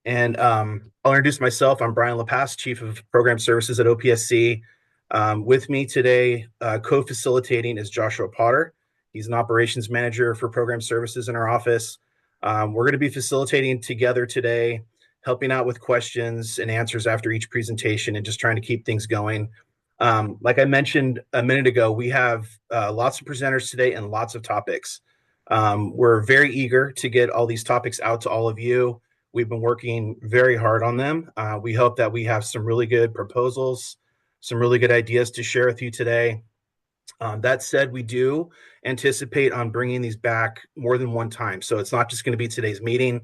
And I'll introduce myself. I'm Brian LaPasse, Chief of Program Services at OPSC. With me today, co-facilitating is Joshua Potter. He's an operations manager for program services in our office. We're going to be facilitating together today, helping out with questions and answers after each presentation and just trying to keep things going. Like I mentioned a minute ago, we have lots of presenters today and lots of topics. We're very eager to get all these topics out to all of you. We've been working very hard on them. We hope that we have some really good proposals, some really good ideas to share with you today. That said, we do anticipate on bringing these back more than one time. So it's not just going to be today's meeting.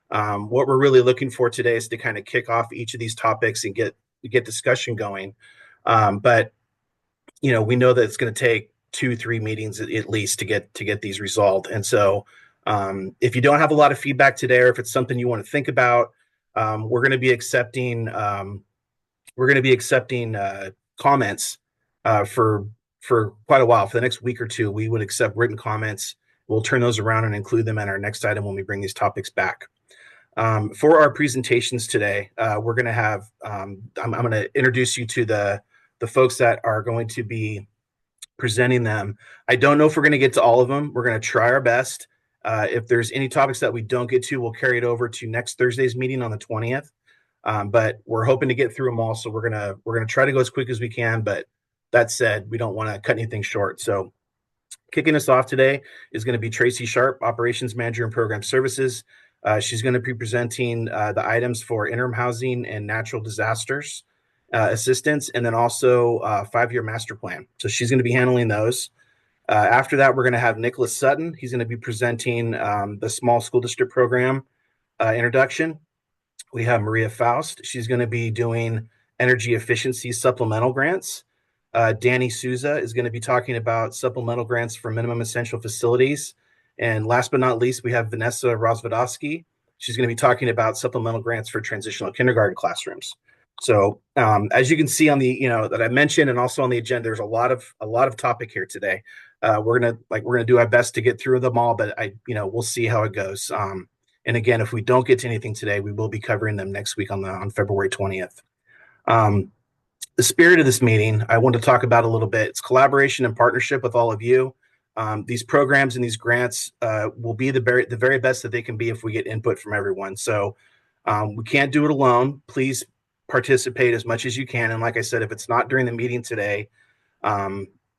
What we're really looking for today is to kind of kick off each of these topics and get discussion going. But we know that it's going to take 2-3 meetings at least to get these resolved. And so if you don't have a lot of feedback today, or if it's something you want to think about, we're going to be accepting comments for quite a while. For the next week or two, we would accept written comments. We'll turn those around and include them in our next item when we bring these topics back. For our presentations today, we're going to have I'm going to introduce you to the folks that are going to be presenting them. I don't know if we're going to get to all of them. We're going to try our best. If there's any topics that we don't get to, we'll carry it over to next Thursday's meeting on the 20th. But we're hoping to get through them all, so we're gonna try to go as quick as we can. But that said, we don't want to cut anything short. So kicking us off today is going to be Tracy Sharp, Operations Manager and Program Services. She's going to be presenting the items for interim housing and natural disasters assistance, and then also 5-year master plan. So she's going to be handling those. After that, we're going to have Nicholas Sutton. He's going to be presenting the small school district program introduction. We have Maria Faust. She's going to be doing energy efficiency supplemental grants. Danny Souza is going to be talking about supplemental grants for minimum essential facilities. And last but not least, we have Vanessa Rozwadowski. She's going to be talking about supplemental grants for transitional kindergarten classrooms. So as you can see on the, that I mentioned, and also on the agenda, there's a lot of topic here today. We're gonna do our best to get through them all, but we'll see how it goes. And again, if we don't get to anything today, we will be covering them next week on February 20th. The spirit of this meeting, I want to talk about a little bit. It's collaboration and partnership with all of you. These programs and these grants will be the very best that they can be if we get input from everyone. So we can't do it alone. Please participate as much as you can. And like I said, if it's not during the meeting today,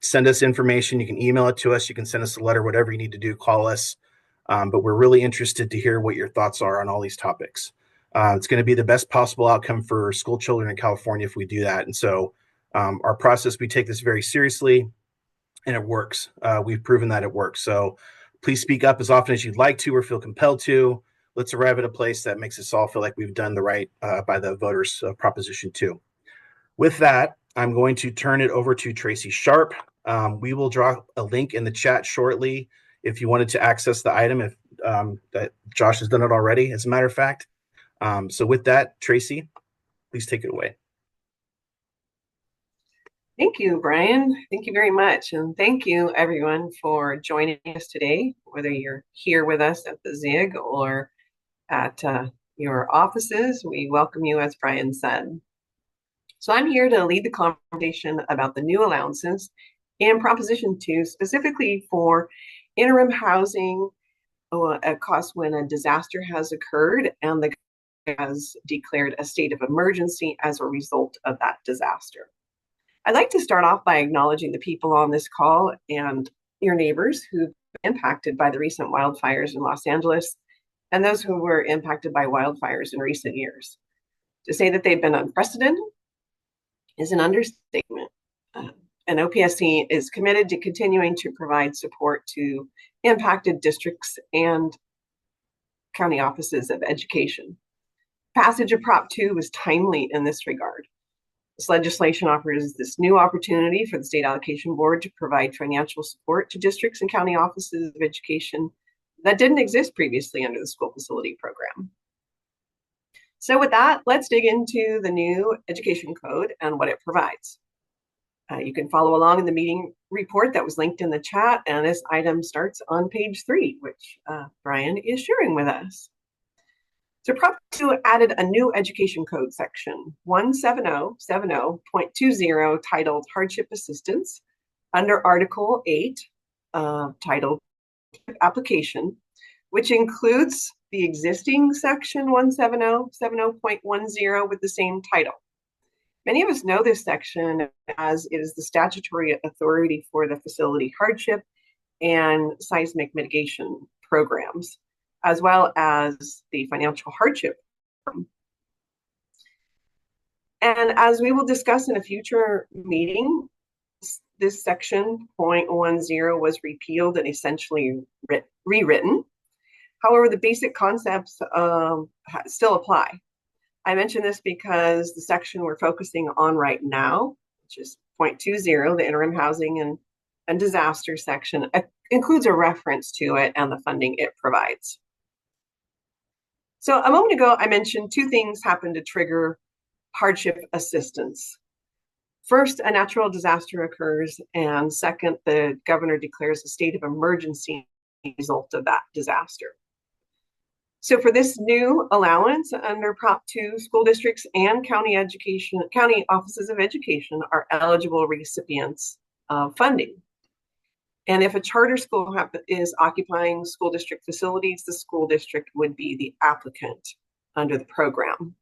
send us information. You can email it to us. You can send us a letter, whatever you need to do, call us. But we're really interested to hear what your thoughts are on all these topics. It's going to be the best possible outcome for school children in California if we do that. And so our process, we take this very seriously, and it works. We've proven that it works. So please speak up as often as you'd like to or feel compelled to. Let's arrive at a place that makes us all feel like we've done the right by the voters of Proposition 2. With that, I'm going to turn it over to Tracy Sharp. We will drop a link in the chat shortly if you wanted to access the item, if that Josh has done it already, as a matter of fact. So with that, Tracy, please take it away. Thank you, Brian. Thank you very much. And thank you, everyone, for joining us today, whether you're here with us at the ZIG or at your offices. We welcome you, as Brian said. So I'm here to lead the conversation about the new allowances in Proposition 2, specifically for interim housing costs when a disaster has occurred and the government has declared a state of emergency as a result of that disaster. I'd like to start off by acknowledging the people on this call and your neighbors who've been impacted by the recent wildfires in Los Angeles and those who were impacted by wildfires in recent years. To say that they've been unprecedented is an understatement. And OPSC is committed to continuing to provide support to impacted districts and county offices of education. Passage of Prop 2 was timely in this regard. This legislation offers this new opportunity for the State Allocation Board to provide financial support to districts and county offices of education that didn't exist previously under the school facility program. So with that, let's dig into the new education code and what it provides. You can follow along in the meeting report that was linked in the chat, and this item starts on page 3, which Brian is sharing with us. So Prop 2 added a new education code section, 17070.20, titled Hardship Assistance, under Article 8, titled Application, which includes the existing section 17070.10 with the same title. Many of us know this section as it is the statutory authority for the facility hardship and seismic mitigation programs, as well as the financial hardship. And as we will discuss in a future meeting, this section 0.10 was repealed and essentially rewritten. However, the basic concepts still apply. I mention this because the section we're focusing on right now, which is 0.20, the interim housing and disaster section, includes a reference to it and the funding it provides. So a moment ago, I mentioned two things happen to trigger hardship assistance. First, a natural disaster occurs, and second, the governor declares a state of emergency as a result of that disaster. So for this new allowance under Prop 2, school districts and county offices of education are eligible recipients of funding. And if a charter school is occupying school district facilities, the school district would be the applicant under the program.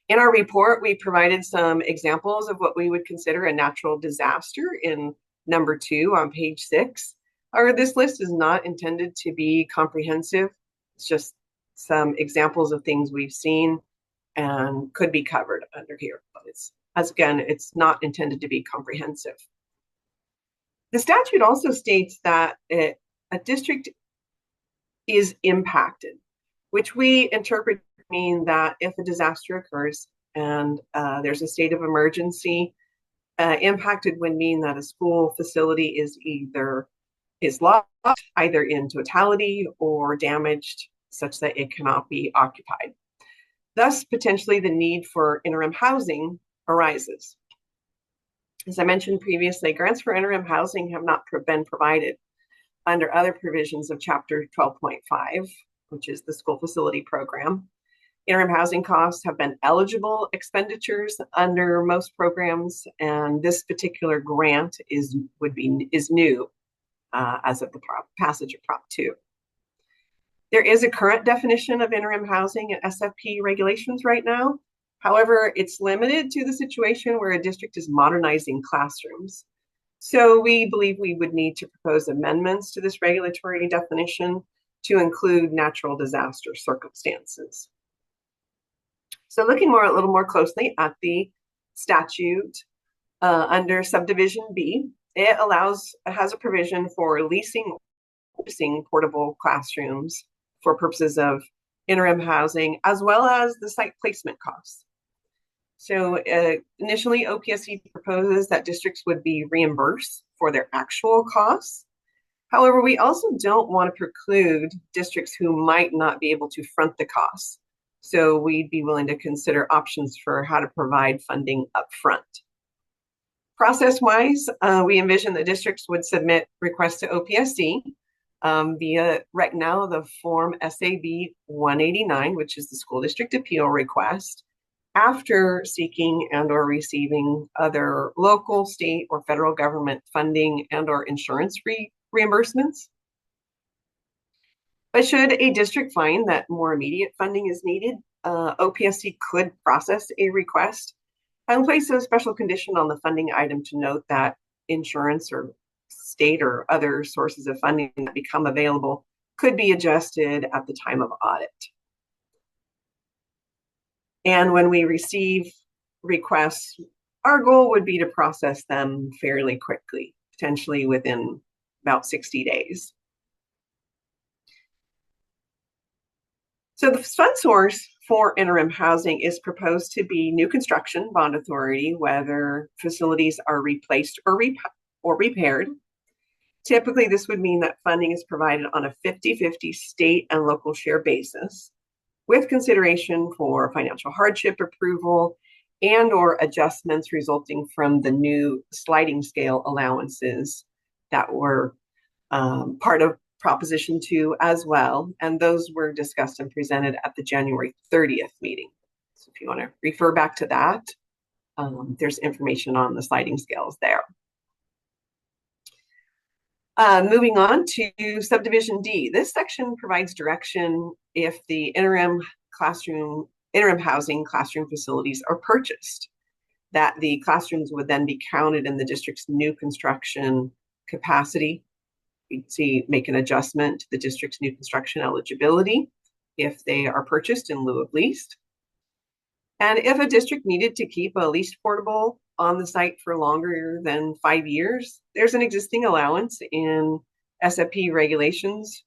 In our report, we provided some examples of what we would consider a natural disaster in number 2 on page 6. However, this list is not intended to be comprehensive. It's just some examples of things we've seen and could be covered under here. But it's not intended to be comprehensive. The statute also states that a district is impacted, which we interpret to mean that if a disaster occurs and there's a state of emergency, impacted would mean that a school facility is lost either in totality or damaged such that it cannot be occupied. Thus, potentially the need for interim housing arises. As I mentioned previously, grants for interim housing have not been provided under other provisions of Chapter 12.5, which is the school facility program. Interim housing costs have been eligible expenditures under most programs, and this particular grant is new as of the passage of Prop 2. There is a current definition of interim housing in SFP regulations right now. However, it's limited to the situation where a district is modernizing classrooms. So we believe we would need to propose amendments to this regulatory definition to include natural disaster circumstances. So looking a little more closely at the statute under subdivision B, it has a provision for leasing portable classrooms for purposes of interim housing, as well as the site placement costs. So initially, OPSC proposes that districts would be reimbursed for their actual costs. However, we also don't want to preclude districts who might not be able to front the costs. So we'd be willing to consider options for how to provide funding upfront. Process-wise, we envision the districts would submit requests to OPSC via right now the form SAB 189, which is the school district appeal request, after seeking and or receiving other local, state, or federal government funding and or insurance reimbursements. But should a district find that more immediate funding is needed, OPSC could process a request and place a special condition on the funding item to note that insurance or state or other sources of funding that become available could be adjusted at the time of audit. And when we receive requests, our goal would be to process them fairly quickly, potentially within about 60 days. So the fund source for interim housing is proposed to be new construction bond authority, whether facilities are replaced or repaired. Typically, this would mean that funding is provided on a 50-50 state and local share basis, with consideration for financial hardship approval and or adjustments resulting from the new sliding scale allowances that were part of Proposition 2 as well, and those were discussed and presented at the January 30th meeting. So if you want to refer back to that, there's information on the sliding scales there. Moving on to subdivision D. This section provides direction if the interim housing classroom facilities are purchased, that the classrooms would then be counted in the district's new construction capacity. You'd see make an adjustment to the district's new construction eligibility if they are purchased in lieu of leased. And if a district needed to keep a leased portable on the site for longer than 5 years, there's an existing allowance in SFP regulations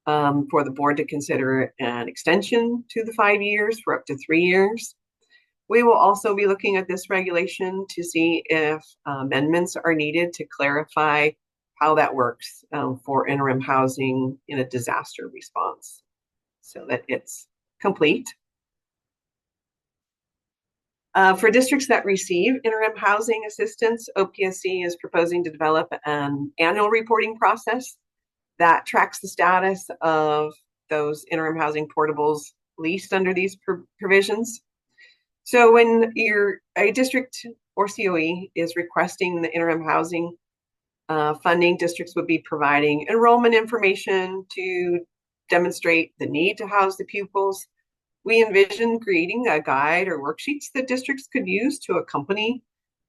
for the board to consider an extension to the 5 years for up to 3 years. We will also be looking at this regulation to see if amendments are needed to clarify how that works for interim housing in a disaster response so that it's complete. For districts that receive interim housing assistance, OPSC is proposing to develop an annual reporting process that tracks the status of those interim housing portables leased under these provisions. So when a district or COE is requesting the interim housing funding, districts would be providing enrollment information to demonstrate the need to house the pupils. We envision creating a guide or worksheets that districts could use to accompany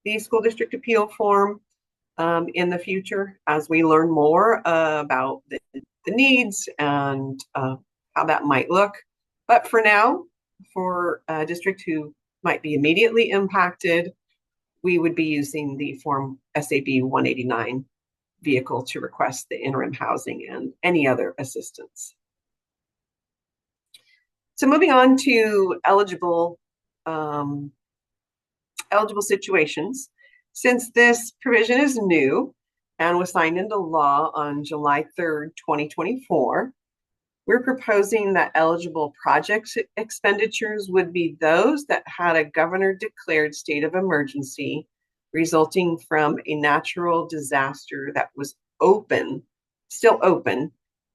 the school district appeal form in the future as we learn more about the needs and how that might look. But for now, for a district who might be immediately impacted, we would be using the Form SAB 189 vehicle to request the interim housing and any other assistance. So moving on to eligible situations, since this provision is new and was signed into law on July 3rd, 2024, we're proposing that eligible project expenditures would be those that had a governor-declared state of emergency resulting from a natural disaster that was still open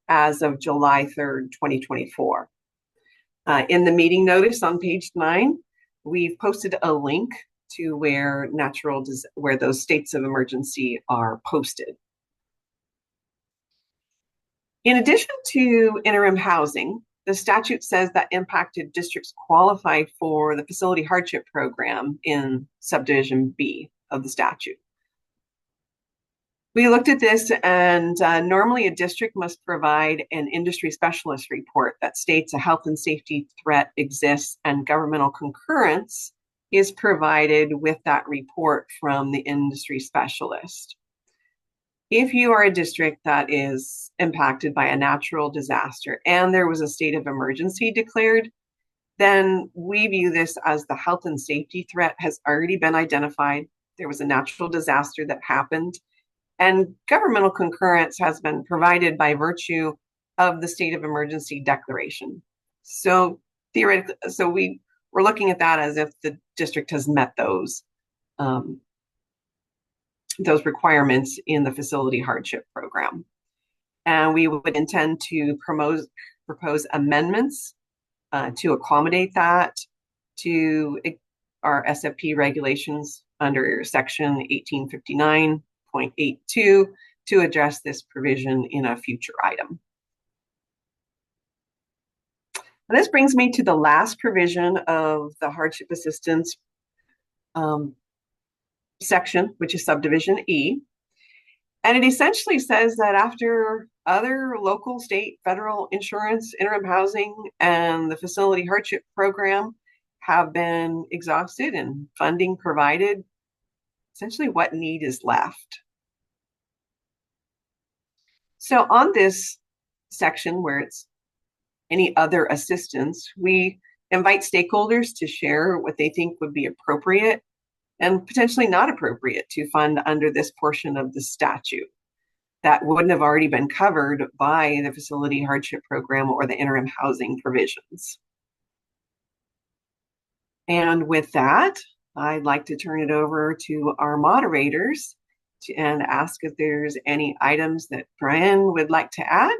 as of July 3rd, 2024. In the meeting notice on page 9, we've posted a link to where those states of emergency are posted. In addition to interim housing, the statute says that impacted districts qualify for the facility hardship program in subdivision B of the statute. We looked at this, and normally a district must provide an industry specialist report that states a health and safety threat exists, and governmental concurrence is provided with that report from the industry specialist. If you are a district that is impacted by a natural disaster and there was a state of emergency declared, then we view this as the health and safety threat has already been identified. There was a natural disaster that happened, and governmental concurrence has been provided by virtue of the state of emergency declaration. So theoretically, we're looking at that as if the district has met those requirements in the facility hardship program. And we would intend to propose amendments to accommodate that to our SFP regulations under section 1859.82 to address this provision in a future item. And this brings me to the last provision of the hardship assistance section, which is subdivision E. And it essentially says that after other local, state, federal insurance, interim housing, and the facility hardship program have been exhausted and funding provided, essentially what need is left. So on this section where it's any other assistance, we invite stakeholders to share what they think would be appropriate and potentially not appropriate to fund under this portion of the statute that wouldn't have already been covered by the facility hardship program or the interim housing provisions. And with that, I'd like to turn it over to our moderators and ask if there's any items that Brian would like to add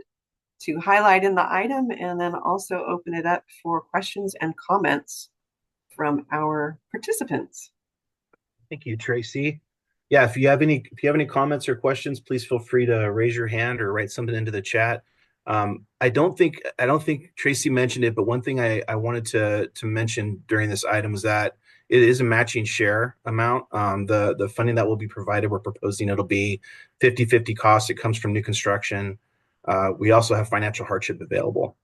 to highlight in the item and then also open it up for questions and comments from our participants. Thank you, Tracy. Yeah, if you have any comments or questions, please feel free to raise your hand or write something into the chat. I don't think Tracy mentioned it, but one thing I wanted to mention during this item is that it is a matching share amount. The funding that will be provided, we're proposing it'll be 50-50 cost. It comes from new construction. We also have financial hardship available.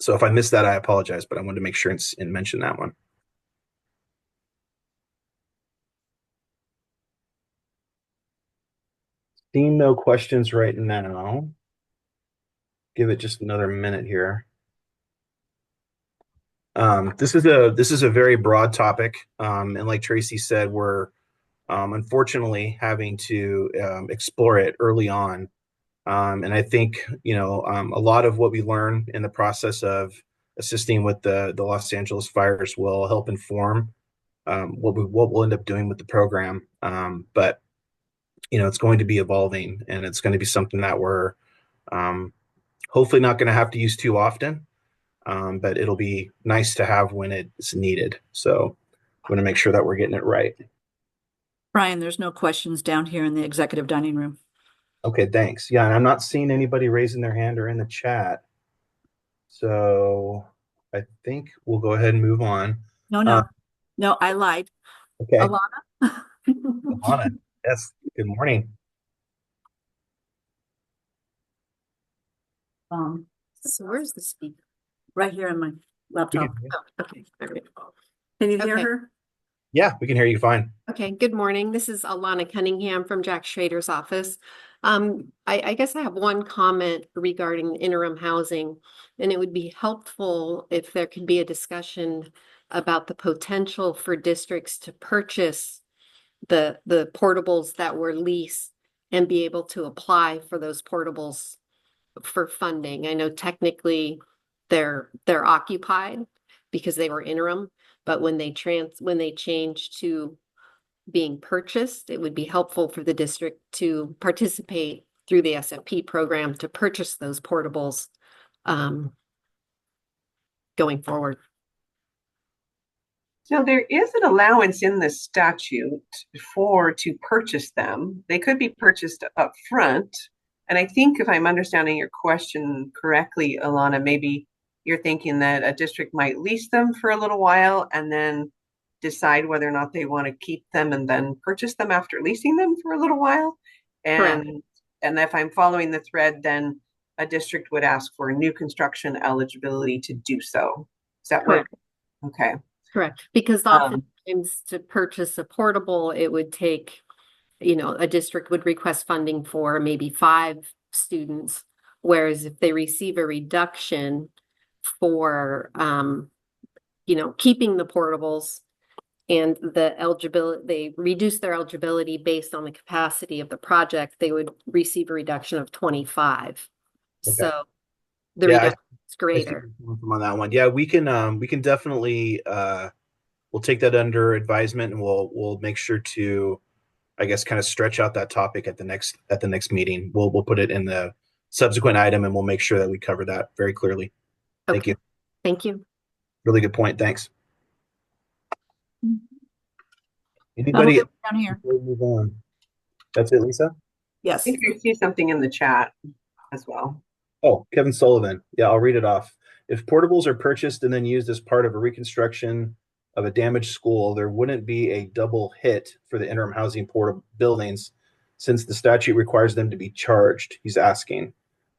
So if I missed that, I apologize, but I wanted to make sure and mention that one. Seeing no questions right now. Give it just another minute here. This is a very broad topic, and like Tracy said, we're unfortunately having to explore it early on. And I think a lot of what we learn in the process of assisting with the Los Angeles fires will help inform what we'll end up doing with the program. But it's going to be evolving, and it's going to be something that we're um, hopefully not going to have to use too often, but it'll be nice to have when it's needed. So I want to make sure that we're getting it right. Brian, there's no questions down here in the executive dining room. Okay, thanks. Yeah, and I'm not seeing anybody raising their hand or in the chat. So I think we'll go ahead and move on. No, I lied. Okay, Alana? Alana. Yes, good morning. So where's the speaker? Right here on my laptop. Okay, there we go. Can you hear Okay. her? Yeah, we can hear you fine. Okay, good morning. This is Alana Cunningham from Jack Schrader's office. I guess I have one comment regarding interim housing, and it would be helpful if there could be a discussion about the potential for districts to purchase the portables that were leased and be able to apply for those portables for funding. I know technically they're occupied because they were interim, but when they change to being purchased, it would be helpful for the district to participate through the SFP program to purchase those portables going forward. So there is an allowance in the statute to purchase them. They could be purchased up front. And I think if I'm understanding your question correctly, Alana, maybe you're thinking that a district might lease them for a little while and then decide whether or not they want to keep them and then purchase them after leasing them for a little while. Correct. And if I'm following the thread, then a district would ask for new construction eligibility to do so. Is that Correct. work? Okay. Correct. Because oftentimes to purchase a portable, it would take, a district would request funding for maybe 5 students. Whereas if they receive a reduction for, keeping the portables and the eligibility, they reduce their eligibility based on the capacity of the project, they would receive a reduction of 25. Okay. So the Yeah, reduction is I see greater. on that one. Yeah, we can definitely we'll take that under advisement, and we'll make sure to, I guess, kind of stretch out that topic at the next meeting. We'll put it in the subsequent item, and we'll make sure that we cover that very clearly. Thank you. Thank you. Really good point. Thanks. Nothing Anybody down here. before we move on? That's it, Lisa? I Yes. think I see something in the chat as well. Oh, Kevin Sullivan. Yeah, I'll read it off. If portables are purchased and then used as part of a reconstruction of a damaged school, there wouldn't be a double hit for the interim housing portable buildings since the statute requires them to be charged, he's asking.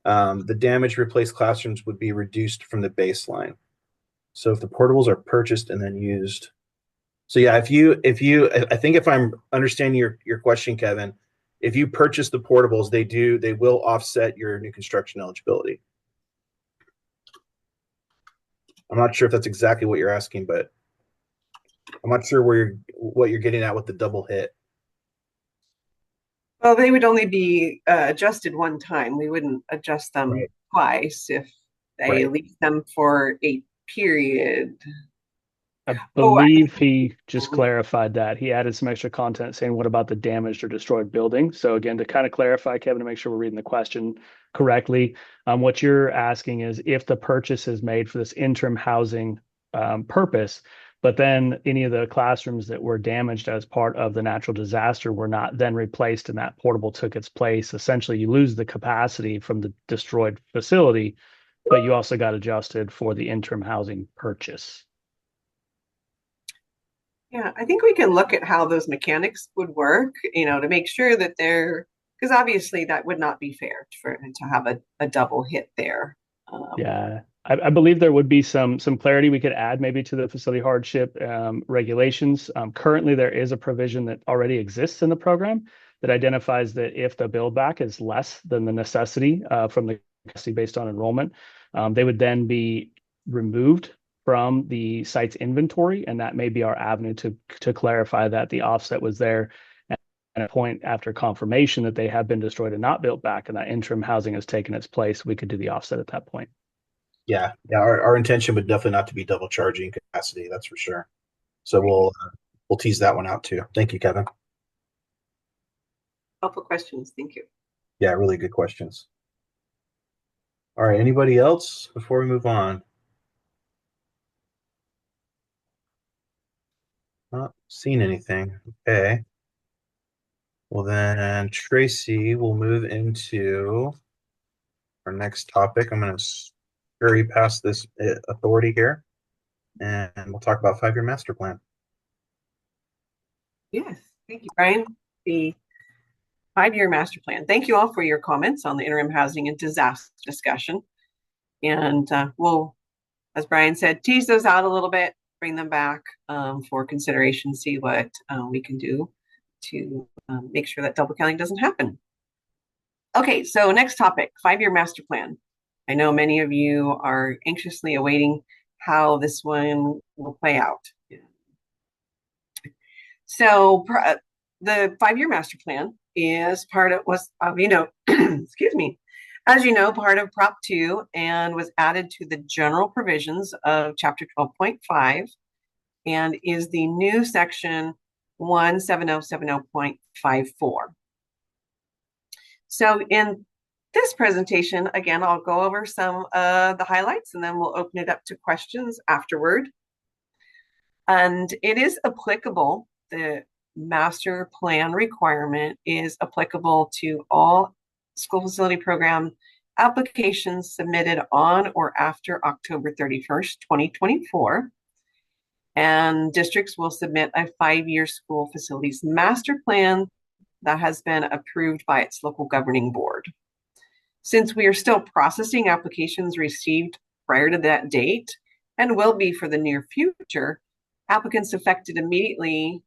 The damaged replaced classrooms would be reduced from the baseline. So if the portables are purchased and then used. So yeah, I think if I'm understanding your question, Kevin, if you purchase the portables, they will offset your new construction eligibility. I'm not sure if that's exactly what you're asking, but I'm not sure what you're getting at with the double hit. Well, they would only be adjusted one time. We wouldn't adjust them twice if they lease them for a period. I Oh, I believe he just think clarified that. He added some extra content saying, what about the damaged or destroyed building? So again, to kind of clarify, Kevin, to make sure we're reading the question correctly, what you're asking is if the purchase is made for this interim housing purpose, but then any of the classrooms that were damaged as part of the natural disaster were not then replaced and that portable took its place. Essentially, you lose the capacity from the destroyed facility, but you also got adjusted for the interim housing purchase. Yeah, I think we can look at how those mechanics would work, to make sure that because obviously that would not be fair to have a double hit there. Yeah, I believe there would be some clarity we could add maybe to the facility hardship regulations. Currently, there is a provision that already exists in the program that identifies that if the build back is less than the necessity from the capacity based on enrollment, they would then be removed from the site's inventory, and that may be our avenue to clarify that the offset was there. And a point after confirmation that they have been destroyed and not built back, and that interim housing has taken its place, we could do the offset at that point. Yeah. Our intention would definitely not to be double charging capacity. That's for sure. So we'll tease that one out too. Thank you, Kevin. Helpful questions. Thank you. Yeah, really good questions. All right. Anybody else before we move on? Not seen anything. Okay. Well, then Tracy will move into our next topic. I'm going to scurry past this authority here, and we'll talk about 5-year master plan. Yes, thank you, Brian. The 5-year master plan. Thank you all for your comments on the interim housing and disaster discussion. And we'll, as Brian said, tease those out a little bit, bring them back for consideration, see what we can do to make sure that double counting doesn't happen. Okay, so next topic, 5-year master plan. I know many of you are anxiously awaiting how this one will play out. So the 5-year master plan is excuse me, as you know, part of Prop 2 and was added to the general provisions of Chapter 12.5 and is the new Section 17070.54. So in this presentation, again, I'll go over some of the highlights and then we'll open it up to questions afterward. And it is applicable, the master plan requirement is applicable to all school facility program applications submitted on or after October 31st, 2024. And districts will submit a 5-year school facilities master plan that has been approved by its local governing board. Since we are still processing applications received prior to that date and will be for the near future, applicants affected immediately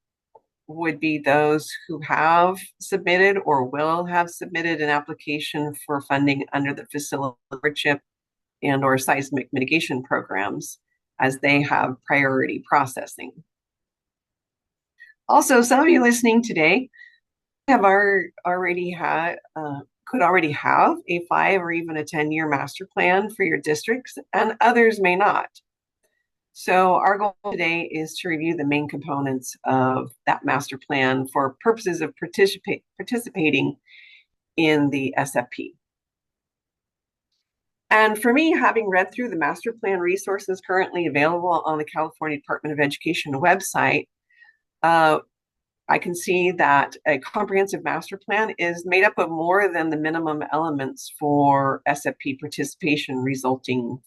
would be those who have submitted or will have submitted an application for funding under the facility hardship and or seismic mitigation programs, as they have priority processing. Also, some of you listening today have already had could already have a 5 or even a 10-year master plan for your districts, and others may not. So our goal today is to review the main components of that master plan for purposes of participating in the SFP. And for me, having read through the master plan resources currently available on the California Department of Education website, I can see that a comprehensive master plan is made up of more than the minimum elements for SFP participation resulting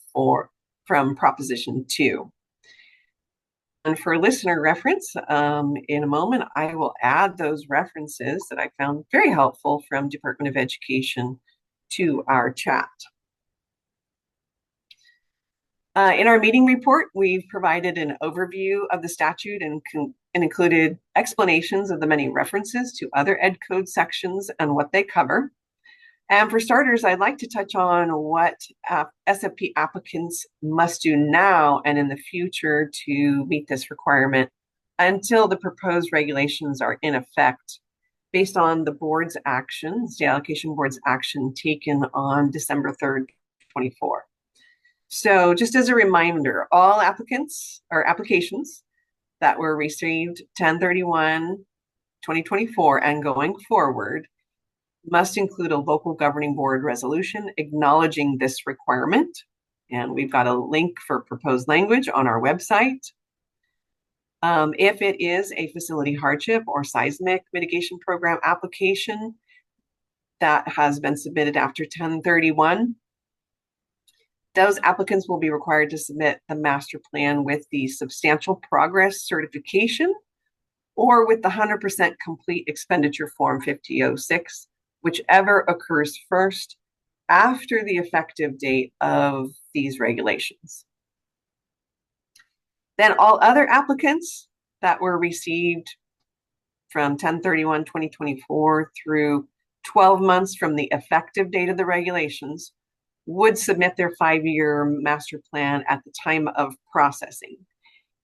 from Proposition 2. And for listener reference, in a moment, I will add those references that I found very helpful from Department of Education to our chat. In our meeting report, we've provided an overview of the statute and included explanations of the many references to other Ed Code sections and what they cover. And for starters, I'd like to touch on what SFP applicants must do now and in the future to meet this requirement until the proposed regulations are in effect based on the board's action, State Allocation Board's action taken on December 3rd, 2024. So just as a reminder, all applicants or applications that were received 10/31/2024 and going forward must include a local governing board resolution acknowledging this requirement. And we've got a link for proposed language on our website. If it is a facility hardship or seismic mitigation program application that has been submitted after 10/31, those applicants will be required to submit the master plan with the substantial progress certification or with the 100% complete expenditure form 5006, whichever occurs first after the effective date of these regulations. Then all other applicants that were received from 10/31/2024 through 12 months from the effective date of the regulations would submit their 5-year master plan at the time of processing.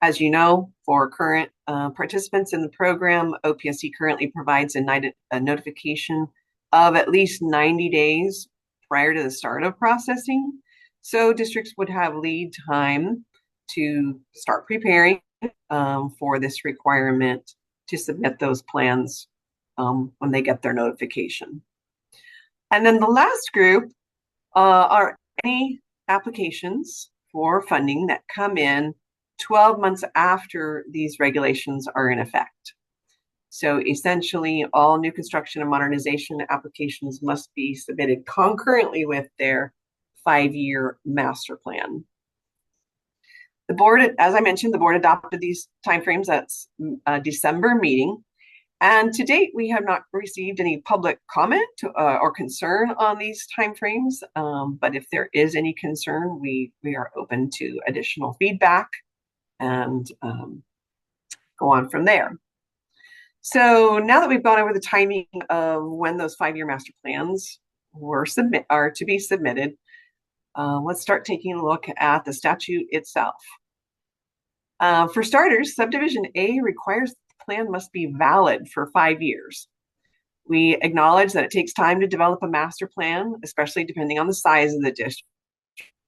As you know, for current participants in the program, OPSC currently provides a notification of at least 90 days prior to the start of processing. So districts would have lead time to start preparing for this requirement to submit those plans when they get their notification. And then the last group are any applications for funding that come in 12 months after these regulations are in effect. So essentially, all new construction and modernization applications must be submitted concurrently with their 5-year master plan. The board, as I mentioned, the board adopted these timeframes at a December meeting. And to date, we have not received any public comment or concern on these timeframes. But if there is any concern, we are open to additional feedback and go on from there. So now that we've gone over the timing of when those 5-year master plans are to be submitted, let's start taking a look at the statute itself. For starters, subdivision A requires the plan must be valid for 5 years. We acknowledge that it takes time to develop a master plan, especially depending on the size of the district.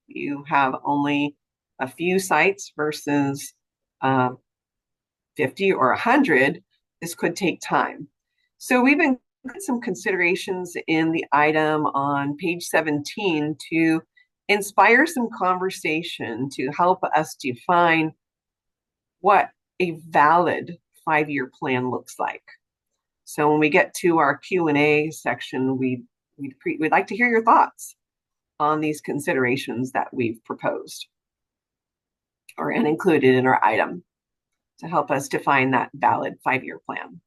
You have only a few sites versus 50 or 100. This could take time. So we've included some considerations in the item on page 17 to inspire some conversation to help us define what a valid 5-year plan looks like. So when we get to our Q&A section, we'd like to hear your thoughts on these considerations that we've proposed and included in our item to help us define that valid 5-year plan.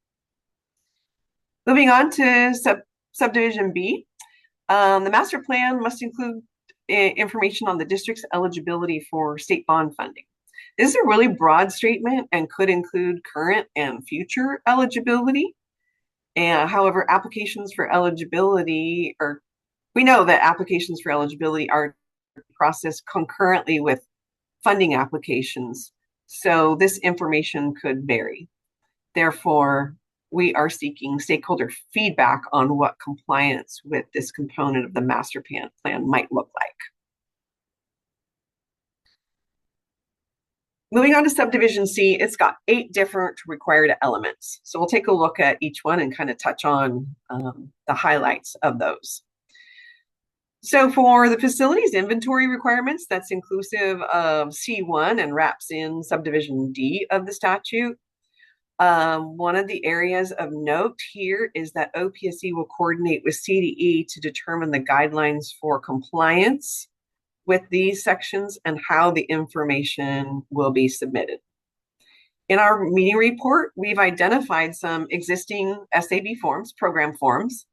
Moving on to subdivision B, the master plan must include information on the district's eligibility for state bond funding. This is a really broad statement and could include current and future eligibility. However, applications for eligibility, we know that applications for eligibility are processed concurrently with funding applications. So this information could vary. Therefore, we are seeking stakeholder feedback on what compliance with this component of the master plan might look like. Moving on to subdivision C, it's got 8 different required elements. So we'll take a look at each one and kind of touch on the highlights of those. So for the facilities inventory requirements, that's inclusive of C1 and wraps in subdivision D of the statute. One of the areas of note here is that OPSC will coordinate with CDE to determine the guidelines for compliance with these sections and how the information will be submitted. In our meeting report, we've identified some existing SAB forms, program forms,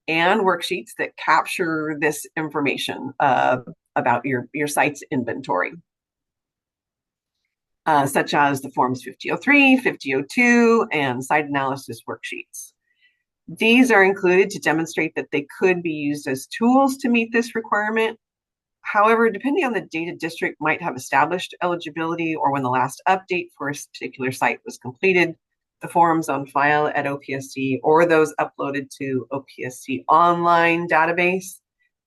and worksheets that capture this information about your site's inventory, such as the forms 5003, 5002, and site analysis worksheets. These are included to demonstrate that they could be used as tools to meet this requirement. However, depending on the date a district might have established eligibility or when the last update for a particular site was completed, the forms on file at OPSC or those uploaded to OPSC online database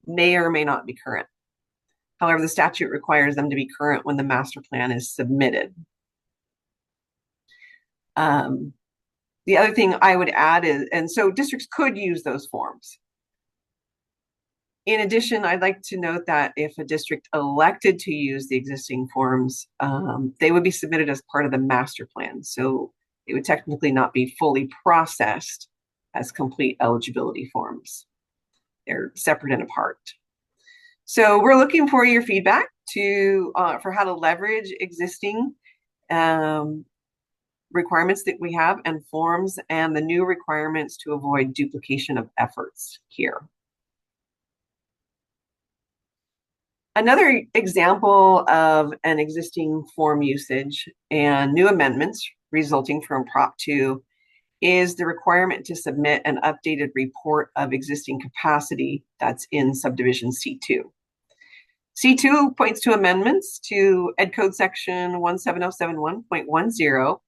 may or may not be current. However, the statute requires them to be current when the master plan is submitted. The other thing I would add is, and so districts could use those forms. In addition, I'd like to note that if a district elected to use the existing forms, they would be submitted as part of the master plan. So it would technically not be fully processed as complete eligibility forms. They're separate and apart. So we're looking for your feedback for how to leverage existing requirements that we have and forms, and the new requirements to avoid duplication of efforts here. Another example of an existing form usage and new amendments resulting from Prop 2 is the requirement to submit an updated report of existing capacity that's in subdivision C2. C2 points to amendments to Ed Code section 17071.10,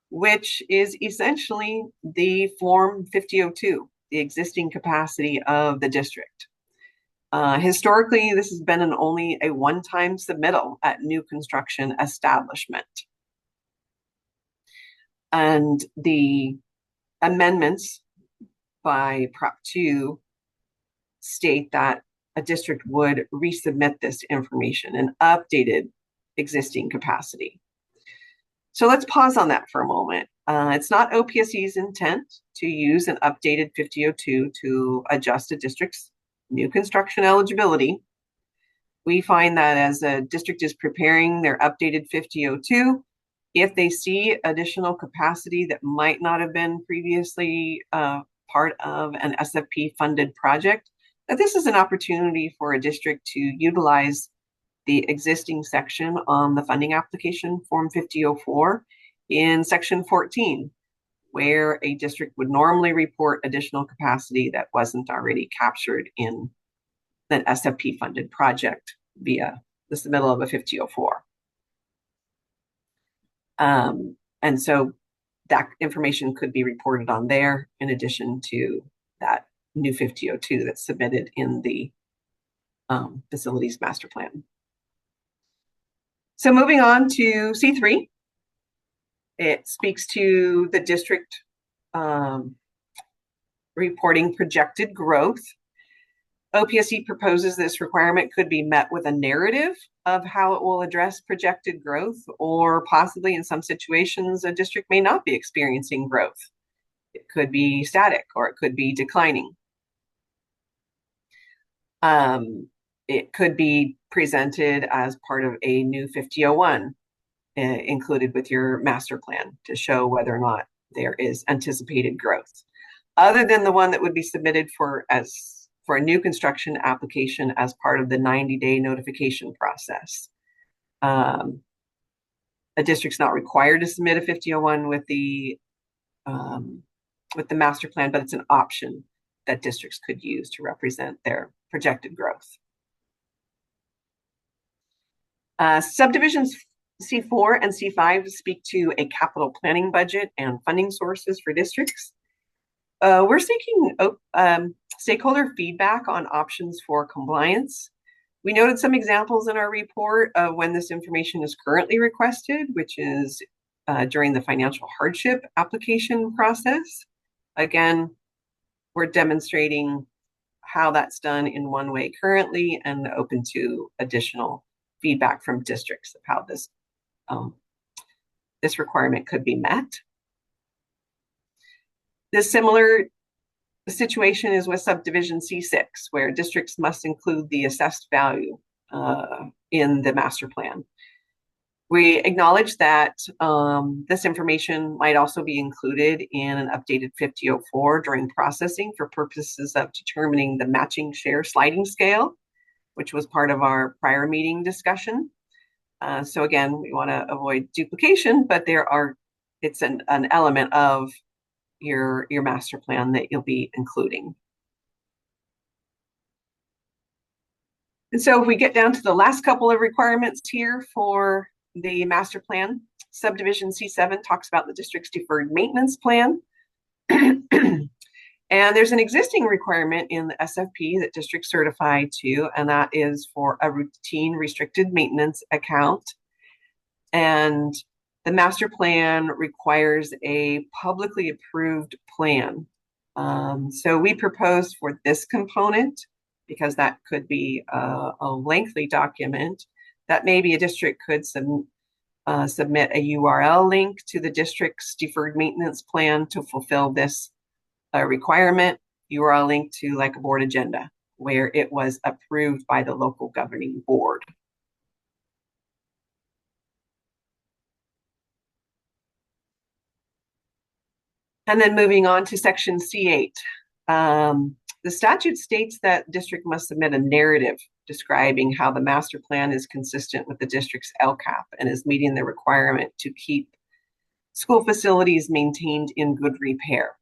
which is essentially the Form 5002, the existing capacity of the district. Historically, this has been only a one-time submittal at new construction establishment. And the amendments by Prop 2 state that a district would resubmit this information, an updated existing capacity. So let's pause on that for a moment. It's not OPSC's intent to use an updated 5002 to adjust a district's new construction eligibility. We find that as a district is preparing their updated 5002, if they see additional capacity that might not have been previously part of an SFP funded project, that this is an opportunity for a district to utilize the existing section on the funding application Form 5004 in section 14, where a district would normally report additional capacity that wasn't already captured in an SFP funded project via the submittal of a 5004. And so that information could be reported on there in addition to that new 5002 that's submitted in the facilities master plan. So moving on to C3, it speaks to the district reporting projected growth. OPSC proposes this requirement could be met with a narrative of how it will address projected growth, or possibly in some situations, a district may not be experiencing growth. It could be static or it could be declining. It could be presented as part of a new 5001 included with your master plan to show whether or not there is anticipated growth, other than the one that would be submitted for a new construction application as part of the 90-day notification process. A district's not required to submit a 5001 with the master plan, but it's an option that districts could use to represent their projected growth. Subdivisions C4 and C5 speak to a capital planning budget and funding sources for districts. We're seeking stakeholder feedback on options for compliance. We noted some examples in our report of when this information is currently requested, which is during the financial hardship application process. Again, we're demonstrating how that's done in one way currently and open to additional feedback from districts of how this requirement could be met. This similar situation is with subdivision C6, where districts must include the assessed value in the master plan. We acknowledge that this information might also be included in an updated 5004 during processing for purposes of determining the matching share sliding scale, which was part of our prior meeting discussion. So again, we want to avoid duplication, but it's an element of your master plan that you'll be including. And so if we get down to the last couple of requirements here for the master plan, subdivision C7 talks about the district's deferred maintenance plan. And there's an existing requirement in the SFP that districts certify to, and that is for a routine restricted maintenance account. And the master plan requires a publicly approved plan. So we proposed for this component, because that could be a lengthy document, that maybe a district could submit a URL link to the district's deferred maintenance plan to fulfill this requirement, URL link to like a board agenda where it was approved by the local governing board. And then moving on to section C8. The statute states that district must submit a narrative describing how the master plan is consistent with the district's LCAP and is meeting the requirement to keep school facilities maintained in good repair.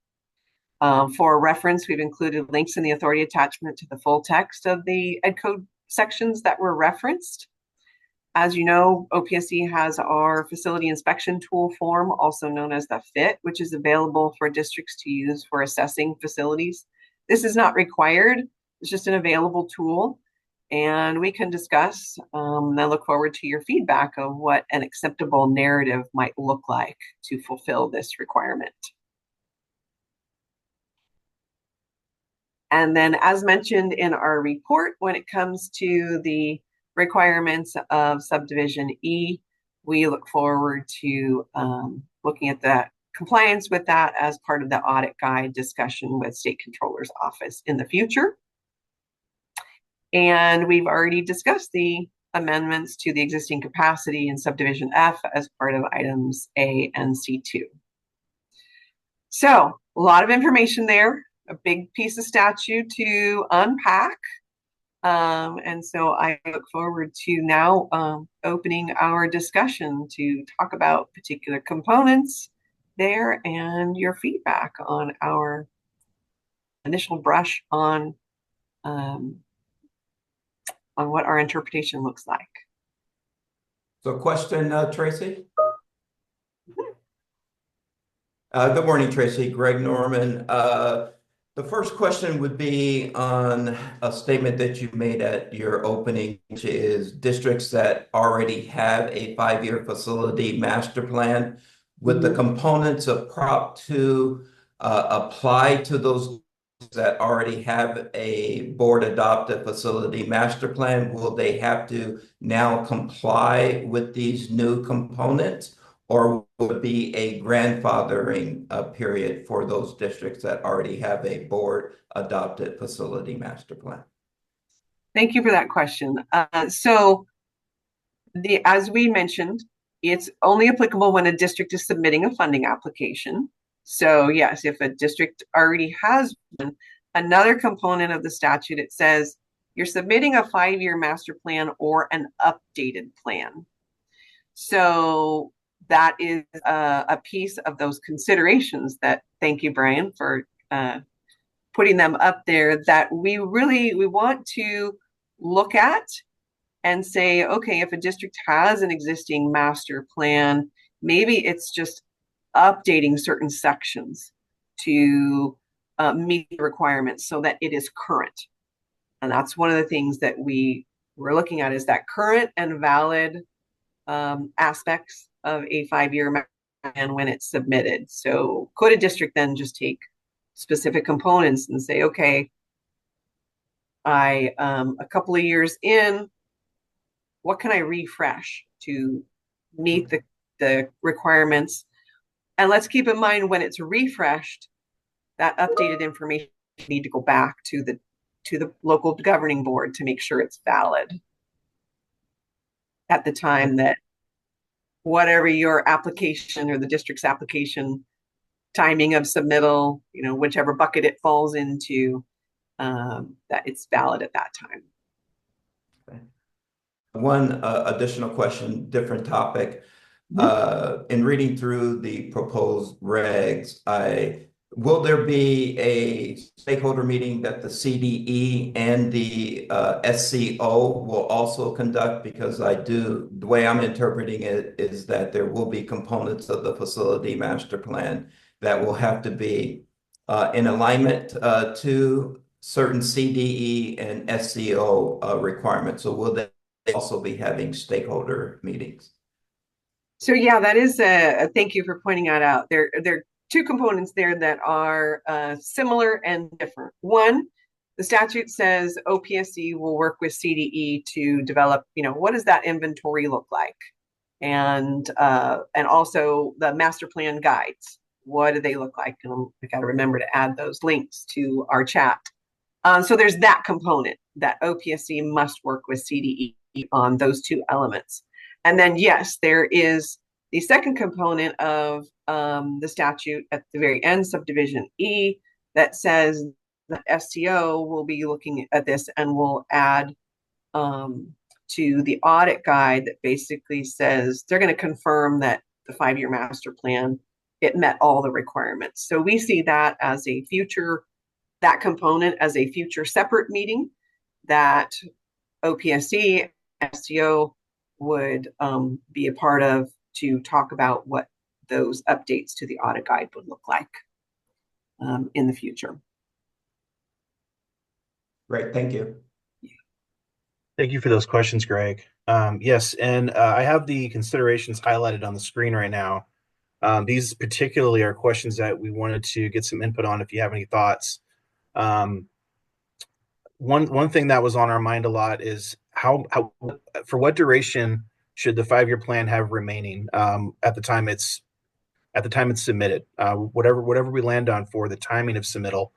For reference, we've included links in the authority attachment to the full text of the Ed Code sections that were referenced. As you know, OPSC has our facility inspection tool form, also known as the FIT, which is available for districts to use for assessing facilities. This is not required. It's just an available tool, and we can discuss. And I look forward to your feedback of what an acceptable narrative might look like to fulfill this requirement. And then, as mentioned in our report, when it comes to the requirements of subdivision E, we look forward to looking at the compliance with that as part of the audit guide discussion with State Controller's Office in the future. And we've already discussed the amendments to the existing capacity in subdivision F as part of items A and C2. So a lot of information there, a big piece of statute to unpack. And so I look forward to now opening our discussion to talk about particular components there and your feedback on our initial brush on what our interpretation looks like. So question, Tracy? Good morning, Tracy. Greg Norman. The first question would be on a statement that you made at your opening, which is districts that already have a 5-year facility master plan. Would the components of Prop 2 apply to those that already have a board adopted facility master plan? Will they have to now comply with these new components? Or will it be a grandfathering period for those districts that already have a board adopted facility master plan? Thank you for that question. As we mentioned, it's only applicable when a district is submitting a funding application. So yes, if a district already has one, another component of the statute, it says you're submitting a 5-year master plan or an updated plan. So that is a piece of those considerations that, thank you, Brian, for putting them up there, that we want to look at and say, okay, if a district has an existing master plan, maybe it's just updating certain sections to meet the requirements so that it is current. And that's one of the things that we're looking at, is that current and valid aspects of a 5-year plan when it's submitted. So could a district then just take specific components and say, okay, a couple of years in, what can I refresh to meet the requirements? And let's keep in mind, when it's refreshed, that updated information need to go back to the local governing board to make sure it's valid at the time that whatever your application or the district's application timing of submittal, whichever bucket it falls into, that it's valid at that time. Okay. One additional question, different topic. In reading through the proposed regs, will there be a stakeholder meeting that the CDE and the SCO will also conduct? Because the way I'm interpreting it is that there will be components of the facility master plan that will have to be in alignment to certain CDE and SCO requirements. So will they also be having stakeholder meetings? So yeah, that is thank you for pointing that out. There are two components there that are similar and different. One, the statute says OPSC will work with CDE to develop, what does that inventory look like? And also the master plan guides. What do they look like? And I got to remember to add those links to our chat. So there's that component that OPSC must work with CDE on those two elements. And then, yes, there is the second component of the statute at the very end, subdivision E, that says the SCO will be looking at this and will add to the audit guide that basically says they're going to confirm that the 5-year master plan, it met all the requirements. So we see that as a future, that component as a future separate meeting that OPSC, SCO would be a part of to talk about what those updates to the audit guide would look like in the future. Great, thank you. Thank you for those questions, Greg. Yes, and I have the considerations highlighted on the screen right now. These particularly are questions that we wanted to get some input on if you have any thoughts. One thing that was on our mind a lot is how for what duration should the 5-year plan have remaining at the time it's submitted. Whatever we land on for the timing of submittal,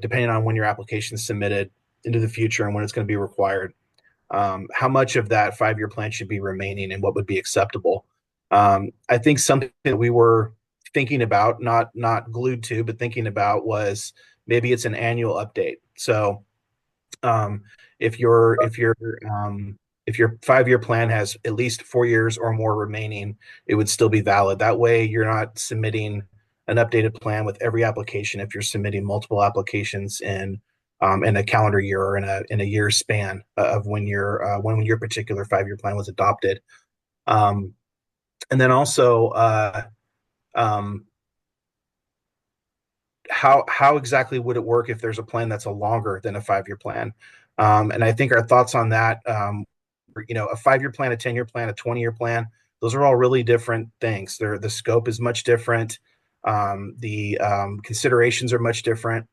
depending on when your application is submitted into the future and when it's going to be required. How much of that 5-year plan should be remaining and what would be acceptable? I think something that we were thinking about, not glued to, but thinking about was maybe it's an annual update. So if your 5-year plan has at least 4 years or more remaining, it would still be valid. That way you're not submitting an updated plan with every application if you're submitting multiple applications in a calendar year or in a year span of when your particular 5-year plan was adopted. And then also how exactly would it work if there's a plan that's a longer than a 5-year plan? And I think our thoughts on that, a 5-year plan, a 10-year plan, a 20-year plan, those are all really different things. The scope is much different. The considerations are much different.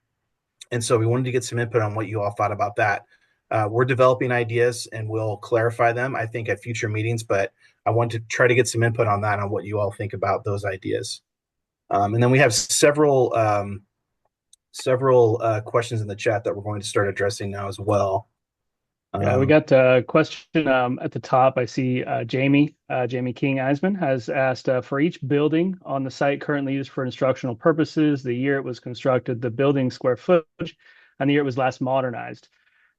And so we wanted to get some input on what you all thought about that. We're developing ideas and we'll clarify them, I think, at future meetings, but I want to try to get some input on that, on what you all think about those ideas. And then we have several questions in the chat that we're going to start addressing now as well. Yeah, we got a question at the top. I see Jamie King Eisman has asked for each building on the site currently used for instructional purposes, the year it was constructed, the building square footage, and the year it was last modernized.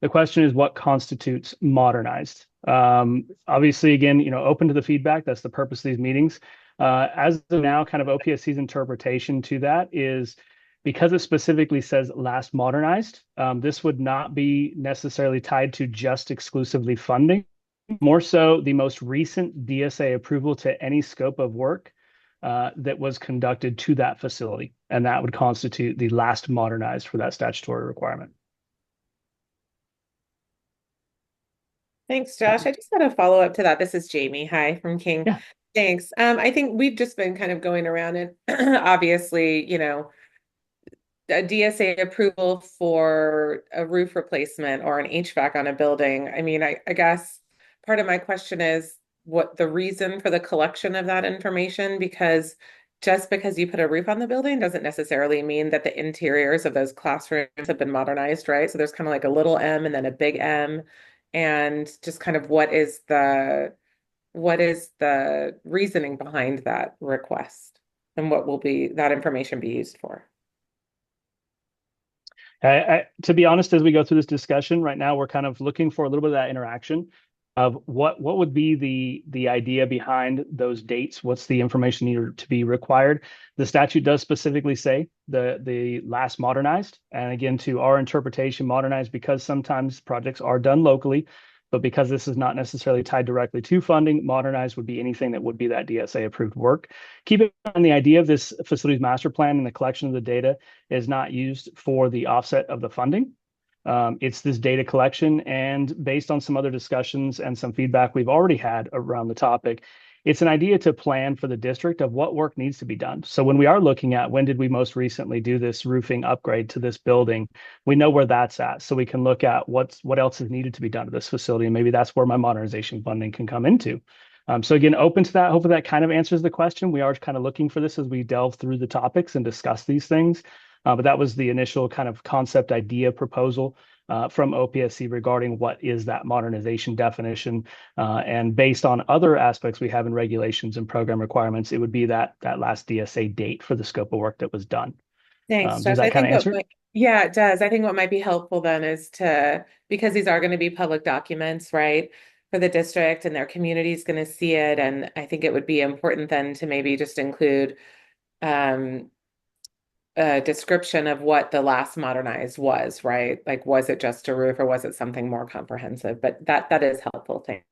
The question is, what constitutes modernized? Obviously, again, open to the feedback. That's the purpose of these meetings. As of now, kind of OPSC's interpretation to that is, because it specifically says last modernized, this would not be necessarily tied to just exclusively funding. More so, the most recent DSA approval to any scope of work that was conducted to that facility. And that would constitute the last modernized for that statutory requirement. Thanks, Josh. I just had a follow up to that. This is Jamie. Hi, from King. Yeah. Thanks. I think we've just been kind of going around and obviously, a DSA approval for a roof replacement or an HVAC on a building. I mean, I guess part of my question is what the reason for the collection of that information, because just because you put a roof on the building doesn't necessarily mean that the interiors of those classrooms have been modernized, right? So there's kind of like a little M and then a big M, and just kind of what is the reasoning behind that request and what will be that information be used for? To be honest, as we go through this discussion right now, we're kind of looking for a little bit of that interaction of what would be the idea behind those dates. What's the information needed to be required? The statute does specifically say the last modernized, and again, to our interpretation, modernized because sometimes projects are done locally. But because this is not necessarily tied directly to funding, modernized would be anything that would be that DSA approved work. Keep in mind the idea of this facilities master plan and the collection of the data is not used for the offset of the funding. It's this data collection, and based on some other discussions and some feedback we've already had around the topic, it's an idea to plan for the district of what work needs to be done. So when we are looking at when did we most recently do this roofing upgrade to this building, we know where that's at. So we can look at what else is needed to be done to this facility. And maybe that's where my modernization funding can come into. So again, open to that. Hopefully that kind of answers the question. We are kind of looking for this as we delve through the topics and discuss these things. But that was the initial kind of concept idea proposal from OPSC regarding what is that modernization definition. And based on other aspects we have in regulations and program requirements, it would be that last DSA date for the scope of work that was done. Thanks, Does Josh. that kind of answer it? Yeah, it does. I think what might be helpful then is because these are going to be public documents, right, for the district, and their community is going to see it. And I think it would be important then to maybe just include a description of what the last modernized was, right? Like, was it just a roof or was it something more comprehensive? But that is helpful. Thanks.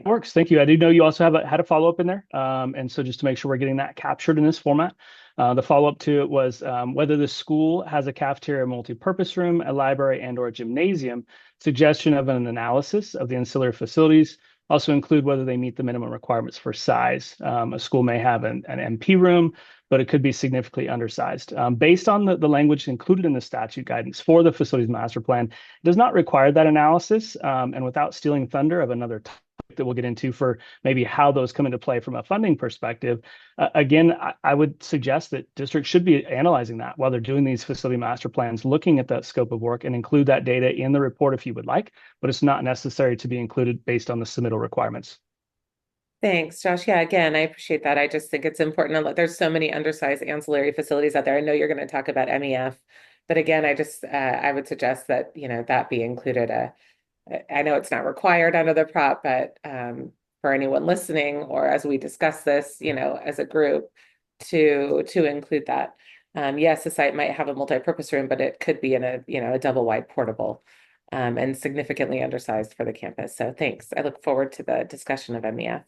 Works. Thank you. I do know you also had a follow-up in there. And so just to make sure we're getting that captured in this format, the follow-up to it was whether the school has a cafeteria, multi-purpose room, a library, and or a gymnasium. Suggestion of an analysis of the ancillary facilities. Also include whether they meet the minimum requirements for size. A school may have an MP room, but it could be significantly undersized. Based on the language included in the statute guidance for the facilities master plan, it does not require that analysis. And without stealing thunder of another topic that we'll get into for maybe how those come into play from a funding perspective, again, I would suggest that districts should be analyzing that while they're doing these facility master plans, looking at that scope of work and include that data in the report if you would like, but it's not necessary to be included based on the submittal requirements. Thanks, Josh. Yeah, again, I appreciate that. I just think it's important to look. There's so many undersized ancillary facilities out there. I know you're going to talk about MEF, but again, I would suggest that, that be included. I know it's not required under the prop, but for anyone listening, or as we discuss this, as a group, to include that. Yes, the site might have a multi-purpose room, but it could be in a double wide portable, and significantly undersized for the campus. So thanks. I look forward to the discussion of MEF.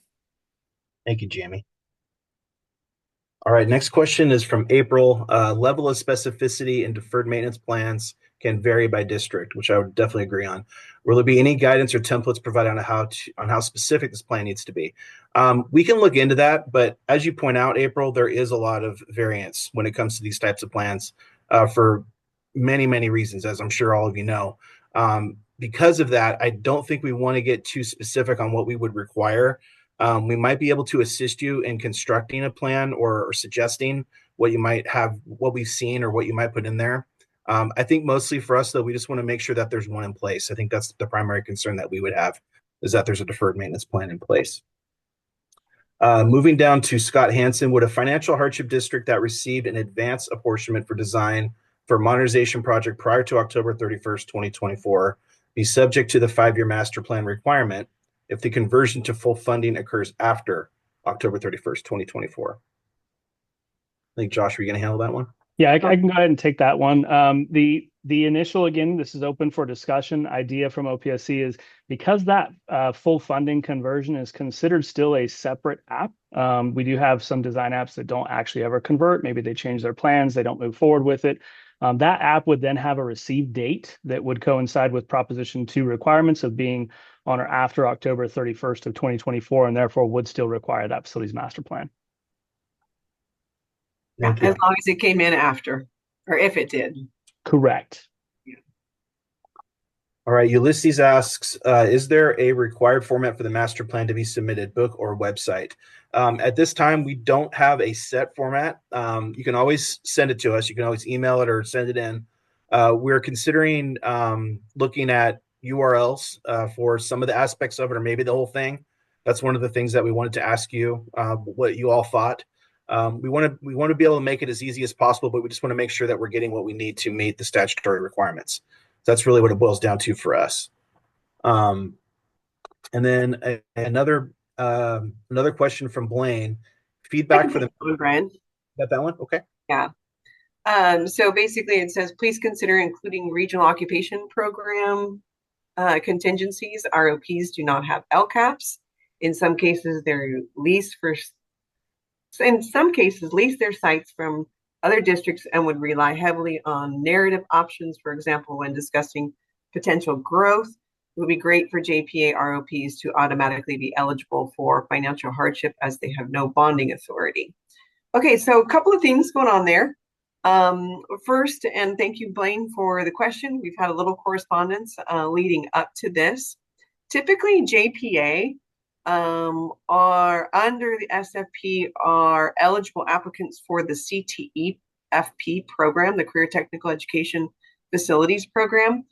Thank you, Jamie. All right, next question is from April. Level of specificity in deferred maintenance plans can vary by district, which I would definitely agree on. Will there be any guidance or templates provided on how specific this plan needs to be? We can look into that, but as you point out, April, there is a lot of variance when it comes to these types of plans for many, many reasons, as I'm sure all of you know. Because of that, I don't think we want to get too specific on what we would require. We might be able to assist you in constructing a plan or suggesting what you might have, what we've seen or what you might put in there. I think mostly for us, though, we just want to make sure that there's one in place. I think that's the primary concern that we would have, is that there's a deferred maintenance plan in place. Moving down to Scott Hansen, would a financial hardship district that received an advance apportionment for design for a modernization project prior to October 31st, 2024 be subject to the 5-year master plan requirement if the conversion to full funding occurs after October 31st, 2024? I think, Josh, are you going to handle that one? Yeah, I can go ahead and take that one. The initial, again, this is open for discussion, idea from OPSC is because that full funding conversion is considered still a separate app. We do have some design apps that don't actually ever convert. Maybe they change their plans, they don't move forward with it. That app would then have a receive date that would coincide with Proposition 2 requirements of being on or after October 31st of 2024, and therefore would still require that facilities master plan. As long as it came in after, or if it did. Correct. Yeah. All right, Ulysses asks, is there a required format for the master plan to be submitted, book or website? At this time, we don't have a set format. You can always send it to us. You can always email it or send it in. We're considering looking at URLs for some of the aspects of it, or maybe the whole thing. That's one of the things that we wanted to ask you, what you all thought. We want to be able to make it as easy as possible, but we just want to make sure that we're getting what we need to meet the statutory requirements. That's really what it boils down to for us. And then another question from Blaine. Feedback for the Brian. Got that one? Okay. Yeah. So basically, it says please consider including regional occupation program contingencies. ROPs do not have LCAPs. In some cases, they're leased for, in some cases, lease their sites from other districts and would rely heavily on narrative options. For example, when discussing potential growth, it would be great for JPA ROPs to automatically be eligible for financial hardship as they have no bonding authority. Okay, so a couple of things going on there. First, and thank you, Blaine, for the question. We've had a little correspondence leading up to this. Typically, JPA are under the SFP are eligible applicants for the CTE-FP program, the Career Technical Education Facilities Program,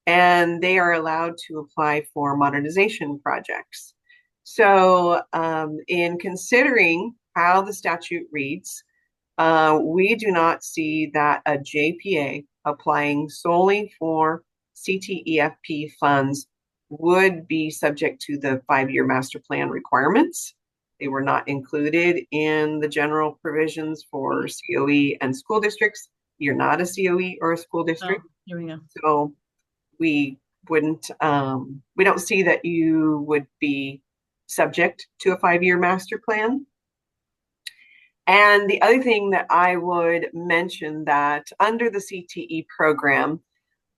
and they are allowed to apply for modernization projects. So in considering how the statute reads, we do not see that a JPA applying solely for CTEFP funds would be subject to the 5-year master plan requirements. They were not included in the general provisions for COE and school districts. You're not a COE or a school district. Oh, here we go. So we wouldn't, we don't see that you would be subject to a 5-year master plan. And the other thing that I would mention that under the CTE program,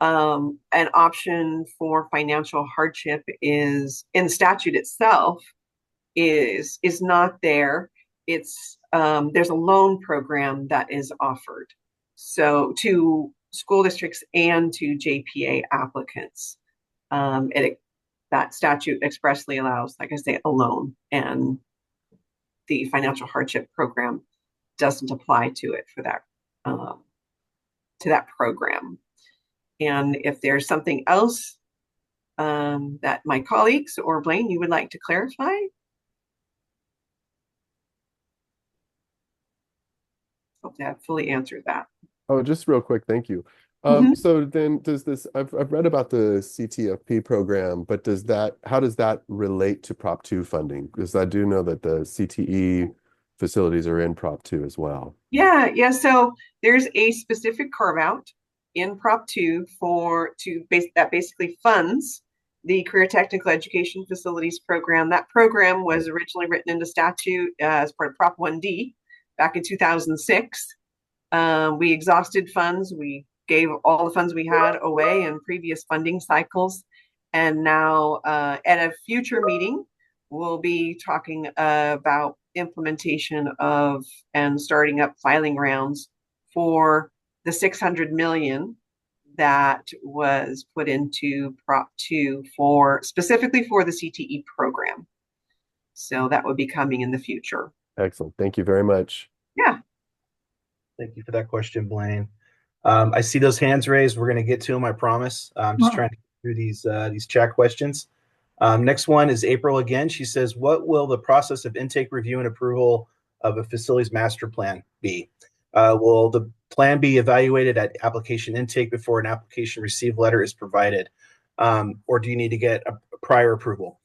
an option for financial hardship is in the statute itself is not there. It's there's a loan program that is offered, so to school districts and to JPA applicants. That statute expressly allows, like I say, a loan, and the financial hardship program doesn't apply to it for that to that program. And if there's something else that my colleagues or Blaine, you would like to clarify? Hope to have fully answered that. Oh, just real quick, thank you. So then does this, I've read about the CTFP program, but how does that relate to Prop 2 funding? Because I do know that the CTE facilities are in Prop 2 as well. Yeah. So there's a specific carve out in Prop 2 that basically funds the Career Technical Education Facilities Program. That program was originally written into statute as part of Prop 1D back in 2006. We exhausted funds. We gave all the funds we had away in previous funding cycles. And now at a future meeting, we'll be talking about implementation of and starting up filing rounds for the 600 million that was put into Prop 2 specifically for the CTE program. So that would be coming in the future. Excellent. Thank you very much. Yeah. Thank you for that question, Blaine. I see those hands raised. We're going to get to them, I promise. I'm just trying to get through these chat questions. Next one is April again. She says, what will the process of intake, review, and approval of a facilities master plan be? Will the plan be evaluated at application intake before an application receive letter is provided? Or do you need to get a prior approval?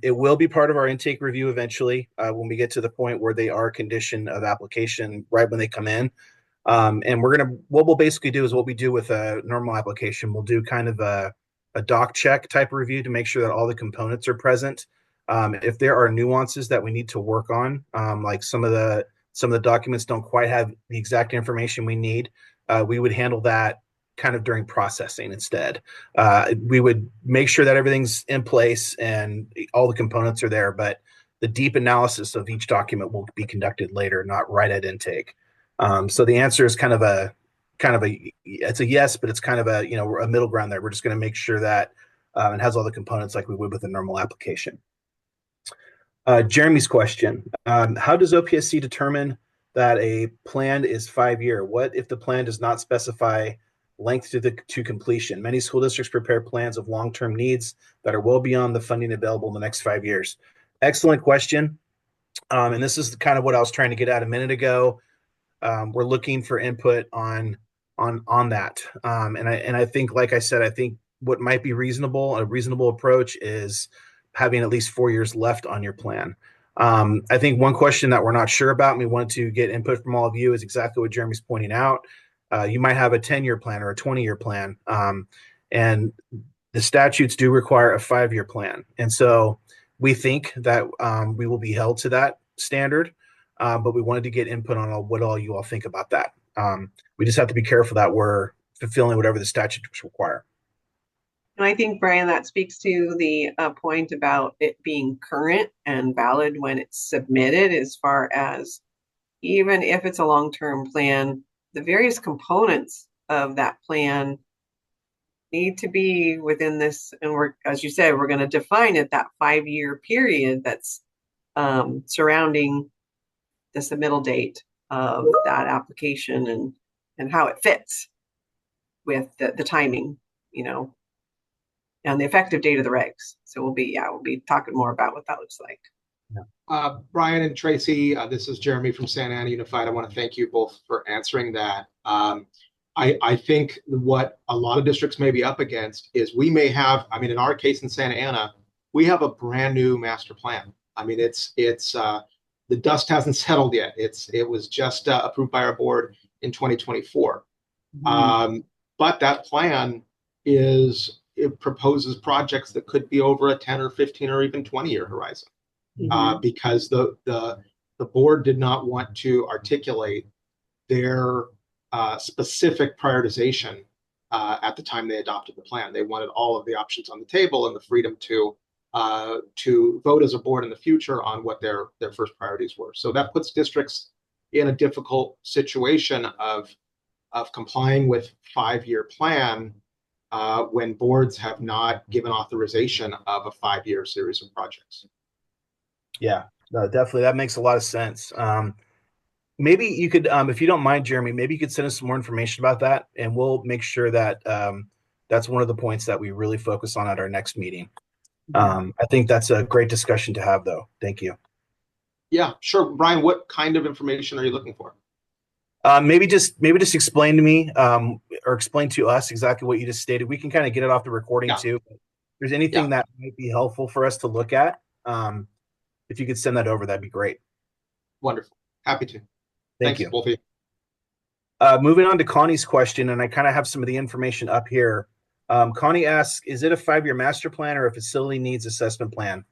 It will be part of our intake review eventually when we get to the point where they are condition of application right when they come in. And what we'll basically do is what we do with a normal application. We'll do kind of a doc check type of review to make sure that all the components are present. If there are nuances that we need to work on, like some of the documents don't quite have the exact information we need, we would handle that kind of during processing instead. We would make sure that everything's in place and all the components are there, but the deep analysis of each document will be conducted later, not right at intake. So the answer is it's a yes, but it's kind of a middle ground there. We're just going to make sure that it has all the components like we would with a normal application. Jeremy's question, how does OPSC determine that a plan is 5-year? What if the plan does not specify length to completion? Many school districts prepare plans of long-term needs that are well beyond the funding available in the next 5 years. Excellent question. And this is kind of what I was trying to get at a minute ago. We're looking for input on that. And I think, like I said, I think what might be a reasonable approach is having at least 4 years left on your plan. I think one question that we're not sure about, and we want to get input from all of you, is exactly what Jeremy's pointing out. You might have a 10-year plan or a 20-year plan. And the statutes do require a 5-year plan. And so we think that we will be held to that standard, but we wanted to get input on what all you all think about that. We just have to be careful that we're fulfilling whatever the statutes require. And I think, Brian, that speaks to the point about it being current and valid when it's submitted, as far as even if it's a long-term plan, the various components of that plan need to be within this. And we're, as you said, we're going to define it, that 5-year period that's surrounding the submittal date of that application and how it fits with the timing, and the effective date of the regs. So we'll be talking more about what that looks like. Brian and Tracy, this is Jeremy from Santa Ana Unified. I want to thank you both for answering that. I think what a lot of districts may be up against is we may have, in our case in Santa Ana, we have a brand new master plan. It's the dust hasn't settled yet. It was just approved by our board in 2024. But that plan it proposes projects that could be over a 10 or 15 or even 20-year horizon. Because the board did not want to articulate their specific prioritization at the time they adopted the plan. They wanted all of the options on the table and the freedom to vote as a board in the future on what their first priorities were. So that puts districts in a difficult situation of complying with 5-year plan when boards have not given authorization of a 5-year series of projects. Yeah, no, definitely. That makes a lot of sense. Maybe you could, if you don't mind, Jeremy, maybe you could send us some more information about that, and we'll make sure that that's one of the points that we really focus on at our next meeting. I think that's a great discussion to have, though. Thank you. Yeah, sure. Brian, what kind of information are you looking for? Maybe just explain to me or explain to us exactly what you just stated. We can kind of get it off the recording too. If there's anything that might be helpful for us to look at, if you could send that over, that'd be great. Wonderful. Happy to. Thank you. Both of you. Moving on to Connie's question, and I kind of have some of the information up here. Connie asks, is it a 5-year master plan or a facility needs assessment plan?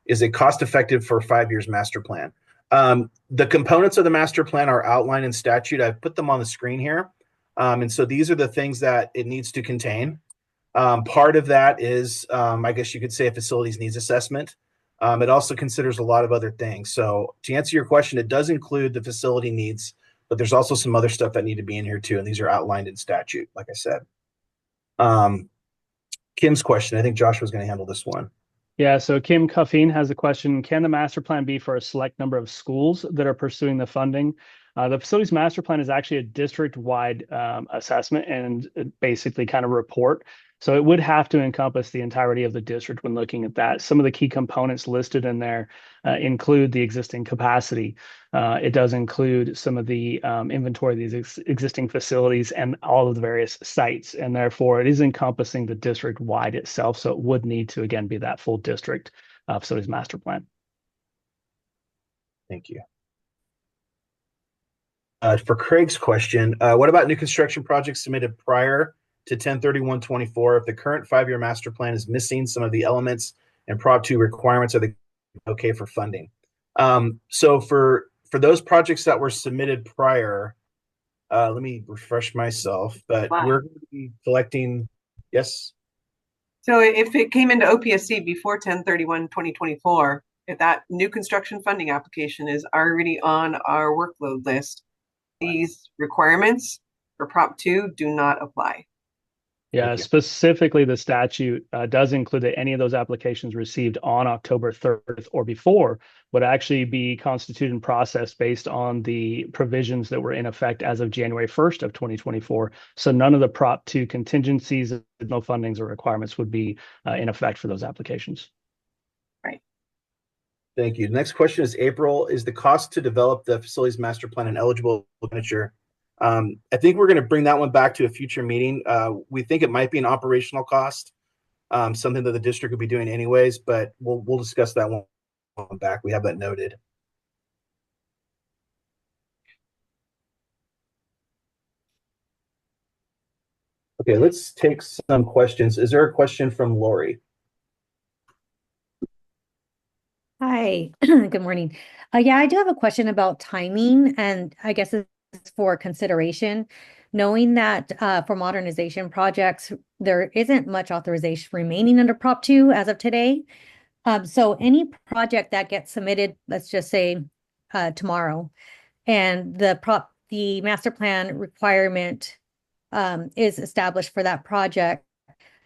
Is it cost effective for a 5 years master plan? The components of the master plan are outlined in statute. I've put them on the screen here. And so these are the things that it needs to contain. Part of that is, I guess you could say, a facilities needs assessment. It also considers a lot of other things. So to answer your question, it does include the facility needs, but there's also some other stuff that need to be in here too. And these are outlined in statute, like I said. Kim's question, I think Josh was going to handle this one. Yeah, so Kim Cuffine has a question. Can the master plan be for a select number of schools that are pursuing the funding? The facilities master plan is actually a district-wide assessment and basically kind of report. So it would have to encompass the entirety of the district when looking at that. Some of the key components listed in there include the existing capacity. It does include some of the inventory of these existing facilities and all of the various sites. And therefore, it is encompassing the district-wide itself. So it would need to, again, be that full district facilities master plan. Thank you. For Craig's question, what about new construction projects submitted prior to 10/31/24? If the current 5-year master plan is missing some of the elements and Prop 2 requirements, are they okay for funding? So for those projects that were submitted prior, let me refresh myself, but we're going to be collecting, yes? So if it came into OPSC before 10/31/2024, if that new construction funding application is already on our workload list, these requirements for Prop 2 do not apply. Yeah, specifically the statute does include that any of those applications received on October 3rd or before would actually be constituted and processed based on the provisions that were in effect as of January 1st of 2024. So none of the Prop 2 contingencies, no fundings or requirements would be in effect for those applications. Right. Thank you. Next question is April. Is the cost to develop the facilities master plan an eligible expenditure? I think we're going to bring that one back to a future meeting. We think it might be an operational cost, something that the district would be doing anyways, but we'll discuss that one back. We have that noted. Okay, let's take some questions. Is there a question from Lori? Hi, good morning. Yeah, I do have a question about timing, and I guess it's for consideration. Knowing that for modernization projects, there isn't much authorization remaining under Prop 2 as of today. So any project that gets submitted, let's just say tomorrow, and the master plan requirement is established for that project,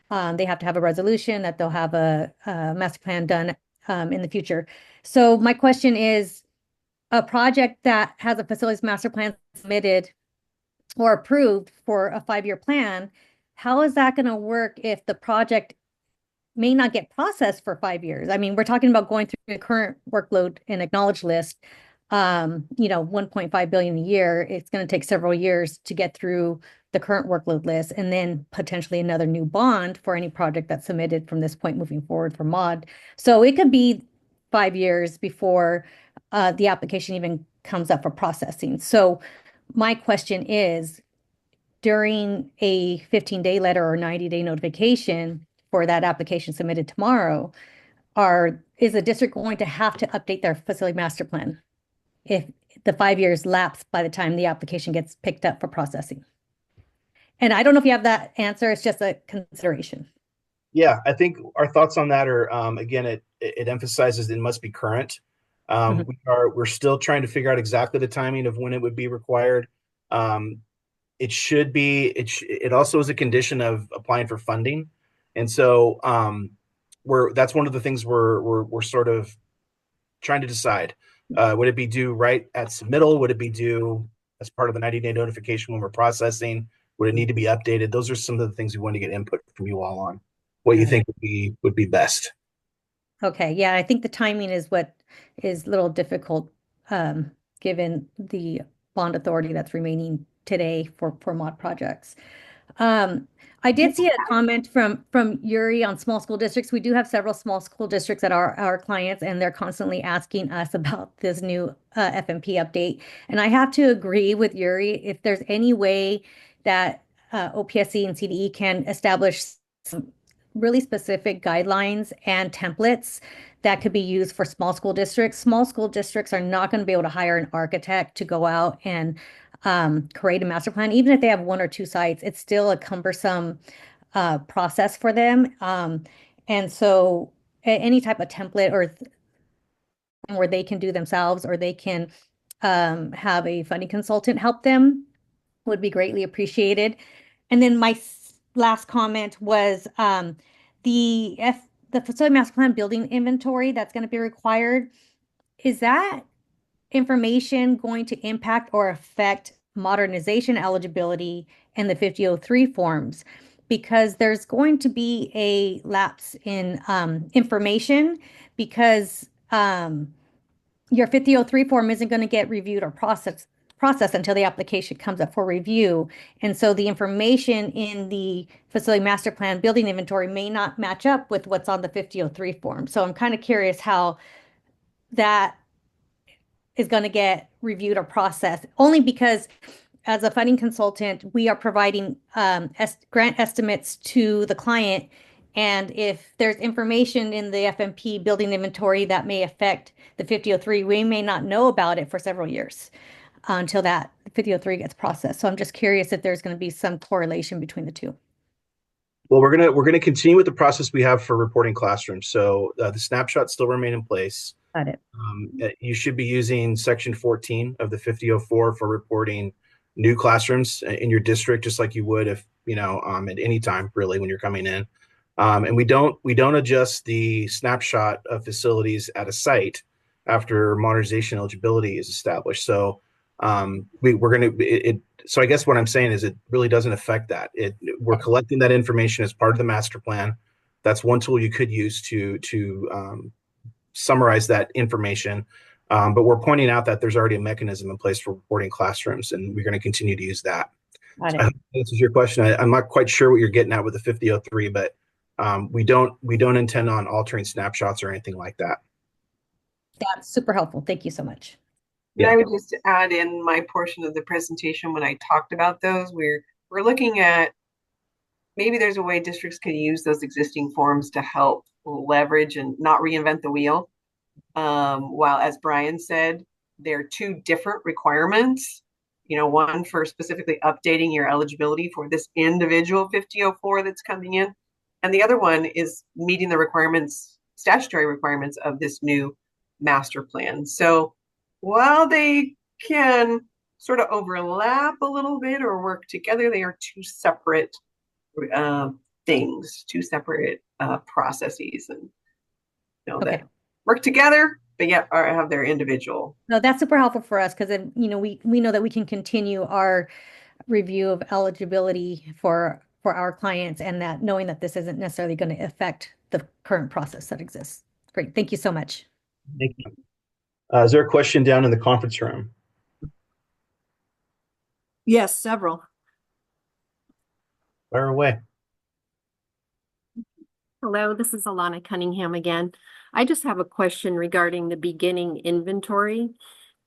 they have to have a resolution that they'll have a master plan done in the future. So my question is, a project that has a facilities master plan submitted or approved for a 5-year plan, how is that going to work if the project may not get processed for 5 years? I mean, we're talking about going through the current workload and acknowledge list, 1.5 billion a year. It's going to take several years to get through the current workload list, and then potentially another new bond for any project that's submitted from this point moving forward for mod. So it could be 5 years before the application even comes up for processing. So my question is, during a 15-day letter or 90-day notification for that application submitted tomorrow, is the district going to have to update their facility master plan if the 5 years lapse by the time the application gets picked up for processing? And I don't know if you have that answer. It's just a consideration. Yeah, I think our thoughts on that are, again, it emphasizes it must be current. We're still trying to figure out exactly the timing of when it would be required. It should be, it also is a condition of applying for funding. And so that's one of the things we're sort of trying to decide. Would it be due right at submittal? Would it be due as part of the 90-day notification when we're processing? Would it need to be updated? Those are some of the things we want to get input from you all on. What you think would be best. Okay, yeah, I think the timing is what is a little difficult, given the bond authority that's remaining today for mod projects. I did see a comment from Yuri on small school districts. We do have several small school districts that are our clients, and they're constantly asking us about this new FMP update. And I have to agree with Yuri. If there's any way that OPSC and CDE can establish some really specific guidelines and templates that could be used for small school districts. Small school districts are not going to be able to hire an architect to go out and create a master plan. Even if they have 1 or 2 sites, it's still a cumbersome process for them. And so any type of template or where they can do themselves, or they can have a funding consultant help them, would be greatly appreciated. And then my last comment was the facility master plan building inventory that's going to be required. Is that information going to impact or affect modernization eligibility and the 5003 forms? Because there's going to be a lapse in information, because your 5003 form isn't going to get reviewed or processed until the application comes up for review. And so the information in the facility master plan building inventory may not match up with what's on the 5003 form. So I'm kind of curious how that is going to get reviewed or processed, only because as a funding consultant, we are providing grant estimates to the client. And if there's information in the FMP building inventory that may affect the 5003, we may not know about it for several years until that 5003 gets processed. So I'm just curious if there's going to be some correlation between the two. Well, we're gonna continue with the process we have for reporting classrooms. So the snapshots still remain in place. Got it. You should be using section 14 of the 5004 for reporting new classrooms in your district, just like you would if, at any time really when you're coming in. And we don't adjust the snapshot of facilities at a site after modernization eligibility is established. So so I guess what I'm saying is it really doesn't affect that. We're collecting that information as part of the master plan. That's one tool you could use to summarize that information. But we're pointing out that there's already a mechanism in place for reporting classrooms, and we're going to continue to use that. So I hope that answers your question. I'm not quite sure what you're getting at with the 5003, but we don't intend on altering snapshots or anything like that. That's super helpful. Thank you so much. Yeah. I would just add in my portion of the presentation when I talked about those, we're looking at maybe there's a way districts can use those existing forms to help leverage and not reinvent the wheel. While, as Brian said, there are two different requirements. One for specifically updating your eligibility for this individual 5004 that's coming in, and the other one is meeting the requirements, statutory requirements of this new master plan. So while they can sort of overlap a little bit or work together, they are two separate things, two separate processes, and Okay. that work together, but yet have their individual. No, that's super helpful for us because then, we know that we can continue our review of eligibility for our clients, and that knowing that this isn't necessarily going to affect the current process that exists. Great. Thank you so much. Thank you. Is there a question down in the conference room? Yes, several. Fire away. Hello, this is Alana Cunningham again. I just have a question regarding the beginning inventory.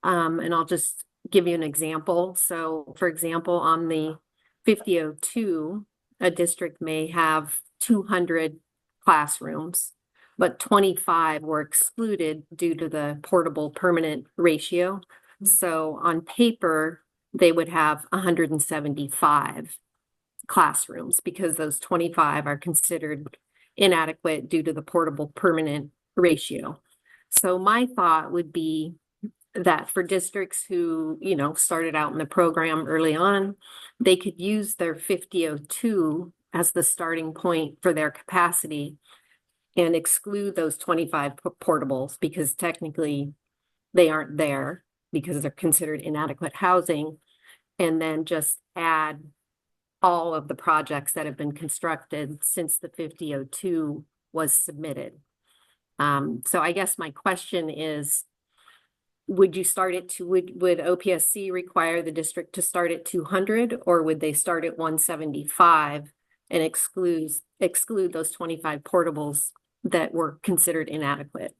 And I'll just give you an example. So for example, on the 5002, a district may have 200 classrooms, but 25 were excluded due to the portable permanent ratio. So on paper, they would have 175 classrooms because those 25 are considered inadequate due to the portable permanent ratio. So my thought would be that for districts who, started out in the program early on, they could use their 5002 as the starting point for their capacity and exclude those 25 portables because technically they aren't there because they're considered inadequate housing, and then just add all of the projects that have been constructed since the 5002 was submitted. So I guess my question is, would OPSC require the district to start at 200, or would they start at 175 and exclude those 25 portables that were considered inadequate?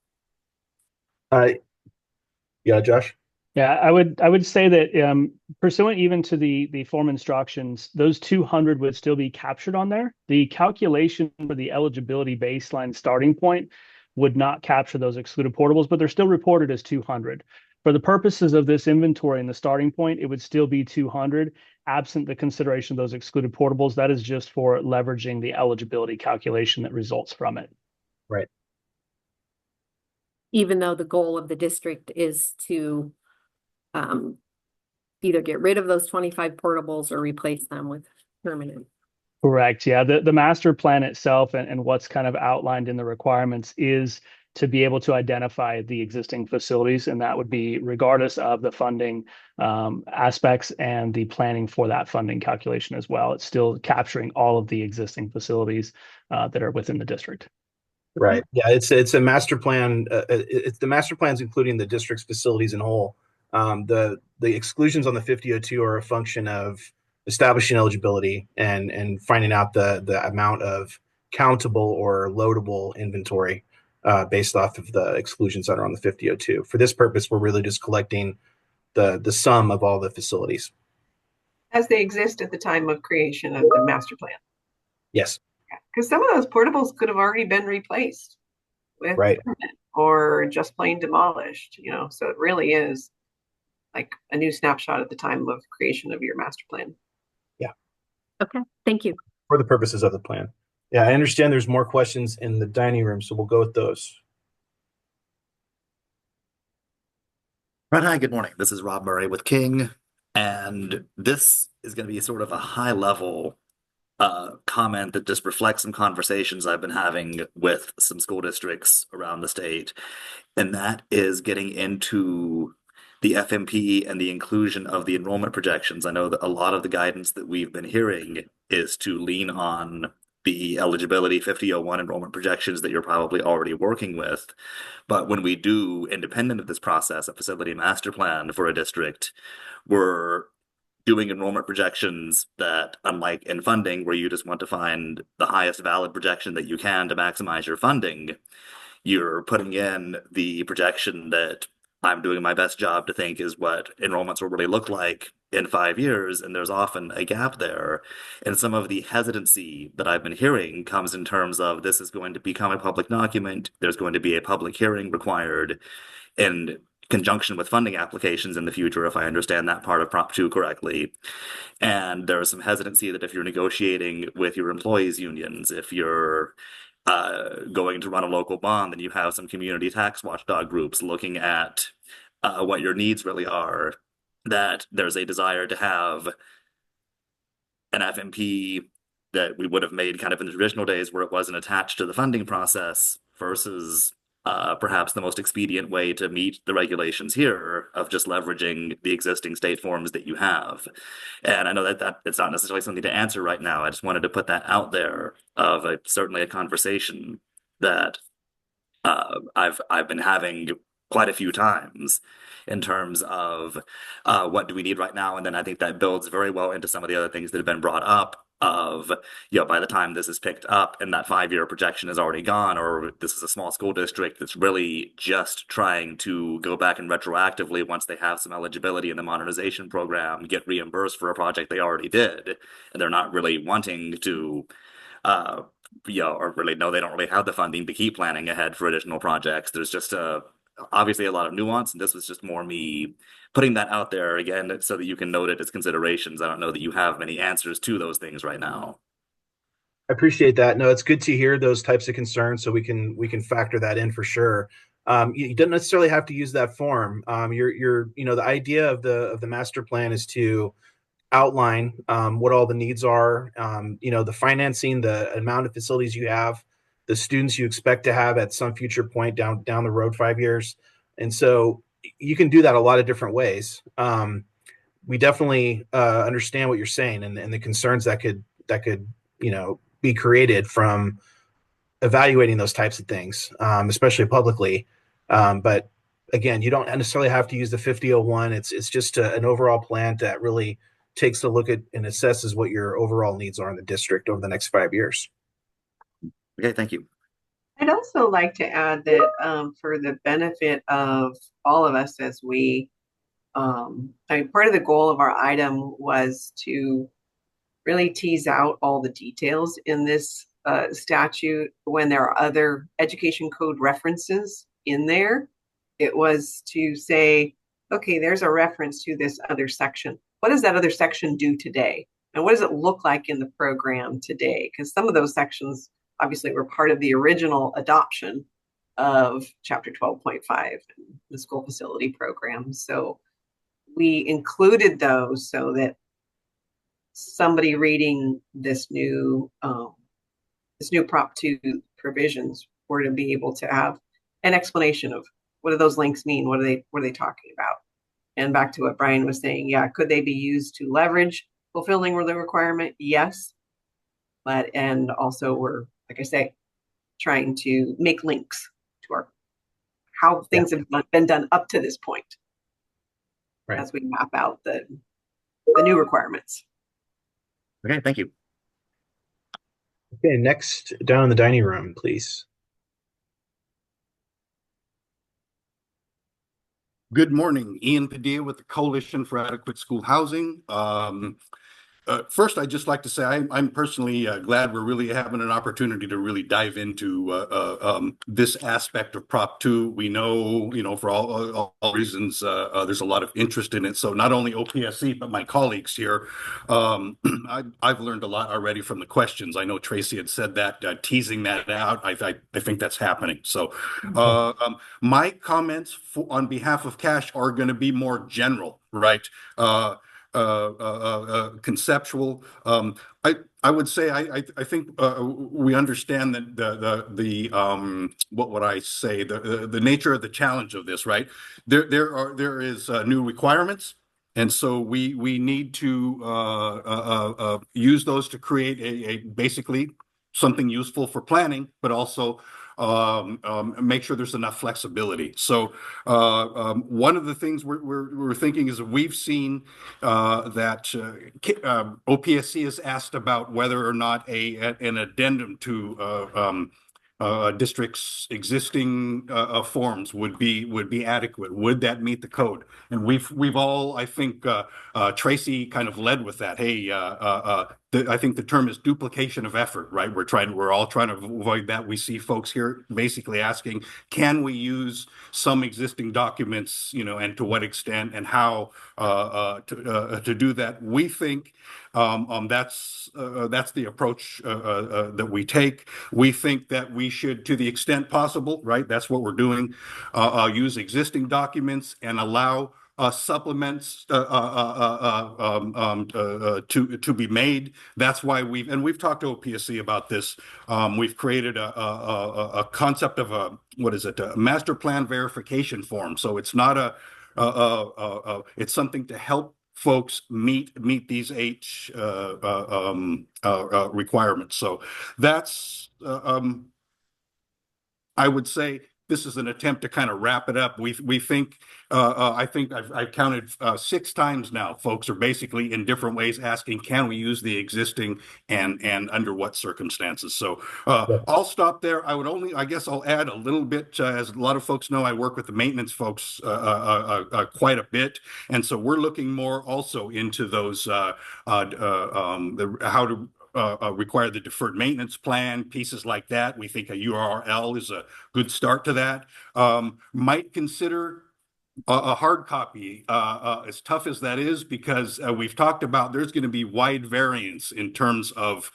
Yeah, Josh. Yeah, I would say that pursuant even to the form instructions, those 200 would still be captured on there. The calculation for the eligibility baseline starting point would not capture those excluded portables, but they're still reported as 200. For the purposes of this inventory and the starting point, it would still be 200, absent the consideration of those excluded portables. That is just for leveraging the eligibility calculation that results from it. Right. Even though the goal of the district is to either get rid of those 25 portables or replace them with permanent. Correct. Yeah. The master plan itself and what's kind of outlined in the requirements is to be able to identify the existing facilities, and that would be regardless of the funding aspects and the planning for that funding calculation as well. It's still capturing all of the existing facilities that are within the district. Right. Yeah. It's a master plan. It's the master plans, including the district's facilities in whole. The exclusions on the 5002 are a function of establishing eligibility and finding out the amount of countable or loadable inventory based off of the exclusions that are on the 5002. For this purpose, we're really just collecting the sum of all the facilities as they exist at the time of creation of the master plan. Yes. Because some of those portables could have already been replaced with right, or just plain demolished, so it really is like a new snapshot at the time of creation of your master plan. Yeah. Okay, thank you. For the purposes of the plan. Yeah, I understand there's more questions in the dining room, so we'll go with those. Right, hi, good morning. This is Rob Murray with King, and this is going to be sort of a high-level comment that just reflects some conversations I've been having with some school districts around the state, and that is getting into the FMP and the inclusion of the enrollment projections. I know that a lot of the guidance that we've been hearing is to lean on the eligibility 5001 enrollment projections that you're probably already working with. But when we do, independent of this process, a facility master plan for a district, we're doing enrollment projections that, unlike in funding, where you just want to find the highest valid projection that you can to maximize your funding, you're putting in the projection that I'm doing my best job to think is what enrollments will really look like in 5 years, and there's often a gap there. And some of the hesitancy that I've been hearing comes in terms of this is going to become a public document. There's going to be a public hearing required in conjunction with funding applications in the future, if I understand that part of Prop 2 correctly. And there's some hesitancy that if you're negotiating with your employees' unions, if you're going to run a local bond, then you have some community tax watchdog groups looking at what your needs really are, that there's a desire to have an FMP that we would have made kind of in the traditional days where it wasn't attached to the funding process versus perhaps the most expedient way to meet the regulations here of just leveraging the existing state forms that you have. And I know that it's not necessarily something to answer right now. I just wanted to put that out there of certainly a conversation that I've been having quite a few times in terms of what do we need right now, and then I think that builds very well into some of the other things that have been brought up of, by the time this is picked up and that 5-year projection is already gone, or this is a small school district that's really just trying to go back and retroactively, once they have some eligibility in the modernization program, get reimbursed for a project they already did, and they're not really wanting to or really, no, they don't really have the funding to keep planning ahead for additional projects. There's just obviously a lot of nuance, and this was just more me putting that out there again so that you can note it as considerations. I don't know that you have many answers to those things right now. I appreciate that. No, it's good to hear those types of concerns, so we can factor that in for sure. You don't necessarily have to use that form. The idea of the master plan is to outline what all the needs are, the financing, the amount of facilities you have, the students you expect to have at some future point down the road 5 years. And so you can do that a lot of different ways. We definitely understand what you're saying, and the concerns that could be created from evaluating those types of things, especially publicly. But again, you don't necessarily have to use the 5001. It's just an overall plan that really takes a look at and assesses what your overall needs are in the district over the next 5 years. Okay, thank you. I'd also like to add that for the benefit of all of us, as we, part of the goal of our item was to really tease out all the details in this statute when there are other education code references in there. It was to say, okay, there's a reference to this other section. What does that other section do today? And what does it look like in the program today? Because some of those sections obviously were part of the original adoption of Chapter 12.5, the school facility program. So we included those so that somebody reading this new Prop 2 provisions were to be able to have an explanation of what do those links mean? What are they talking about? And back to what Brian was saying, could they be used to leverage fulfilling the requirement? Yes. And also we're, like I say, trying to make links to how things have been done up to this point, right, as we map out the new requirements. Okay, thank you. Okay, next down in the dining room, please. Good morning, Ian Padilla with the Coalition for Adequate School Housing. First, I'd just like to say I'm personally glad we're really having an opportunity to really dive into this aspect of Prop 2. We know, for all reasons, there's a lot of interest in it. So not only OPSC, but my colleagues here, I've learned a lot already from the questions. I know Tracy had said that, teasing that out. I think that's happening. So my comments on behalf of CASH are going to be more general, right? Conceptual. I would say I think we understand that the what would I say, the nature of the challenge of this, right? There is new requirements, and so we need to use those to create a basically something useful for planning, but also make sure there's enough flexibility. So one of the things we're thinking is we've seen that OPSC has asked about whether or not an addendum to district's existing forms would be adequate? Would that meet the code? And we've all, I think, Tracy kind of led with that. Hey, I think the term is duplication of effort, right? We're all trying to avoid that. We see folks here basically asking, can we use some existing documents, and to what extent and how to do that? We think that's the approach that we take. We think that we should, to the extent possible, right? That's what we're doing. Use existing documents and allow supplements to be made. That's why we've talked to OPSC about this. We've created a concept of a master plan verification form. So it's not it's something to help folks meet these H requirements. So that's I would say this is an attempt to kind of wrap it up. We think I think I've counted 6 times now. Folks are basically in different ways asking, can we use the existing and under what circumstances? So I'll stop there. I guess I'll add a little bit. As a lot of folks know, I work with the maintenance folks quite a bit, and so we're looking more also into those how to require the deferred maintenance plan, pieces like that. We think a URL is a good start to that. Might consider a hard copy, as tough as that is, because we've talked about there's going to be wide variance in terms of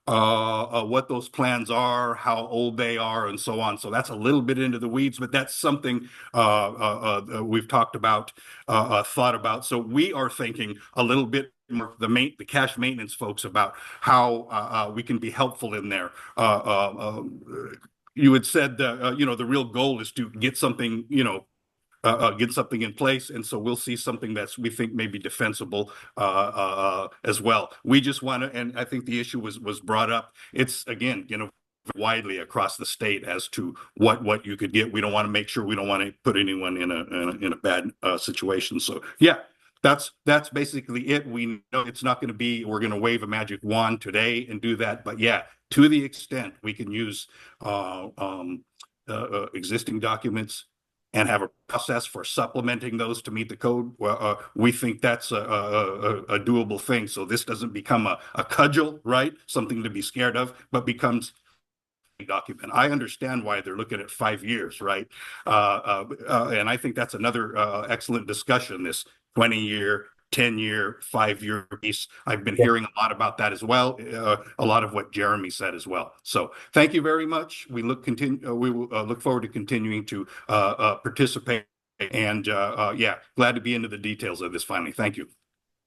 what those plans are, how old they are, and so on. So that's a little bit into the weeds, but that's something we've talked about, thought about. So we are thinking a little bit more the cash maintenance folks about how we can be helpful in there. You had said the real goal is to get something in place, and so we'll see something that's we think may be defensible as well. We just want to, and I think the issue was brought up. It's again, widely across the state as to what you could get. We don't want to put anyone in a bad situation. So yeah. That's basically it. We know it's not going to be, we're going to wave a magic wand today and do that. But yeah, to the extent we can use existing documents and have a process for supplementing those to meet the code, we think that's a doable thing. So this doesn't become a cudgel, right? Something to be scared of, but becomes document. I understand why they're looking at 5 years, right? And I think that's another excellent discussion, this 20-year, 10-year, 5-year piece. I've been hearing a lot about that as well. A lot of what Jeremy said as well. So thank you very much. We will look forward to continuing to participate. And glad to be into the details of this finally. Thank you.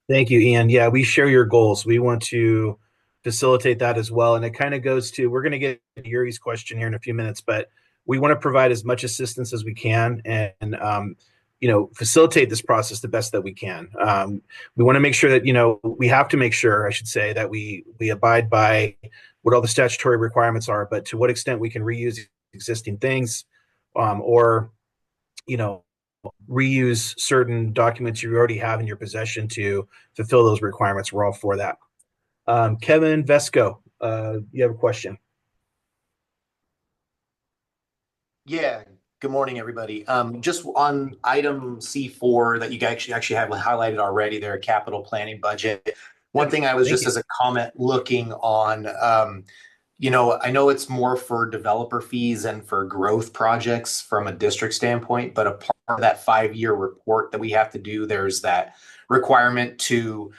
Thank you, Ian. Yeah, we share your goals. We want to facilitate that as well. And it kind of goes to, we're going to get to Yuri's question here in a few minutes, but we want to provide as much assistance as we can and facilitate this process the best that we can. We want to make sure that, we have to make sure, I should say, that we abide by what all the statutory requirements are, but to what extent we can reuse existing things or reuse certain documents you already have in your possession to fulfill those requirements. We're all for that. Kevin Vesco, you have a question. Yeah. Good morning, everybody. Just on item C4 that you guys actually have highlighted already there, capital planning budget. One thing I was just as a comment looking on, I know it's more for developer fees and for growth projects from a district standpoint, but a part of that 5-year report that we have to do, there's that requirement to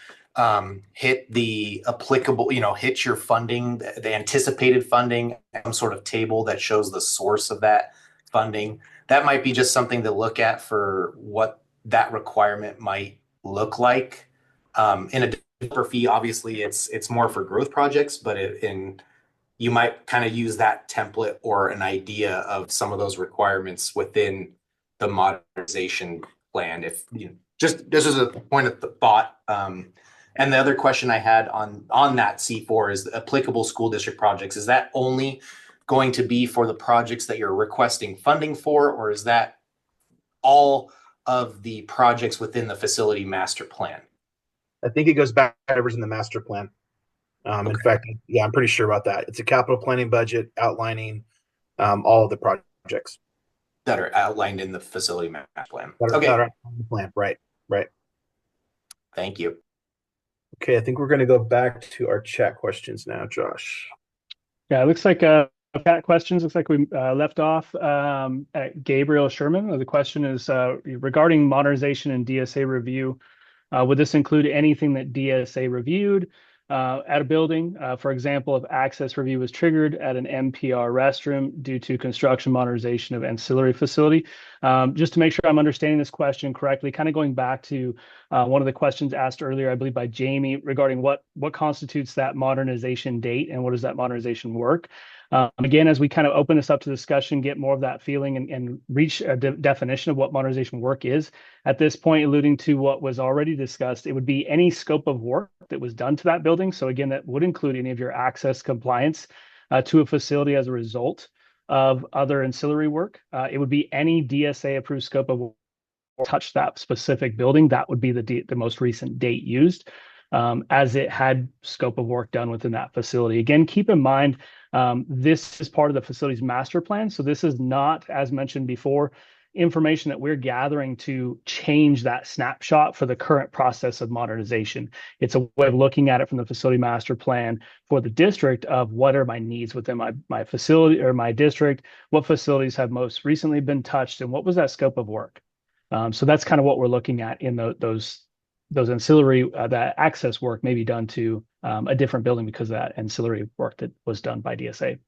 hit the applicable, hit your funding, the anticipated funding, some sort of table that shows the source of that funding. That might be just something to look at for what that requirement might look like. In a developer fee, obviously it's more for growth projects, but you might kind of use that template or an idea of some of those requirements within the modernization plan. If just this is a point of the thought. And the other question I had on that C4 is the applicable school district projects. Is that only going to be for the projects that you're requesting funding for, or is that all of the projects within the facility master plan? I think it goes back to whatever's in the master plan. In fact, yeah, I'm pretty sure about that. It's a capital planning budget outlining all of the projects that are outlined in the facility master plan. that are on the plan. Right. Thank you. Okay, I think we're going to go back to our chat questions now, Josh. Yeah, it looks like chat questions. Looks like we left off at Gabriel Sherman. The question is regarding modernization and DSA review. Would this include anything that DSA reviewed at a building? For example, if access review was triggered at an MPR restroom due to construction modernization of ancillary facility. Just to make sure I'm understanding this question correctly, kind of going back to one of the questions asked earlier, I believe by Jamie, regarding what constitutes that modernization date and what does that modernization work? Again, as we kind of open this up to discussion, get more of that feeling and reach a definition of what modernization work is. At this point, alluding to what was already discussed, it would be any scope of work that was done to that building. So again, that would include any of your access compliance to a facility as a result of other ancillary work. It would be any DSA approved scope of work touch that specific building. That would be the most recent date used. As it had scope of work done within that facility. Again, keep in mind, this is part of the facility's master plan. So this is not, as mentioned before, information that we're gathering to change that snapshot for the current process of modernization. It's a way of looking at it from the facility master plan for the district of what are my needs within my facility or my district, what facilities have most recently been touched, and what was that scope of work. So that's kind of what we're looking at in those ancillary, that access work may be done to a different building because of that ancillary work that was done by DSA.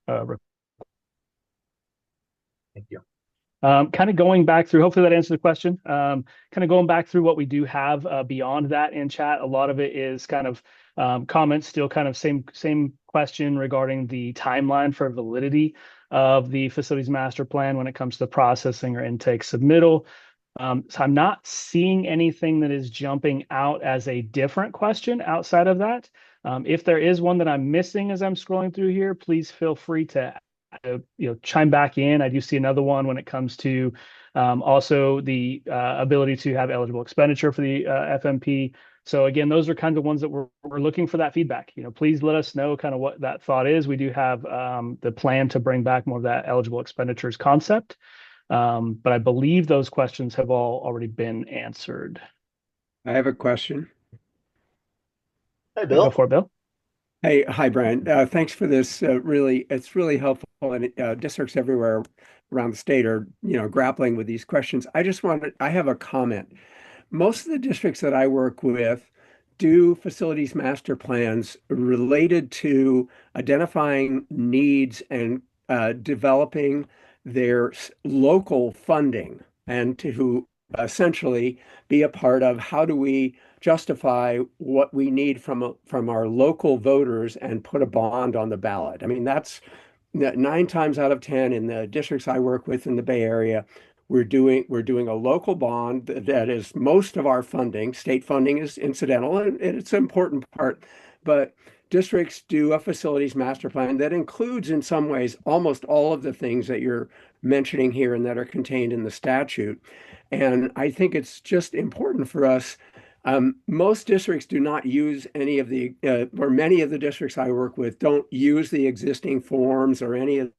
Thank you. Kind of going back through, hopefully that answers the question. Kind of going back through what we do have beyond that in chat. A lot of it is kind of comments, still kind of same question regarding the timeline for validity of the facilities master plan when it comes to processing or intake submittal. So I'm not seeing anything that is jumping out as a different question outside of that. If there is one that I'm missing as I'm scrolling through here, please feel free to chime back in. I do see another one when it comes to also the ability to have eligible expenditure for the FMP. So again, those are kind of the ones that we're looking for that feedback. Please let us know kind of what that thought is. We do have the plan to bring back more of that eligible expenditures concept. But I believe those questions have all already been answered. I have a question. Hey, Bill. Go for it, Bill. Hey, hi, Brian. Thanks for this. It's really helpful, and districts everywhere around the state are, grappling with these questions. I have a comment. Most of the districts that I work with do facilities master plans related to identifying needs and developing their local funding and to essentially be a part of how do we justify what we need from our local voters and put a bond on the ballot. I mean, that's 9 times out of 10 in the districts I work with in the Bay Area. We're doing a local bond that is most of our funding. State funding is incidental and it's an important part, but districts do a facilities master plan that includes in some ways almost all of the things that you're mentioning here and that are contained in the statute. And I think it's just important for us. Most districts do not use any of the, or many of the districts I work with don't use the existing forms or any of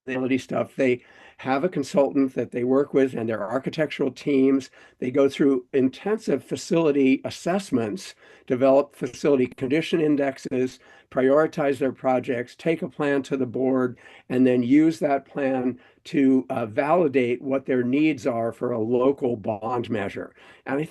the stuff. They have a consultant that they work with and their architectural teams. They go through intensive facility assessments, develop facility condition indexes, prioritize their projects, take a plan to the board, and then use that plan to validate what their needs are for a local bond measure. And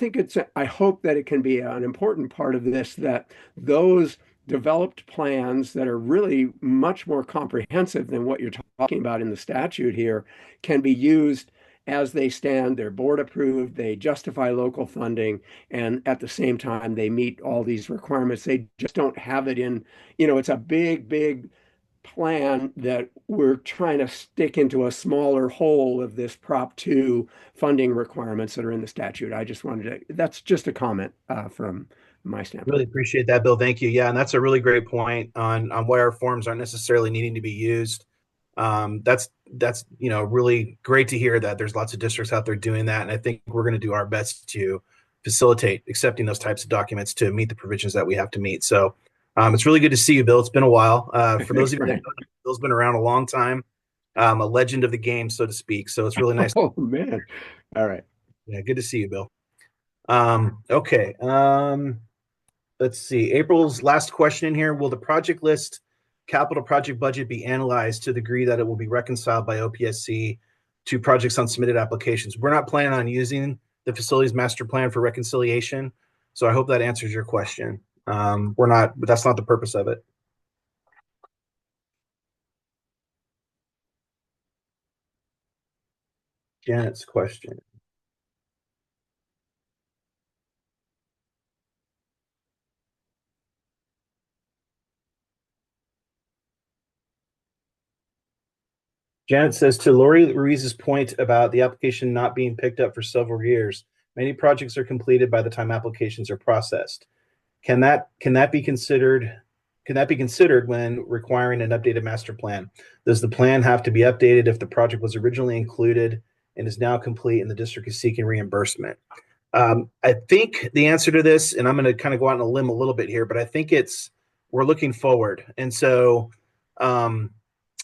I hope that it can be an important part of this, that those developed plans that are really much more comprehensive than what you're talking about in the statute here can be used as they stand. They're board approved, they justify local funding, and at the same time, they meet all these requirements. They just don't have it in, it's a big plan that we're trying to stick into a smaller hole of this Prop 2 funding requirements that are in the statute. That's just a comment from my standpoint. Really appreciate that, Bill. Thank you. Yeah, and that's a really great point on why our forms aren't necessarily needing to be used. That's really great to hear that there's lots of districts out there doing that, and I think we're going to do our best to facilitate accepting those types of documents to meet the provisions that we have to meet. So it's really good to see you, Bill. It's been a while. For those of you that don't know, Bill's been around a long time. a legend of the game, so to speak. So it's really nice. Oh man. All right. Yeah, good to see you, Bill. Okay. Let's see. April's last question in here. Will the project list capital project budget be analyzed to the degree that it will be reconciled by OPSC to projects on submitted applications? We're not planning on using the facilities master plan for reconciliation. So I hope that answers your question. We're not, but that's not the purpose of it. Janet's question. Janet says, to Lori Ruiz's point about the application not being picked up for several years, many projects are completed by the time applications are processed. Can that be considered? Can that be considered when requiring an updated master plan? Does the plan have to be updated if the project was originally included and is now complete and the district is seeking reimbursement? I think the answer to this, and I'm going to kind of go out on a limb a little bit here, but I think we're looking forward. And so,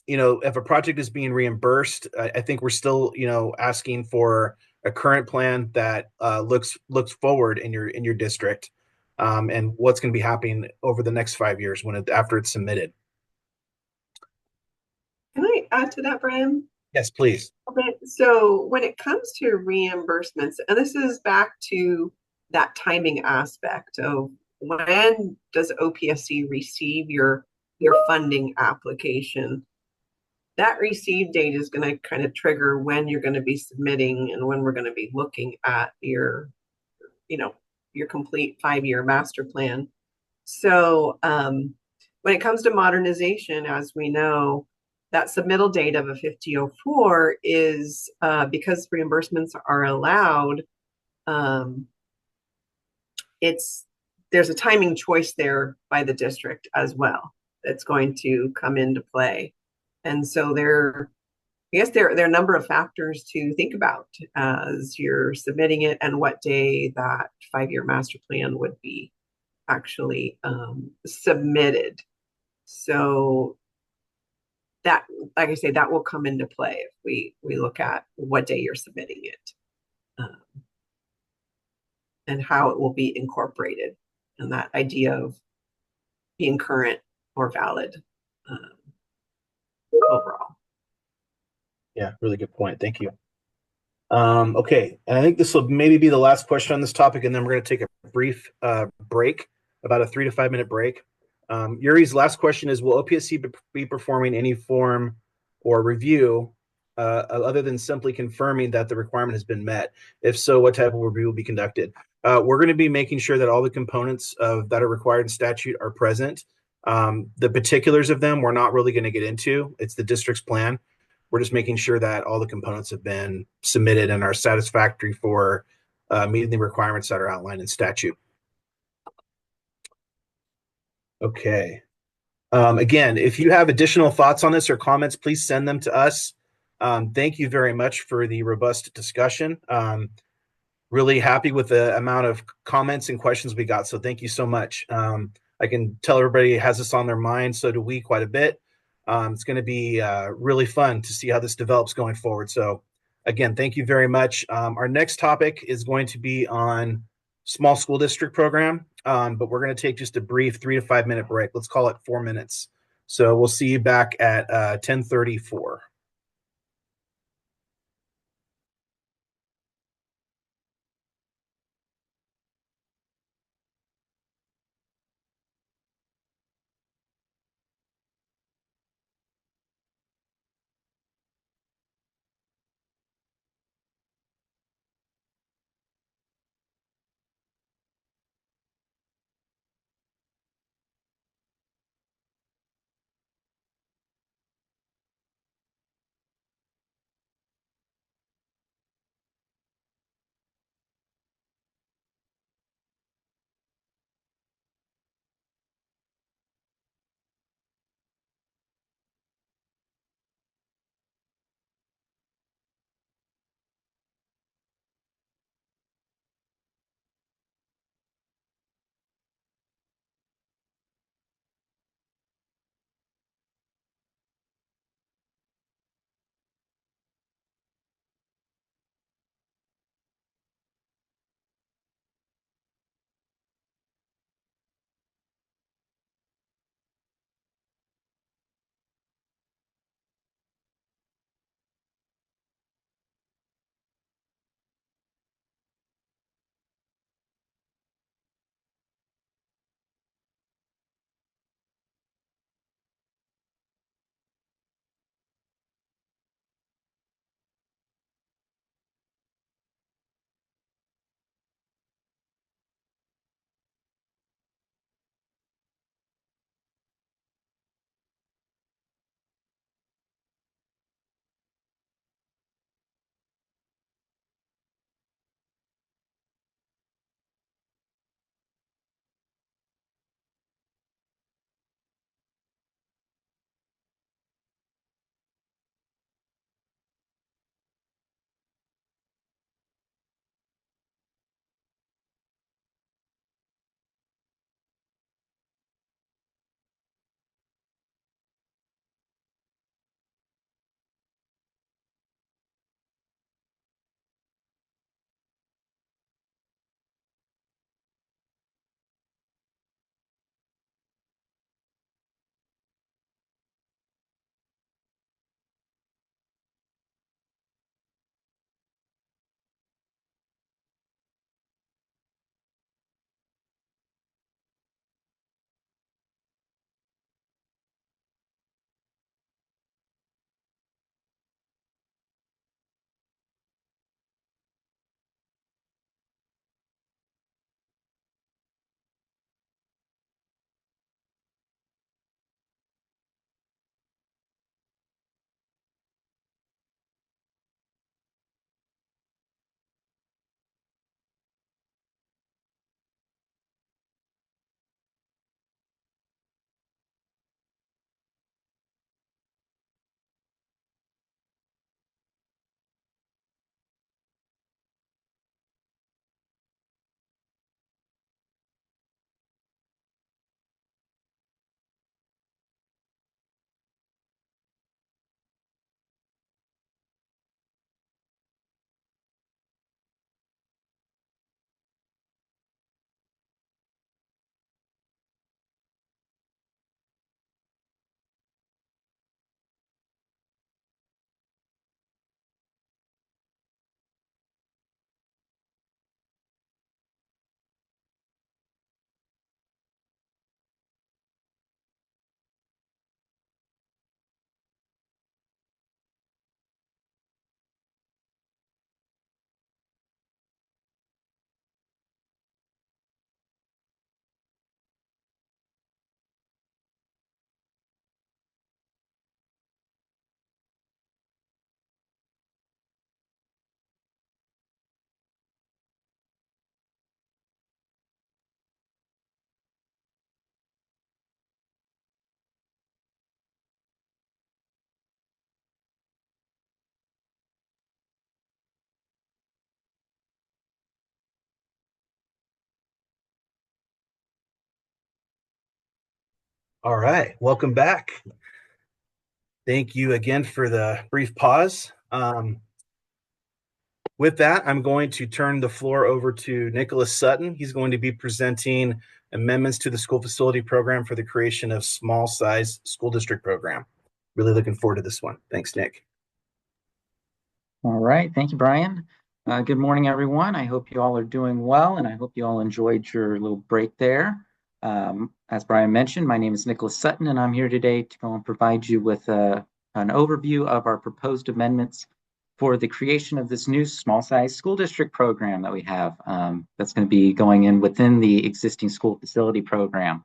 if a project is being reimbursed, I think we're still, asking for a current plan that looks forward in your district, and what's going to be happening over the next 5 years after it's submitted. Can I add to that, Brian? Yes, please. Okay, so when it comes to reimbursements, and this is back to that timing aspect of when does OPSC receive your funding application? That receive date is going to kind of trigger when you're going to be submitting and when we're going to be looking at your complete 5-year master plan. So when it comes to modernization, as we know, that submittal date of a 5004 is because reimbursements are allowed. There's a timing choice there by the district as well that's going to come into play. And so there are a number of factors to think about as you're submitting it and what day that 5-year master plan would be actually submitted. So that, like I say, that will come into play if we look at what day you're submitting it and how it will be incorporated, and that idea of being current or valid overall. Yeah, really good point. Thank you. Okay, and I think this will maybe be the last question on this topic, and then we're going to take a brief break, about a 3 to 5 minute break. Yuri's last question is, will OPSC be performing any form or review other than simply confirming that the requirement has been met? If so, what type of review will be conducted? We're going to be making sure that all the components that are required in statute are present. The particulars of them, we're not really going to get into. It's the district's plan. We're just making sure that all the components have been submitted and are satisfactory for meeting the requirements that are outlined in statute. Okay. Again, if you have additional thoughts on this or comments, please send them to us. Thank you very much for the robust discussion. Really happy with the amount of comments and questions we got. So thank you so much. I can tell everybody has this on their mind. So do we quite a bit. It's going to be really fun to see how this develops going forward. So again, thank you very much. Our next topic is going to be on small school district program, but we're going to take just a brief 3 to 5 minute break. Let's call it 4 minutes. So we'll see you back at 10:34. All right, welcome back. Thank you again for the brief pause. With that, I'm going to turn the floor over to Nicholas Sutton. He's going to be presenting amendments to the school facility program for the creation of small size school district program. Really looking forward to this one. Thanks, Nick. All right, thank you, Brian. Good morning, everyone. I hope you all are doing well, and I hope you all enjoyed your little break there. As Brian mentioned, my name is Nicholas Sutton, and I'm here today to go and provide you with an overview of our proposed amendments for the creation of this new small size school district program that we have that's going to be going in within the existing school facility program.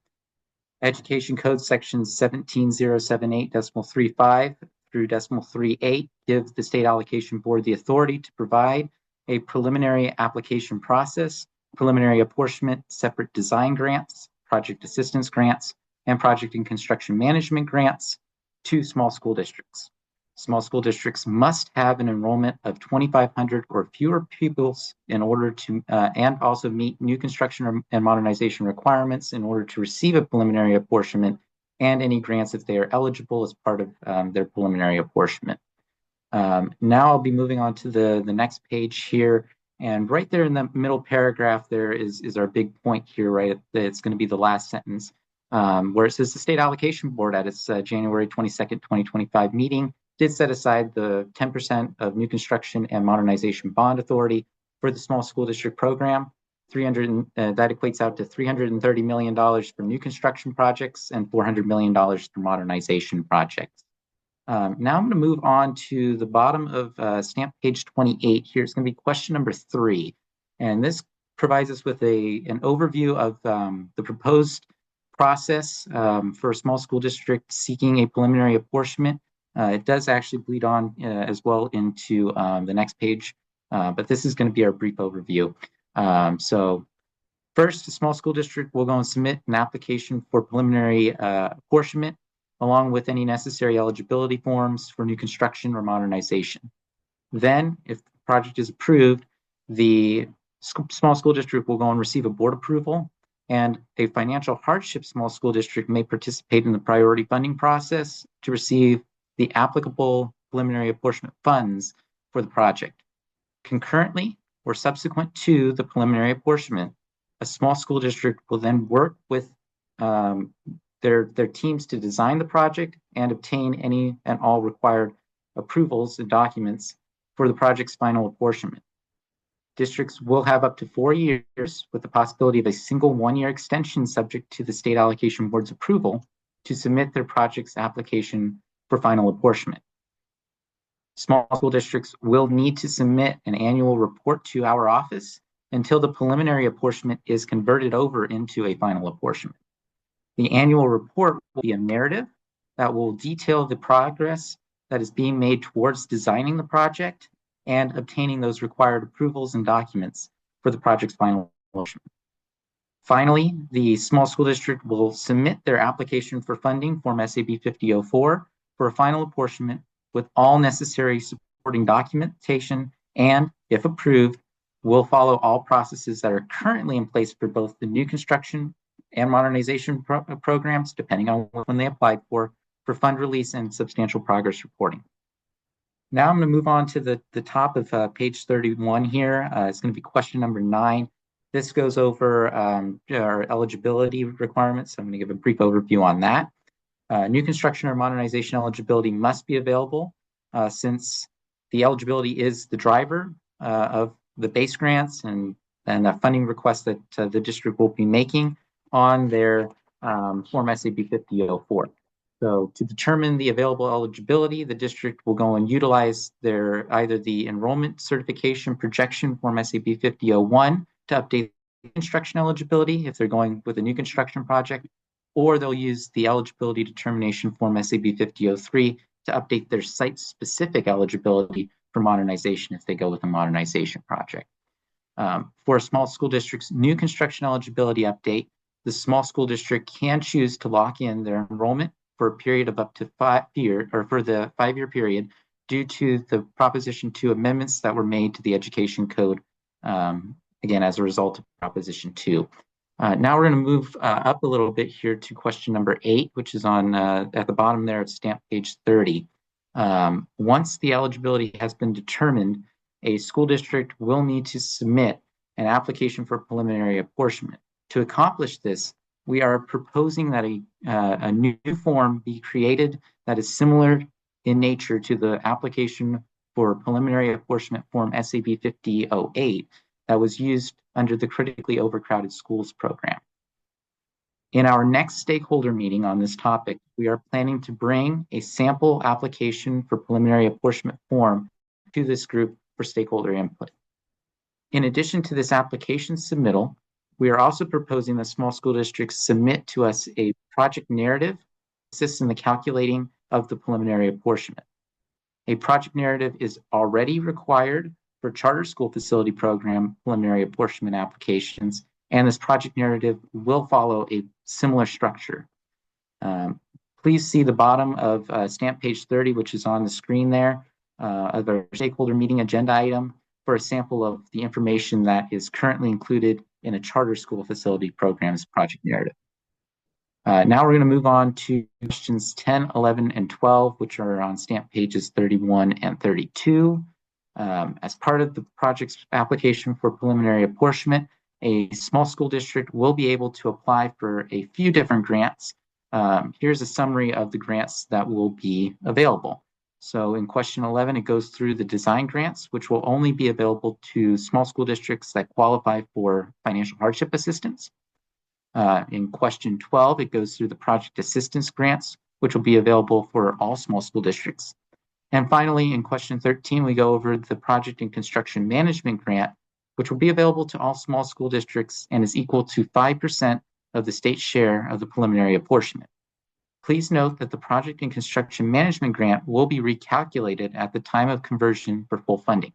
Education Code Section 17078.35 through .38 give the State Allocation Board the authority to provide a preliminary application process, preliminary apportionment, separate design grants, project assistance grants, and project and construction management grants to small school districts. Small school districts must have an enrollment of 2,500 or fewer pupils in order to, and also meet new construction and modernization requirements in order to receive a preliminary apportionment and any grants if they are eligible as part of their preliminary apportionment. Now I'll be moving on to the next page here. And right there in the middle paragraph, there is our big point here, right? It's going to be the last sentence where it says the State Allocation Board at its January 22nd, 2025 meeting did set aside the 10% of new construction and modernization bond authority for the small school district program. That equates out to $330 million for new construction projects and $400 million for modernization projects. Now I'm going to move on to the bottom of stamp page 28. Here's going to be question number 3. And this provides us with an overview of the proposed process for a small school district seeking a preliminary apportionment. It does actually bleed on as well into the next page, but this is going to be our brief overview. So first, a small school district will go and submit an application for preliminary apportionment along with any necessary eligibility forms for new construction or modernization. Then, if the project is approved, the small school district will go and receive a board approval, and a financial hardship small school district may participate in the priority funding process to receive the applicable preliminary apportionment funds for the project. Concurrently, or subsequent to the preliminary apportionment, a small school district will then work with their teams to design the project and obtain any and all required approvals and documents for the project's final apportionment. Districts will have up to 4 years with the possibility of a single 1-year extension subject to the State Allocation Board's approval to submit their project's application for final apportionment. Small school districts will need to submit an annual report to our office until the preliminary apportionment is converted over into a final apportionment. The annual report will be a narrative that will detail the progress that is being made towards designing the project and obtaining those required approvals and documents for the project's final apportionment. Finally, the small school district will submit their application for funding, Form SAB 5004, for a final apportionment with all necessary supporting documentation and, if approved, will follow all processes that are currently in place for both the new construction and modernization programs, depending on when they applied for fund release and substantial progress reporting. Now I'm going to move on to the top of page 31 here. It's going to be question number 9. This goes over our eligibility requirements. I'm going to give a brief overview on that. New construction or modernization eligibility must be available since the eligibility is the driver of the base grants and the funding requests that the district will be making on their Form SAB 5004. So to determine the available eligibility, the district will go and utilize either the enrollment certification projection Form SAB 5001 to update construction eligibility if they're going with a new construction project, or they'll use the eligibility determination Form SAB 5003 to update their site-specific eligibility for modernization if they go with a modernization project. For a small school district's new construction eligibility update, the small school district can choose to lock in their enrollment for a period of up to 5 years, or for the 5-year period, due to the Proposition 2 amendments that were made to the Education Code, again, as a result of Proposition 2. Now we're going to move up a little bit here to question number 8, which is on at the bottom there at stamp page 30. Once the eligibility has been determined, a school district will need to submit an application for preliminary apportionment. To accomplish this, we are proposing that a new form be created that is similar in nature to the application for preliminary apportionment form SAB 5008 that was used under the critically overcrowded schools program. In our next stakeholder meeting on this topic, we are planning to bring a sample application for preliminary apportionment form to this group for stakeholder input. In addition to this application submittal, we are also proposing that small school districts submit to us a project narrative that assists in the calculating of the preliminary apportionment. A project narrative is already required for charter school facility program preliminary apportionment applications, and this project narrative will follow a similar structure. Please see the bottom of stamp page 30, which is on the screen there, of our stakeholder meeting agenda item for a sample of the information that is currently included in a charter school facility program's project narrative. Now we're going to move on to questions 10, 11, and 12, which are on stamp pages 31 and 32. As part of the project's application for preliminary apportionment, a small school district will be able to apply for a few different grants. Here's a summary of the grants that will be available. So in question 11, it goes through the design grants, which will only be available to small school districts that qualify for financial hardship assistance. In question 12, it goes through the project assistance grants, which will be available for all small school districts. And finally, in question 13, we go over the project and construction management grant, which will be available to all small school districts and is equal to 5% of the state share of the preliminary apportionment. Please note that the project and construction management grant will be recalculated at the time of conversion for full funding.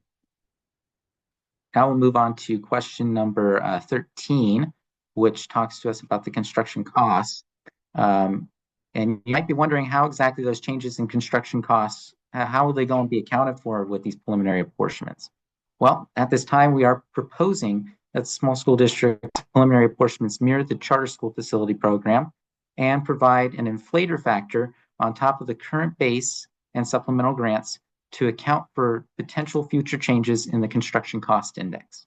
Now we'll move on to question number 13, which talks to us about the construction costs. And you might be wondering how exactly those changes in construction costs, how will they go and be accounted for with these preliminary apportionments? Well, at this time, we are proposing that small school district preliminary apportionments mirror the charter school facility program and provide an inflator factor on top of the current base and supplemental grants to account for potential future changes in the construction cost index.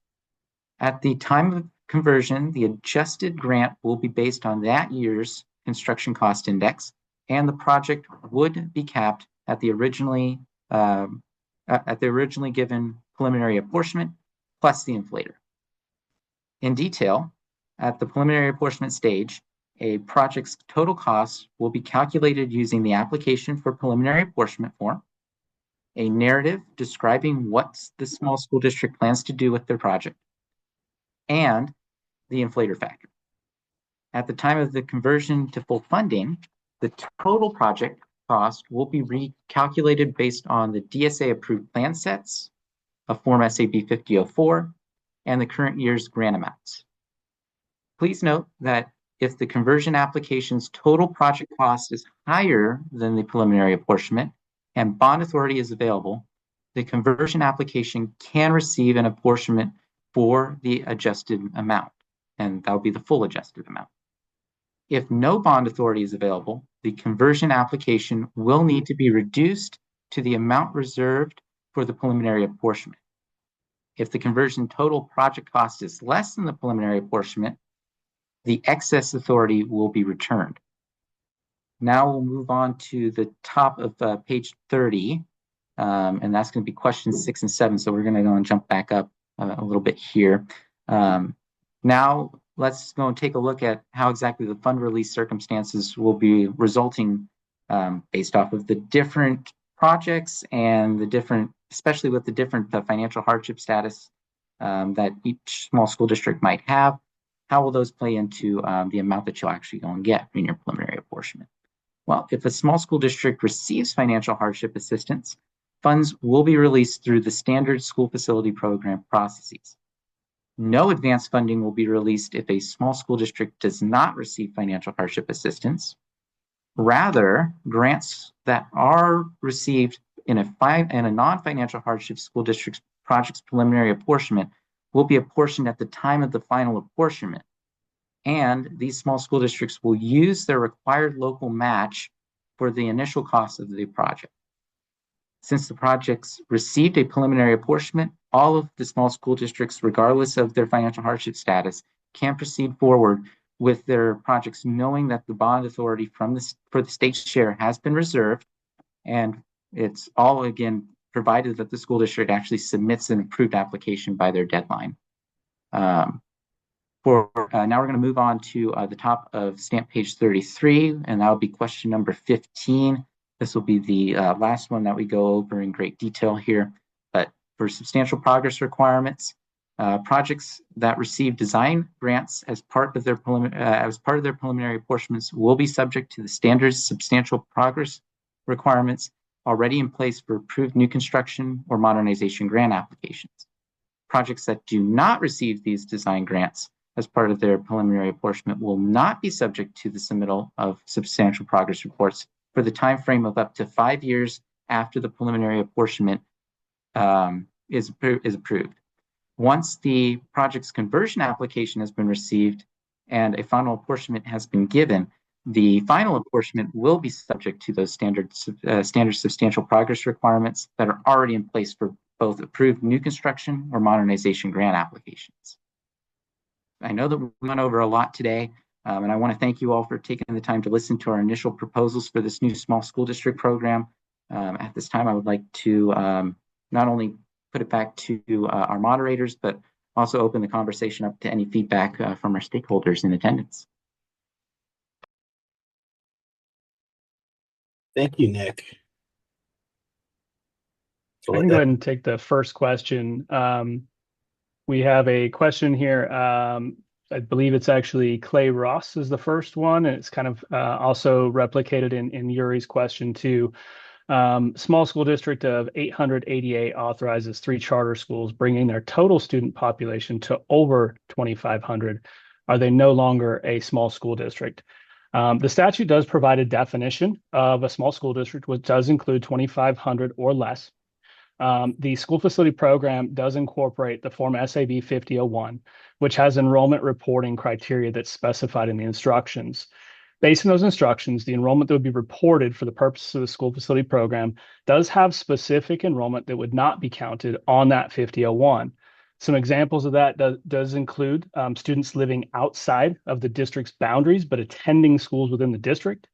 At the time of conversion, the adjusted grant will be based on that year's construction cost index, and the project would be capped at the originally given preliminary apportionment plus the inflator. In detail, at the preliminary apportionment stage, a project's total costs will be calculated using the application for preliminary apportionment form, a narrative describing what the small school district plans to do with their project, and the inflator factor. At the time of the conversion to full funding, the total project cost will be recalculated based on the DSA approved plan sets, a form SAB 5004, and the current year's grant amounts. Please note that if the conversion application's total project cost is higher than the preliminary apportionment and bond authority is available, the conversion application can receive an apportionment for the adjusted amount, and that will be the full adjusted amount. If no bond authority is available, the conversion application will need to be reduced to the amount reserved for the preliminary apportionment. If the conversion total project cost is less than the preliminary apportionment, the excess authority will be returned. Now we'll move on to the top of page 30, and that's going to be questions 6 and 7. So we're going to go and jump back up a little bit here. Now let's go and take a look at how exactly the fund release circumstances will be resulting based off of the different projects and the different, especially with the different financial hardship status that each small school district might have. How will those play into the amount that you'll actually go and get in your preliminary apportionment? Well, if a small school district receives financial hardship assistance, funds will be released through the standard school facility program processes. No advanced funding will be released if a small school district does not receive financial hardship assistance. Rather, grants that are received in a non-financial hardship school district's project's preliminary apportionment will be apportioned at the time of the final apportionment. and these small school districts will use their required local match for the initial cost of the project. Since the projects received a preliminary apportionment, all of the small school districts, regardless of their financial hardship status, can proceed forward with their projects knowing that the bond authority for the state share has been reserved, and it's all, again, provided that the school district actually submits an approved application by their deadline. Now we're going to move on to the top of stamp page 33, and that will be question number 15. This will be the last one that we go over in great detail here. But for substantial progress requirements, projects that receive design grants as part of their preliminary apportionments will be subject to the standard substantial progress requirements already in place for approved new construction or modernization grant applications. Projects that do not receive these design grants as part of their preliminary apportionment will not be subject to the submittal of substantial progress reports for the time frame of up to 5 years after the preliminary apportionment is approved. Once the project's conversion application has been received and a final apportionment has been given, the final apportionment will be subject to those standard substantial progress requirements that are already in place for both approved new construction or modernization grant applications. I know that we went over a lot today, and I want to thank you all for taking the time to listen to our initial proposals for this new small school district program. At this time, I would like to not only put it back to our moderators, but also open the conversation up to any feedback from our stakeholders in attendance. Thank you, Nick. I can go ahead and take the first question. We have a question here. I believe it's actually Clay Ross is the first one, and it's kind of also replicated in Yuri's question too. Small school district of 888 authorizes 3 charter schools, bringing their total student population to over 2,500. Are they no longer a small school district? The statute does provide a definition of a small school district, which does include 2,500 or less. The school facility program does incorporate the form SAB 5001, which has enrollment reporting criteria that's specified in the instructions. Based on those instructions, the enrollment that would be reported for the purposes of the school facility program does have specific enrollment that would not be counted on that 5001. Some examples of that does include students living outside of the district's boundaries, but attending schools within the district.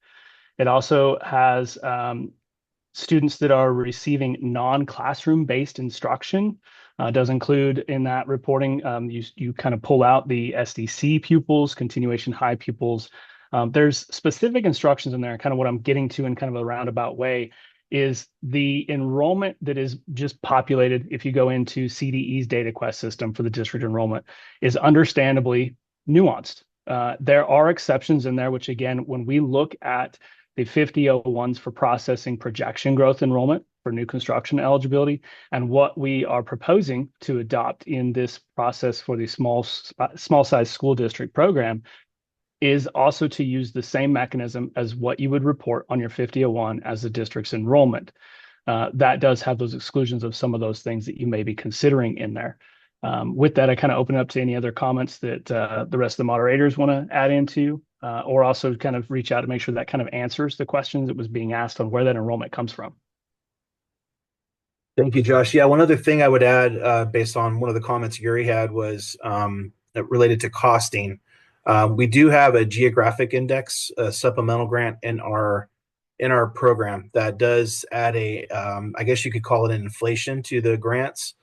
It also has students that are receiving non-classroom based instruction. Does include in that reporting, you kind of pull out the SDC pupils, continuation high pupils. There's specific instructions in there. Kind of what I'm getting to in kind of a roundabout way is the enrollment that is just populated. If you go into CDE's data quest system for the district enrollment, is understandably nuanced. There are exceptions in there, which again, when we look at the 5001s for processing projection growth enrollment for new construction eligibility, and what we are proposing to adopt in this process for the small size school district program is also to use the same mechanism as what you would report on your 5001 as the district's enrollment. That does have those exclusions of some of those things that you may be considering in there. With that, I kind of open it up to any other comments that the rest of the moderators want to add into, or also kind of reach out to make sure that kind of answers the questions that was being asked on where that enrollment comes from. Thank you, Josh. Yeah, one other thing I would add based on one of the comments Yuri had was related to costing. We do have a geographic index, a supplemental grant in our program that does add a, I guess you could call it an inflation to the grants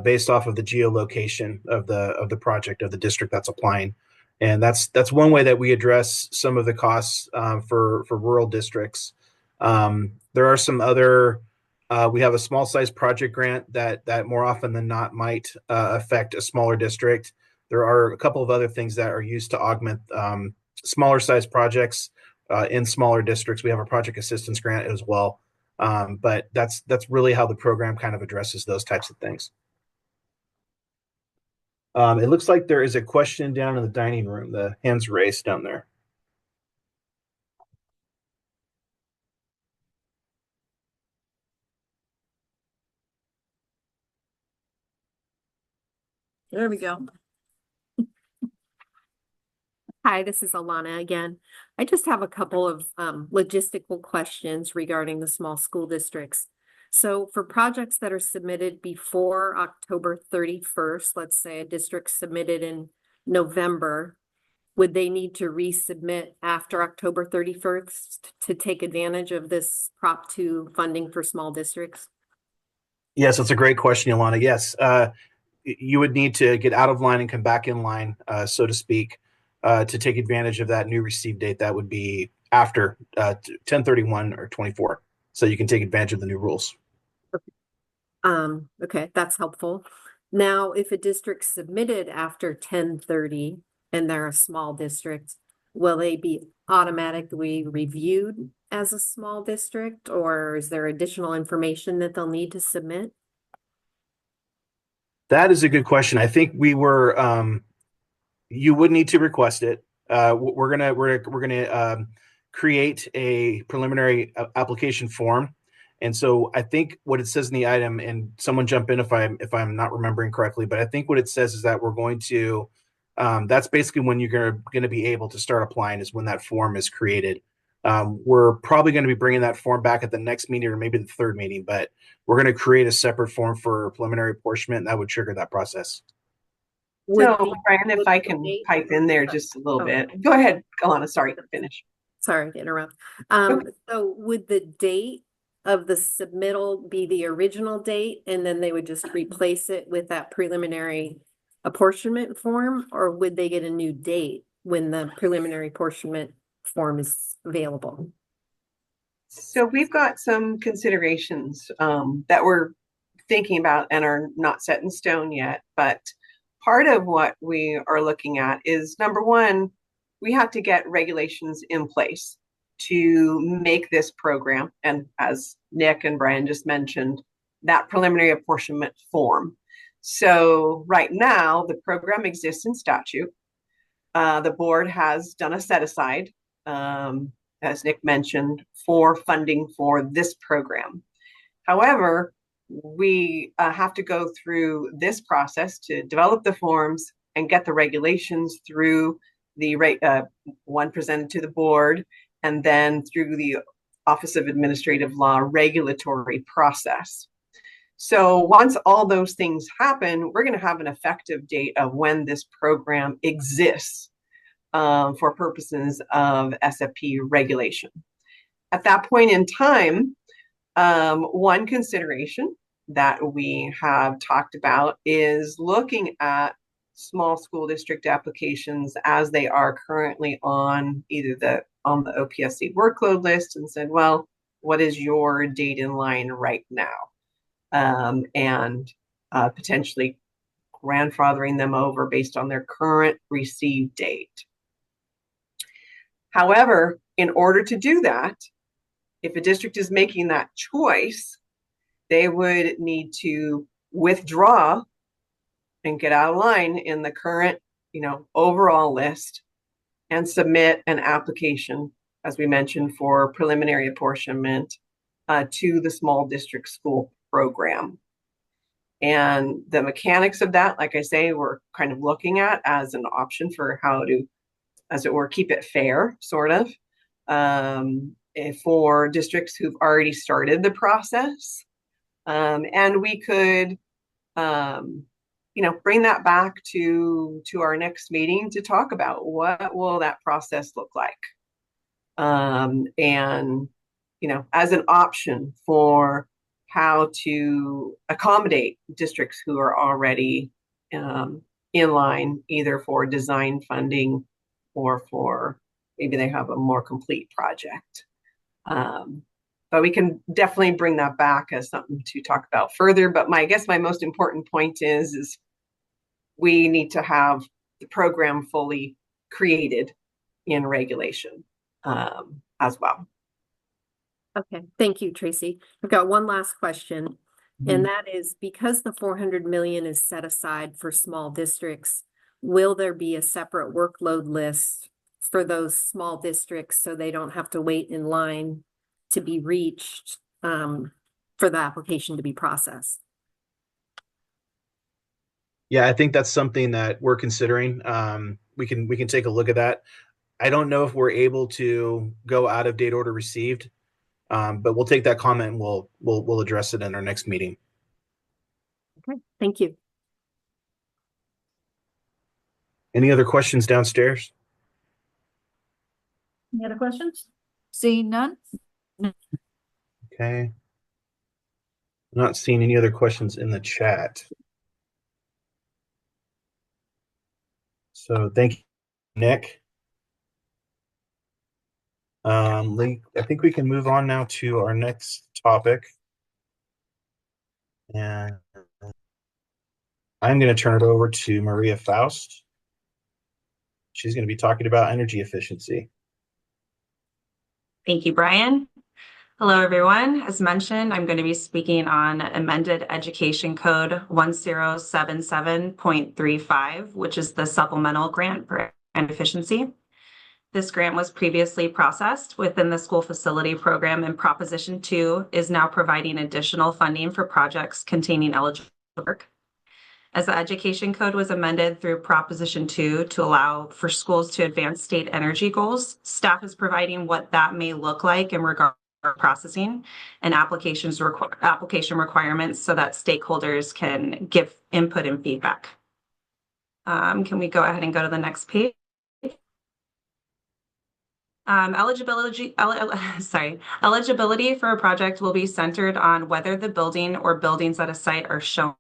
based off of the geolocation of the project of the district that's applying. And that's one way that we address some of the costs for rural districts. There are some other, we have a small size project grant that more often than not might affect a smaller district. There are a couple of other things that are used to augment smaller size projects in smaller districts. We have a project assistance grant as well. But that's really how the program kind of addresses those types of things. It looks like there is a question down in the dining room. The hands raised down there. There we go. Hi, this is Alana again. I just have a couple of logistical questions regarding the small school districts. So for projects that are submitted before October 31st, let's say a district submitted in November, would they need to resubmit after October 31st to take advantage of this Prop 2 funding for small districts? Yes, that's a great question, Ilana. Yes, you would need to get out of line and come back in line, so to speak, to take advantage of that new receive date. That would be after 10/31 or 24, so you can take advantage of the new rules. Okay, that's helpful. Now, if a district submitted after 10/30 and they're a small district, will they be automatically reviewed as a small district, or is there additional information that they'll need to submit? That is a good question. I think you would need to request it. We're gonna create a preliminary application form, and so I think what it says in the item, and someone jump in if I'm not remembering correctly, but I think what it says is that we're going to that's basically when you're gonna be able to start applying, is when that form is created. We're probably going to be bringing that form back at the next meeting or maybe the third meeting, but we're going to create a separate form for preliminary apportionment, and that would trigger that process. So, Brian, if I can pipe in there just a little bit. Go ahead, Alana. Sorry, finish. Sorry to interrupt. So would the date of the submittal be the original date, and then they would just replace it with that preliminary apportionment form, or would they get a new date when the preliminary apportionment form is available? So we've got some considerations that we're thinking about and are not set in stone yet, but part of what we are looking at is, number one, we have to get regulations in place to make this program, and as Nick and Brian just mentioned, that preliminary apportionment form. So right now, the program exists in statute. The board has done a set aside, as Nick mentioned, for funding for this program. However, we have to go through this process to develop the forms and get the regulations through the one presented to the board, and then through the Office of Administrative Law regulatory process. So once all those things happen, we're going to have an effective date of when this program exists for purposes of SFP regulation. At that point in time, one consideration that we have talked about is looking at small school district applications as they are currently on either on the OPSC workload list, and said, well, what is your date in line right now? And potentially grandfathering them over based on their current receive date. However, in order to do that, if a district is making that choice, they would need to withdraw and get out of line in the current, overall list and submit an application, as we mentioned, for preliminary apportionment to the small district school program. And the mechanics of that, like I say, we're kind of looking at as an option for how to, as it were, keep it fair, sort of, for districts who've already started the process. And we could, bring that back to our next meeting to talk about what will that process look like. And, as an option for how to accommodate districts who are already in line, either for design funding or for maybe they have a more complete project. But we can definitely bring that back as something to talk about further. But I guess my most important point is we need to have the program fully created in regulation as well. Okay, thank you, Tracy. I've got one last question, and that is, because the 400 million is set aside for small districts, will there be a separate workload list for those small districts so they don't have to wait in line to be reached for the application to be processed? Yeah, I think that's something that we're considering. we can take a look at that. I don't know if we're able to go out of date order received, but we'll take that comment and we'll address it in our next meeting. Okay, thank you. Any other questions downstairs? Any other questions? Seeing none? Okay. Not seeing any other questions in the chat. So thank you, Nick. I think we can move on now to our next topic. And I'm going to turn it over to Maria Faust. She's going to be talking about energy efficiency. Thank you, Brian. Hello, everyone. As mentioned, I'm going to be speaking on amended Education Code 1077.35, which is the supplemental grant for energy efficiency. This grant was previously processed within the school facility program, and Proposition 2 is now providing additional funding for projects containing eligible work. As the Education Code was amended through Proposition 2 to allow for schools to advance state energy goals, staff is providing what that may look like in regard to processing and application requirements so that stakeholders can give input and feedback. Can we go ahead and go to the next page? Eligibility for a project will be centered on whether the building or buildings at a site are shown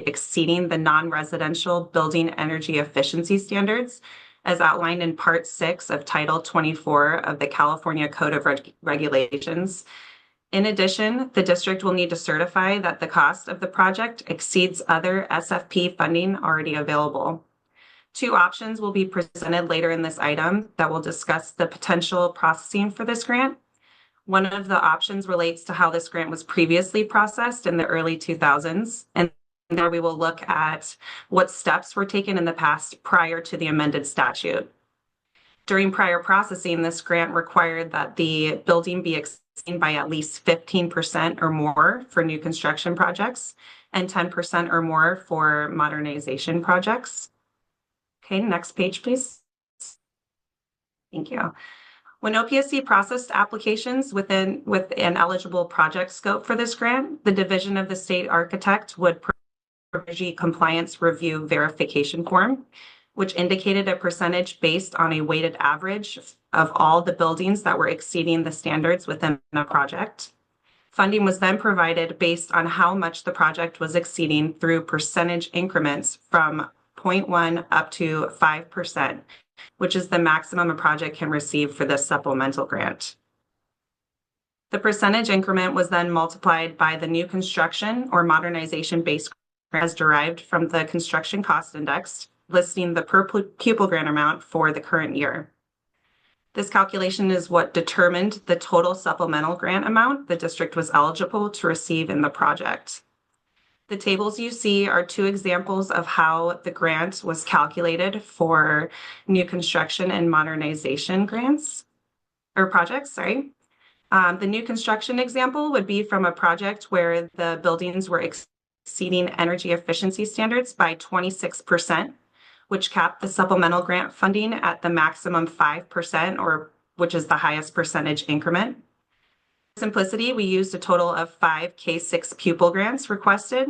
exceeding the non-residential building energy efficiency standards as outlined in Part 6 of Title 24 of the California Code of Regulations. In addition, the district will need to certify that the cost of the project exceeds other SFP funding already available. Two options will be presented later in this item that will discuss the potential processing for this grant. One of the options relates to how this grant was previously processed in the early 2000s, and there we will look at what steps were taken in the past prior to the amended statute. During prior processing, this grant required that the building be exceeding by at least 15% or more for new construction projects and 10% or more for modernization projects. Okay, next page, please. Thank you. When OPSC processed applications with an eligible project scope for this grant, the Division of the State Architect would provide compliance review verification form, which indicated a percentage based on a weighted average of all the buildings that were exceeding the standards within a project. Funding was then provided based on how much the project was exceeding through percentage increments from 0.1 up to 5%, which is the maximum a project can receive for this supplemental grant. The percentage increment was then multiplied by the new construction or modernization base as derived from the construction cost index, listing the per pupil grant amount for the current year. This calculation is what determined the total supplemental grant amount the district was eligible to receive in the project. The tables you see are two examples of how the grant was calculated for new construction and modernization grants or projects, sorry. The new construction example would be from a project where the buildings were exceeding energy efficiency standards by 26%, which capped the supplemental grant funding at the maximum 5%, or which is the highest percentage increment. For simplicity, we used a total of 5 K6 pupil grants requested,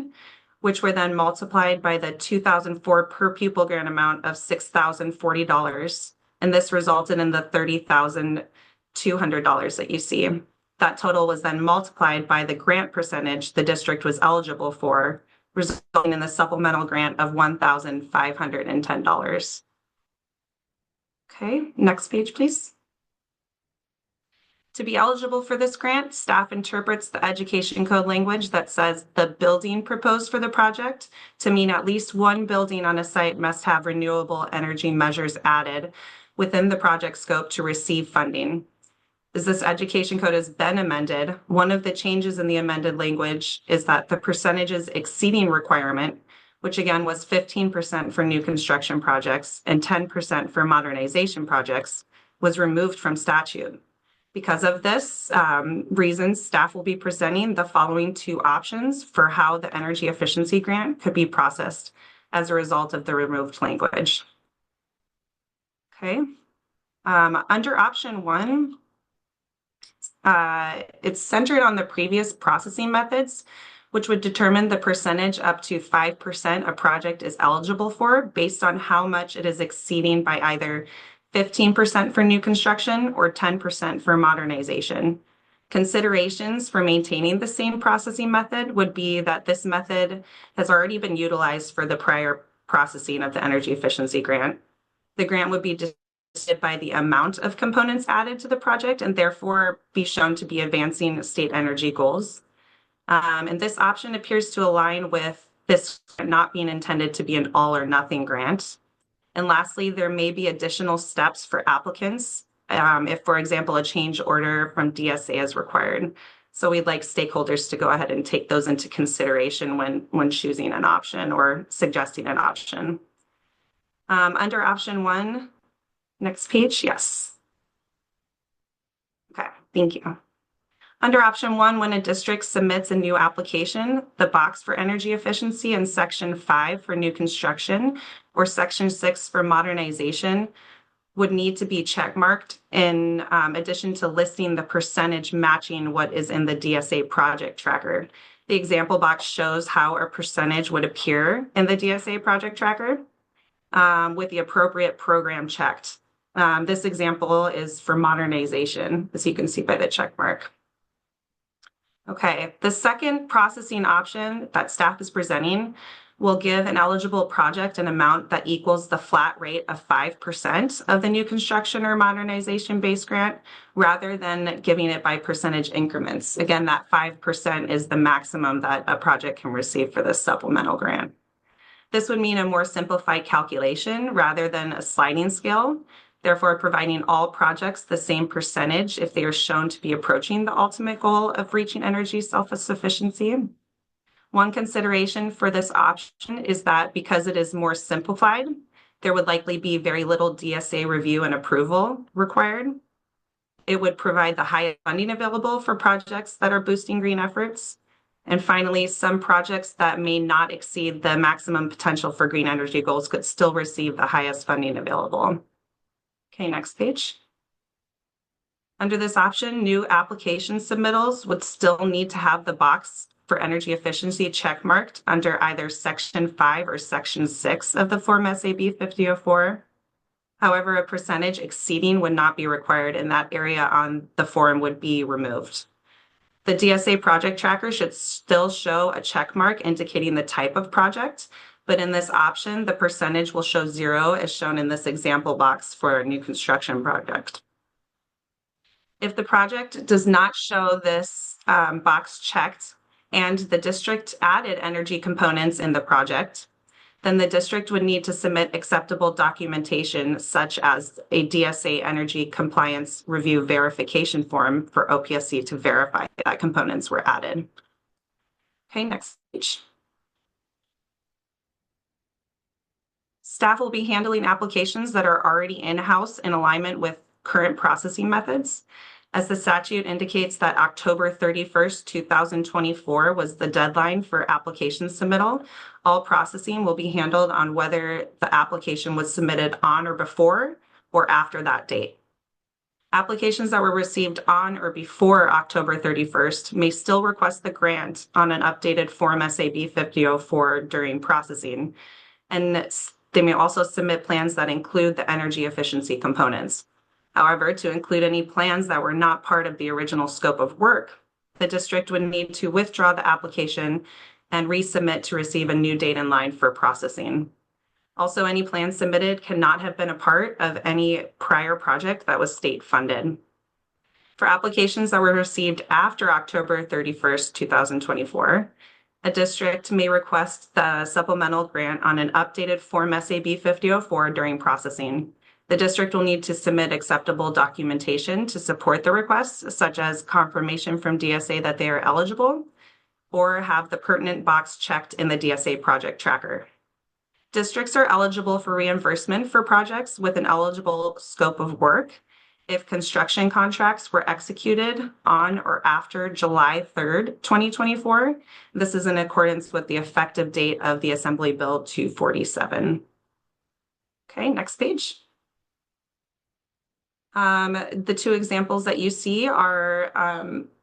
which were then multiplied by the 2004 per pupil grant amount of $6,040. And this resulted in the $30,200 that you see. That total was then multiplied by the grant percentage the district was eligible for, resulting in the supplemental grant of $1,510. Okay, next page, please. To be eligible for this grant, staff interprets the Education Code language that says the building proposed for the project to mean at least one building on a site must have renewable energy measures added within the project scope to receive funding. As this Education Code has been amended, one of the changes in the amended language is that the percentages exceeding requirement, which again was 15% for new construction projects and 10% for modernization projects, was removed from statute. Because of this reason, staff will be presenting the following two options for how the energy efficiency grant could be processed as a result of the removed language. Okay. Under option 1, it's centered on the previous processing methods, which would determine the percentage up to 5% a project is eligible for based on how much it is exceeding by either 15% for new construction or 10% for modernization. Considerations for maintaining the same processing method would be that this method has already been utilized for the prior processing of the energy efficiency grant. The grant would be decided by the amount of components added to the project and therefore be shown to be advancing state energy goals. And this option appears to align with this not being intended to be an all or nothing grant. And lastly, there may be additional steps for applicants if, for example, a change order from DSA is required. So we'd like stakeholders to go ahead and take those into consideration when choosing an option or suggesting an option. Under option 1, next page, yes. Okay, thank you. Under option 1, when a district submits a new application, the box for energy efficiency in section 5 for new construction or section 6 for modernization would need to be checkmarked in addition to listing the percentage matching what is in the DSA project tracker. The example box shows how a percentage would appear in the DSA project tracker with the appropriate program checked. This example is for modernization, as you can see by the check mark. Okay, the second processing option that staff is presenting will give an eligible project an amount that equals the flat rate of 5% of the new construction or modernization base grant, rather than giving it by percentage increments. Again, that 5% is the maximum that a project can receive for this supplemental grant. This would mean a more simplified calculation rather than a sliding scale, therefore providing all projects the same percentage if they are shown to be approaching the ultimate goal of reaching energy self-sufficiency. One consideration for this option is that because it is more simplified, there would likely be very little DSA review and approval required. It would provide the highest funding available for projects that are boosting green efforts. And finally, some projects that may not exceed the maximum potential for green energy goals could still receive the highest funding available. Okay, next page. Under this option, new application submittals would still need to have the box for energy efficiency checkmarked under either Section 5 or Section 6 of the Form SAB 5004. However, a percentage exceeding would not be required, and that area on the form would be removed. The DSA project tracker should still show a check mark indicating the type of project, but in this option, the percentage will show 0 as shown in this example box for a new construction project. If the project does not show this box checked and the district added energy components in the project, then the district would need to submit acceptable documentation such as a DSA energy compliance review verification form for OPSC to verify that components were added. Okay, next page. Staff will be handling applications that are already in-house in alignment with current processing methods. As the statute indicates that October 31st, 2024 was the deadline for application submittal, all processing will be handled on whether the application was submitted on or before or after that date. Applications that were received on or before October 31st may still request the grant on an updated Form SAB 5004 during processing, and they may also submit plans that include the energy efficiency components. However, to include any plans that were not part of the original scope of work, the district would need to withdraw the application and resubmit to receive a new date in line for processing. Also, any plans submitted cannot have been a part of any prior project that was state funded. For applications that were received after October 31st, 2024, a district may request the supplemental grant on an updated Form SAB 5004 during processing. The district will need to submit acceptable documentation to support the requests, such as confirmation from DSA that they are eligible, or have the pertinent box checked in the DSA project tracker. Districts are eligible for reimbursement for projects with an eligible scope of work if construction contracts were executed on or after July 3rd, 2024. This is in accordance with the effective date of the Assembly Bill 247. Okay, next page. The two examples that you see are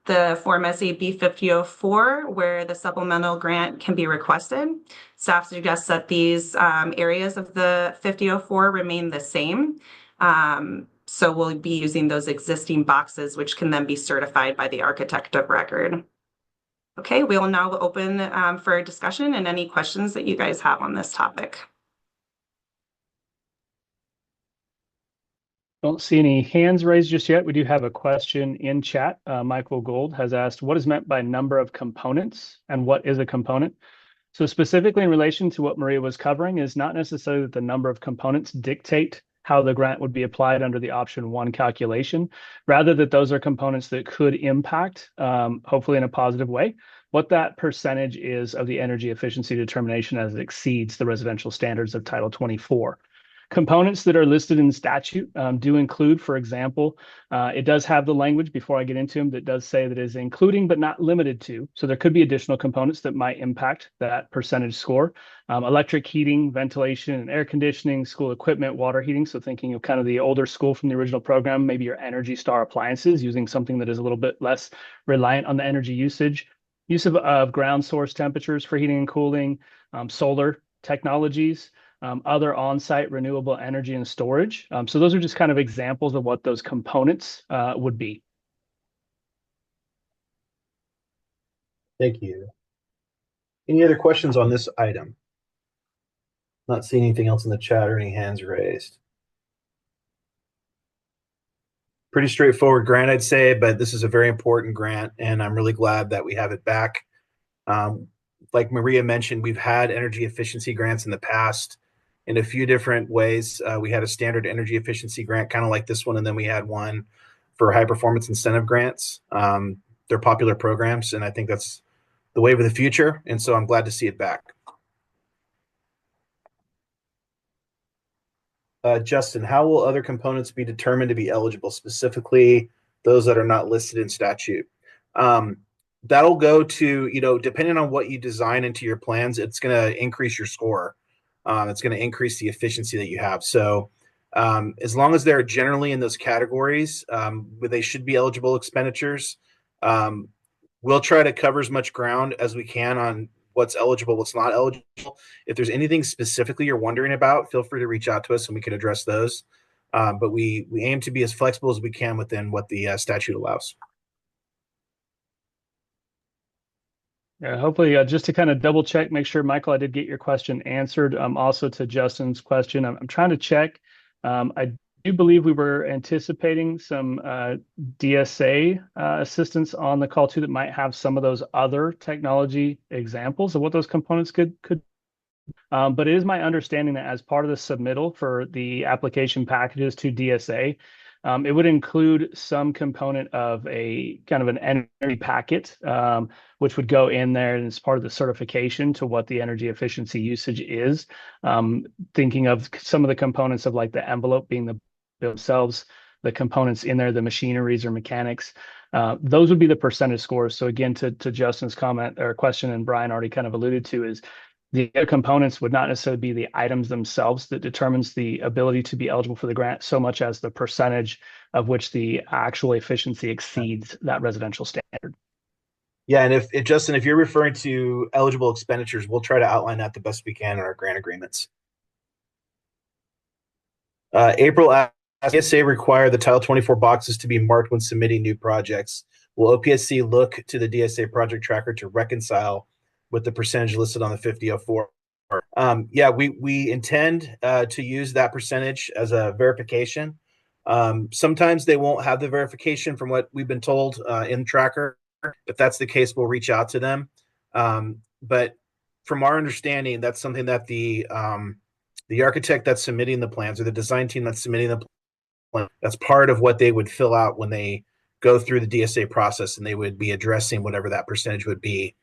the Form SAB 5004, where the supplemental grant can be requested. Staff suggests that these areas of the 5004 remain the same. So we'll be using those existing boxes, which can then be certified by the architect of record. Okay, we will now open for discussion and any questions that you guys have on this topic. Don't see any hands raised just yet. We do have a question in chat. Michael Gold has asked, what is meant by number of components and what is a component? So specifically in relation to what Maria was covering is not necessarily that the number of components dictate how the grant would be applied under the option 1 calculation, rather that those are components that could impact, hopefully in a positive way, what that percentage is of the energy efficiency determination as it exceeds the residential standards of Title 24. Components that are listed in statute do include, for example, it does have the language before I get into them that does say that it is including but not limited to. So there could be additional components that might impact that percentage score. Electric heating, ventilation, and air conditioning, school equipment, water heating. So thinking of kind of the older school from the original program, maybe your Energy Star appliances, using something that is a little bit less reliant on the energy usage. Use of ground source temperatures for heating and cooling, solar technologies, other on-site renewable energy and storage. So those are just kind of examples of what those components would be. Thank you. Any other questions on this item? Not seeing anything else in the chat or any hands raised. Pretty straightforward grant, I'd say, but this is a very important grant, and I'm really glad that we have it back. Like Maria mentioned, we've had energy efficiency grants in the past in a few different ways. We had a standard energy efficiency grant, kind of like this one, and then we had one for high performance incentive grants. They're popular programs, and I think that's the wave of the future, and so I'm glad to see it back. Justin, how will other components be determined to be eligible, specifically those that are not listed in statute? That'll go to, depending on what you design into your plans, it's going to increase your score. It's going to increase the efficiency that you have. So as long as they're generally in those categories, they should be eligible expenditures. We'll try to cover as much ground as we can on what's eligible, what's not eligible. If there's anything specifically you're wondering about, feel free to reach out to us and we can address those. But we aim to be as flexible as we can within what the statute allows. Yeah, hopefully, just to kind of double check, make sure, Michael, I did get your question answered. Also to Justin's question, I'm trying to check. I do believe we were anticipating some DSA assistance on the call too that might have some of those other technology examples of what those components could. But it is my understanding that as part of the submittal for the application packages to DSA, it would include some component of a kind of an energy packet, which would go in there and as part of the certification to what the energy efficiency usage is. Thinking of some of the components of like the envelope being the themselves, the components in there, the machineries or mechanics, those would be the percentage scores. So again, to Justin's comment or question, and Brian already kind of alluded to, is the other components would not necessarily be the items themselves that determines the ability to be eligible for the grant, so much as the percentage of which the actual efficiency exceeds that residential standard. Yeah, and if Justin, if you're referring to eligible expenditures, we'll try to outline that the best we can in our grant agreements. April asks, OPSC require the Title 24 boxes to be marked when submitting new projects. Will OPSC look to the DSA project tracker to reconcile with the percentage listed on the 5004? Yeah, we intend to use that percentage as a verification. Sometimes they won't have the verification from what we've been told in tracker. If that's the case, we'll reach out to them. But from our understanding, that's something that the architect that's submitting the plans or the design team that's submitting the plan, that's part of what they would fill out when they go through the DSA process, and they would be addressing whatever that percentage would be.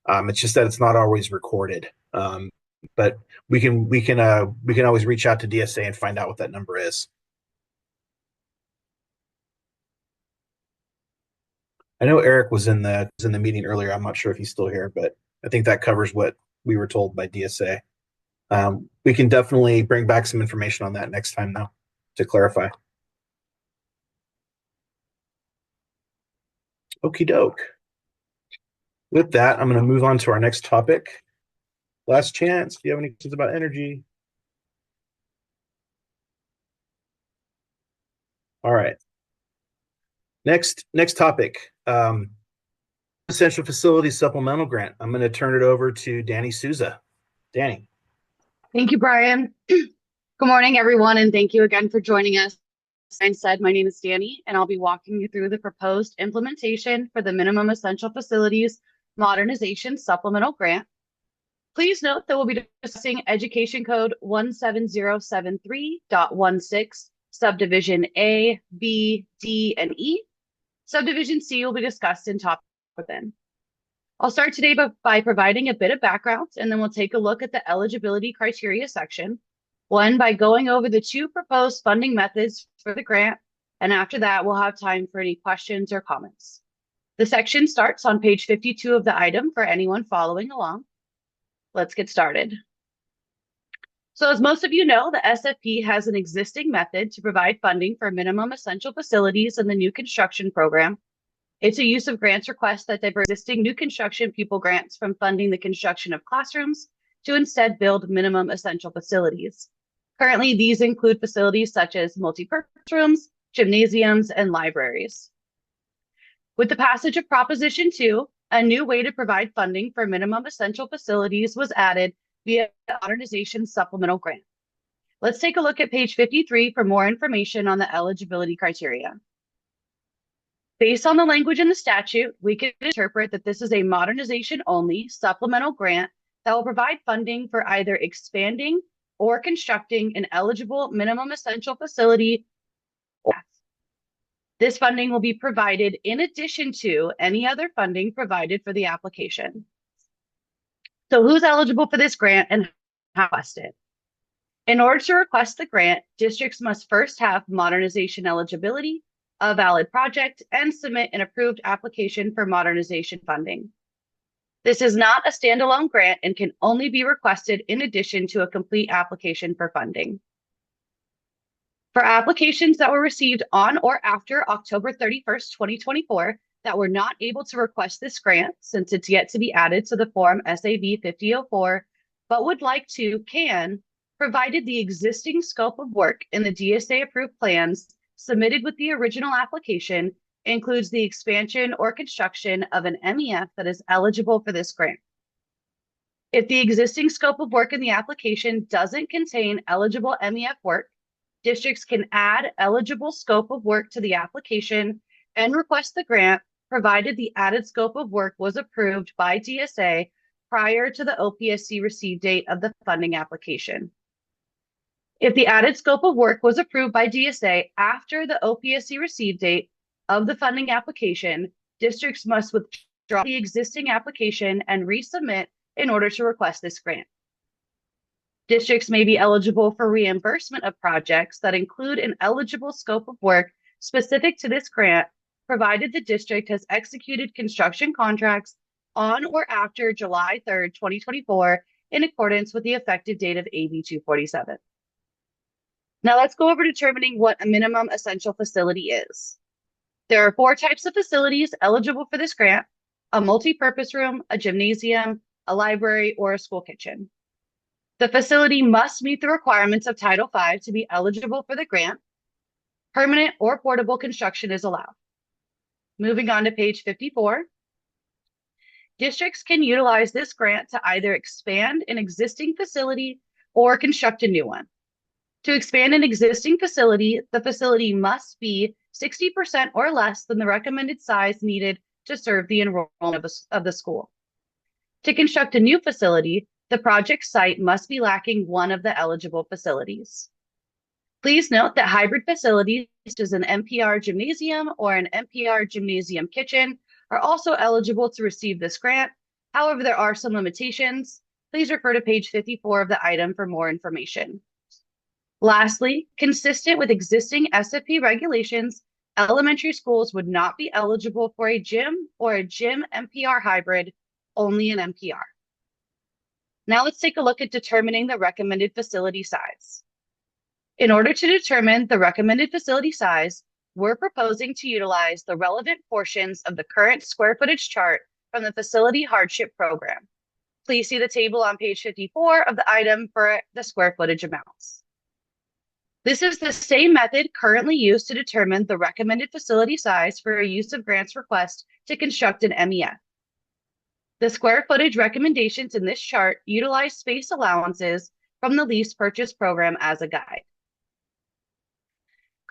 It's just that it's not always recorded. But we can always reach out to DSA and find out what that number is. I know Eric was in the meeting earlier. I'm not sure if he's still here, but I think that covers what we were told by DSA. We can definitely bring back some information on that next time, though, to clarify. Okie doke. With that, I'm going to move on to our next topic. Last chance. Do you have any questions about energy? All right. Next topic. Essential Facilities Supplemental Grant. I'm going to turn it over to Danny Souza. Danny. Thank you, Brian. Good morning, everyone, and thank you again for joining us. As I said, my name is Danny, and I'll be walking you through the proposed implementation for the Minimum Essential Facilities Modernization Supplemental Grant. Please note that we'll be discussing Education Code 17073.16, Subdivision A, B, D, and E. Subdivision C will be discussed in topic within. I'll start today by providing a bit of background, and then we'll take a look at the eligibility criteria section. One, by going over the two proposed funding methods for the grant, and after that, we'll have time for any questions or comments. The section starts on page 52 of the item for anyone following along. Let's get started. So as most of you know, the SFP has an existing method to provide funding for minimum essential facilities in the new construction program. It's a use of grants request that divert existing new construction pupil grants from funding the construction of classrooms to instead build minimum essential facilities. Currently, these include facilities such as multi-purpose rooms, gymnasiums, and libraries. With the passage of Proposition 2, a new way to provide funding for minimum essential facilities was added via the Modernization Supplemental Grant. Let's take a look at page 53 for more information on the eligibility criteria. Based on the language in the statute, we can interpret that this is a modernization-only supplemental grant that will provide funding for either expanding or constructing an eligible minimum essential facility. This funding will be provided in addition to any other funding provided for the application. So who's eligible for this grant and how to request it? In order to request the grant, districts must first have modernization eligibility, a valid project, and submit an approved application for modernization funding. This is not a standalone grant and can only be requested in addition to a complete application for funding. For applications that were received on or after October 31st, 2024, that were not able to request this grant, since it's yet to be added to the Form SAB 5004, but would like to, can, provided the existing scope of work in the DSA approved plans submitted with the original application includes the expansion or construction of an MEF that is eligible for this grant. If the existing scope of work in the application doesn't contain eligible MEF work, districts can add eligible scope of work to the application and request the grant, provided the added scope of work was approved by DSA prior to the OPSC receive date of the funding application. If the added scope of work was approved by DSA after the OPSC receive date of the funding application, districts must withdraw the existing application and resubmit in order to request this grant. Districts may be eligible for reimbursement of projects that include an eligible scope of work specific to this grant, provided the district has executed construction contracts on or after July 3rd, 2024, in accordance with the effective date of AB 247. Now let's go over determining what a minimum essential facility is. There are 4 types of facilities eligible for this grant: a multi-purpose room, a gymnasium, a library, or a school kitchen. The facility must meet the requirements of Title V to be eligible for the grant. Permanent or portable construction is allowed. Moving on to page 54. Districts can utilize this grant to either expand an existing facility or construct a new one. To expand an existing facility, the facility must be 60% or less than the recommended size needed to serve the enrollment of the school. To construct a new facility, the project site must be lacking one of the eligible facilities. Please note that hybrid facilities, such as an NPR gymnasium or an NPR gymnasium kitchen, are also eligible to receive this grant. However, there are some limitations. Please refer to page 54 of the item for more information. Lastly, consistent with existing SFP regulations, elementary schools would not be eligible for a gym or a gym NPR hybrid, only an NPR. Now let's take a look at determining the recommended facility size. In order to determine the recommended facility size, we're proposing to utilize the relevant portions of the current square footage chart from the Facility Hardship Program. Please see the table on page 54 of the item for the square footage amounts. This is the same method currently used to determine the recommended facility size for a use of grants request to construct an MEF. The square footage recommendations in this chart utilize space allowances from the lease purchase program as a guide.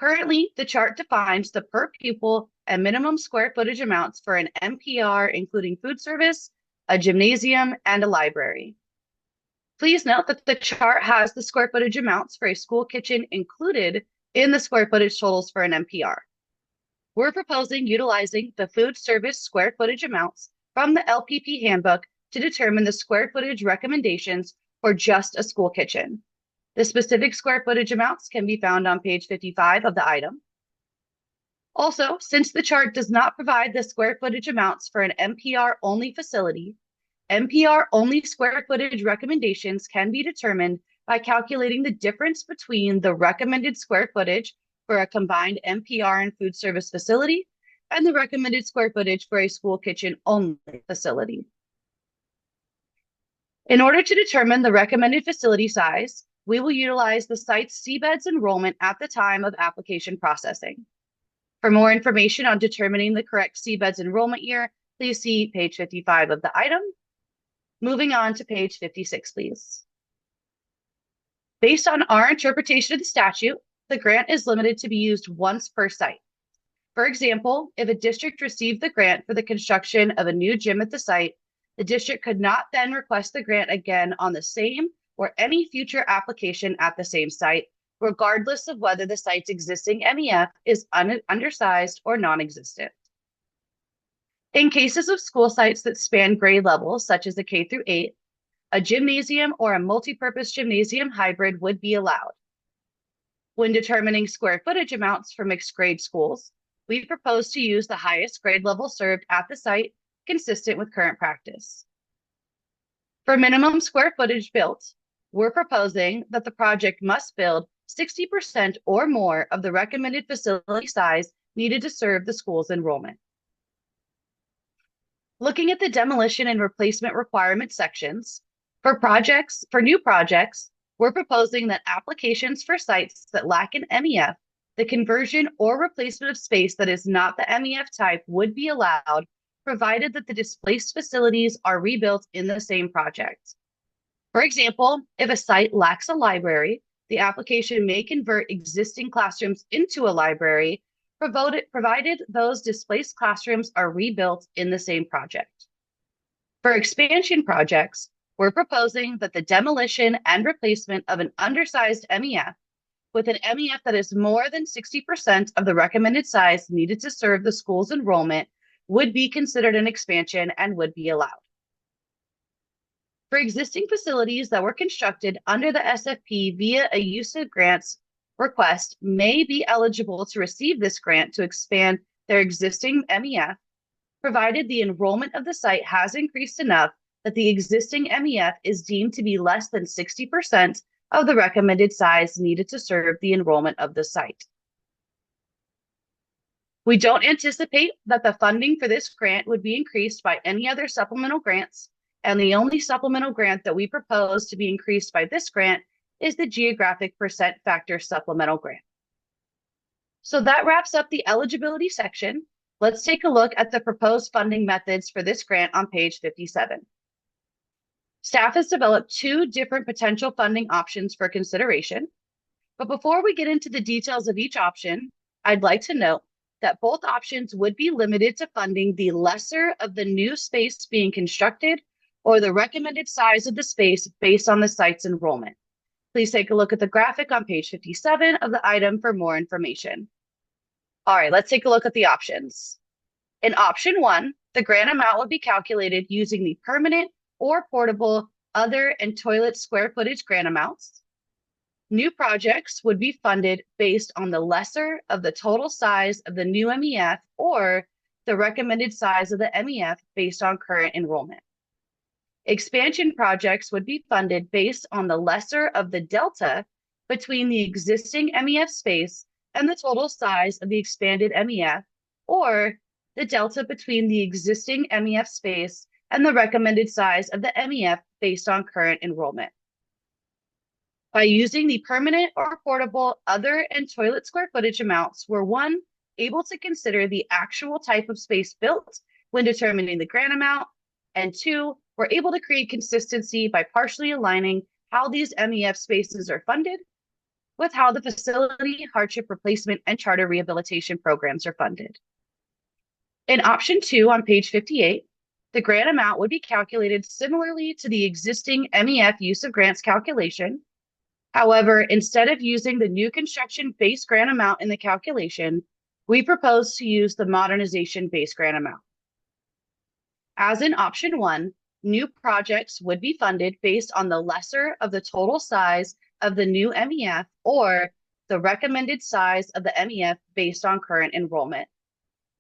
Currently, the chart defines the per pupil and minimum square footage amounts for an MPR, including food service, a gymnasium, and a library. Please note that the chart has the square footage amounts for a school kitchen included in the square footage totals for an MPR. We're proposing utilizing the food service square footage amounts from the LPP handbook to determine the square footage recommendations for just a school kitchen. The specific square footage amounts can be found on page 55 of the item. Also, since the chart does not provide the square footage amounts for an MPR only facility, MPR only square footage recommendations can be determined by calculating the difference between the recommended square footage for a combined MPR and food service facility and the recommended square footage for a school kitchen only facility. In order to determine the recommended facility size, we will utilize the site's seabeds enrollment at the time of application processing. For more information on determining the correct seabeds enrollment year, please see page 55 of the item. Moving on to page 56, please. Based on our interpretation of the statute, the grant is limited to be used once per site. For example, if a district received the grant for the construction of a new gym at the site, the district could not then request the grant again on the same or any future application at the same site, regardless of whether the site's existing MEF is undersized or non-existent. In cases of school sites that span grade levels, such as a K through 8, a gymnasium or a multi-purpose gymnasium hybrid would be allowed. When determining square footage amounts for mixed grade schools, we propose to use the highest grade level served at the site, consistent with current practice. For minimum square footage built, we're proposing that the project must build 60% or more of the recommended facility size needed to serve the school's enrollment. Looking at the demolition and replacement requirement sections, for new projects, we're proposing that applications for sites that lack an MEF, the conversion or replacement of space that is not the MEF type would be allowed, provided that the displaced facilities are rebuilt in the same project. For example, if a site lacks a library, the application may convert existing classrooms into a library, provided those displaced classrooms are rebuilt in the same project. For expansion projects, we're proposing that the demolition and replacement of an undersized MEF with an MEF that is more than 60% of the recommended size needed to serve the school's enrollment would be considered an expansion and would be allowed. For existing facilities that were constructed under the SFP via a use of grants request may be eligible to receive this grant to expand their existing MEF, provided the enrollment of the site has increased enough that the existing MEF is deemed to be less than 60% of the recommended size needed to serve the enrollment of the site. We don't anticipate that the funding for this grant would be increased by any other supplemental grants, and the only supplemental grant that we propose to be increased by this grant is the geographic percent factor supplemental grant. So that wraps up the eligibility section. Let's take a look at the proposed funding methods for this grant on page 57. Staff has developed two different potential funding options for consideration. But before we get into the details of each option, I'd like to note that both options would be limited to funding the lesser of the new space being constructed or the recommended size of the space based on the site's enrollment. Please take a look at the graphic on page 57 of the item for more information. All right, let's take a look at the options. In option 1, the grant amount would be calculated using the permanent or portable other and toilet square footage grant amounts. New projects would be funded based on the lesser of the total size of the new MEF or the recommended size of the MEF based on current enrollment. Expansion projects would be funded based on the lesser of the delta between the existing MEF space and the total size of the expanded MEF, or the delta between the existing MEF space and the recommended size of the MEF based on current enrollment. By using the permanent or portable other and toilet square footage amounts, we're one, able to consider the actual type of space built when determining the grant amount, and two, we're able to create consistency by partially aligning how these MEF spaces are funded with how the facility, hardship replacement, and charter rehabilitation programs are funded. In option 2 on page 58, the grant amount would be calculated similarly to the existing MEF use of grants calculation. However, instead of using the new construction base grant amount in the calculation, we propose to use the modernization base grant amount. As in option 1, new projects would be funded based on the lesser of the total size of the new MEF or the recommended size of the MEF based on current enrollment.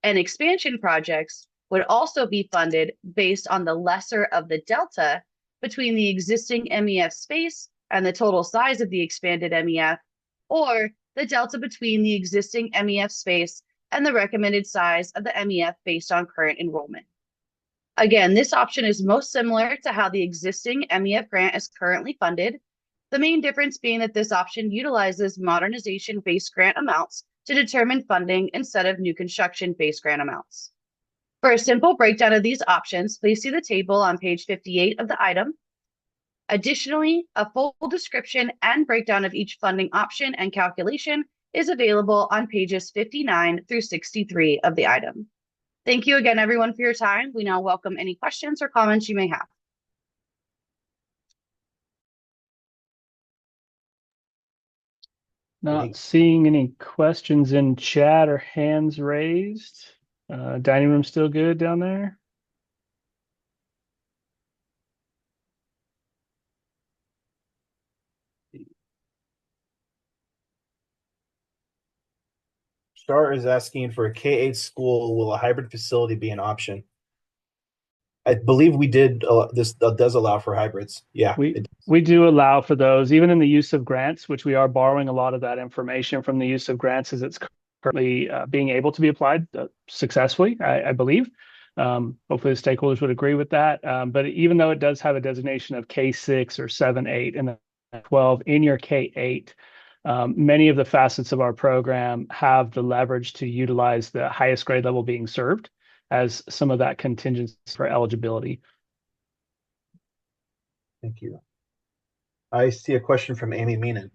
And expansion projects would also be funded based on the lesser of the delta between the existing MEF space and the total size of the expanded MEF, or the delta between the existing MEF space and the recommended size of the MEF based on current enrollment. Again, this option is most similar to how the existing MEF grant is currently funded, the main difference being that this option utilizes modernization-based grant amounts to determine funding instead of new construction-based grant amounts. For a simple breakdown of these options, please see the table on page 58 of the item. Additionally, a full description and breakdown of each funding option and calculation is available on pages 59 through 63 of the item. Thank you again, everyone, for your time. We now welcome any questions or comments you may have. Not seeing any questions in chat or hands raised. Dining room still good down there? Star is asking for a K-8 school. Will a hybrid facility be an option? I believe we did. This does allow for hybrids. Yeah, we do allow for those, even in the use of grants, which we are borrowing a lot of that information from the use of grants as it's currently being able to be applied successfully, I believe. Hopefully the stakeholders would agree with that. But even though it does have a designation of K6 or 7, 8, and then 12 in your K8, many of the facets of our program have the leverage to utilize the highest grade level being served as some of that contingency for eligibility. Thank you. I see a question from Amy Meenan.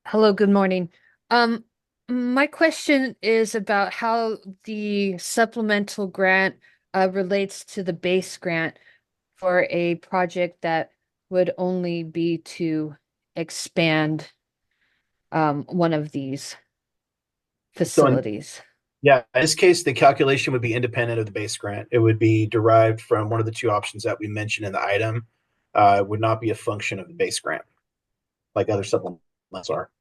Hello, good morning. My question is about how the supplemental grant relates to the base grant for a project that would only be to expand one of these facilities. Yeah, in this case, the calculation would be independent of the base grant. It would be derived from one of the two options that we mentioned in the item. It would not be a function of the base grant, like other supplements are.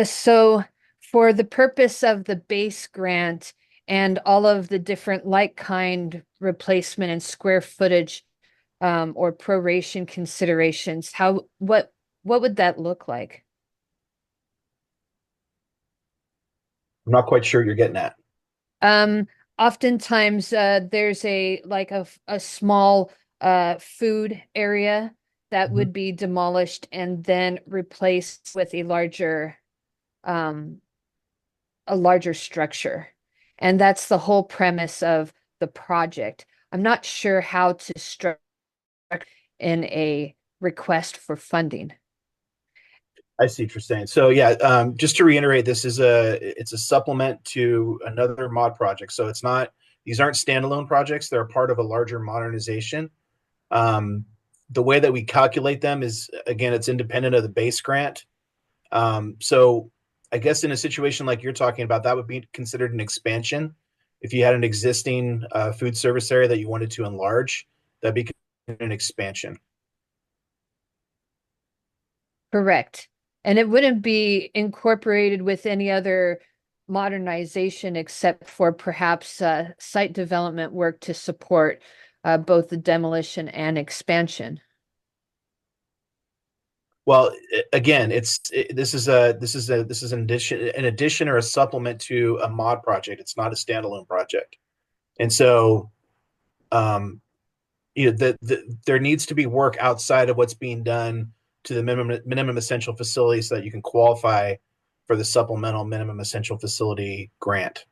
So for the purpose of the base grant and all of the different like-kind replacement and square footage or proration considerations, what would that look like? I'm not quite sure you're getting at. Oftentimes there's a small food area that would be demolished and then replaced with a larger structure. And that's the whole premise of the project. I'm not sure how to structure in a request for funding. I see what you're saying. So yeah, just to reiterate, it's a supplement to another mod project. So these aren't standalone projects. They're a part of a larger modernization. The way that we calculate them is, again, it's independent of the base grant. So I guess in a situation like you're talking about, that would be considered an expansion. If you had an existing food service area that you wanted to enlarge, that'd be an expansion. Correct. And it wouldn't be incorporated with any other modernization except for perhaps site development work to support both the demolition and expansion. Well, again, this is an addition or a supplement to a mod project. It's not a standalone project, and so there needs to be work outside of what's being done to the minimum essential facility so that you can qualify for the supplemental minimum essential facility grant.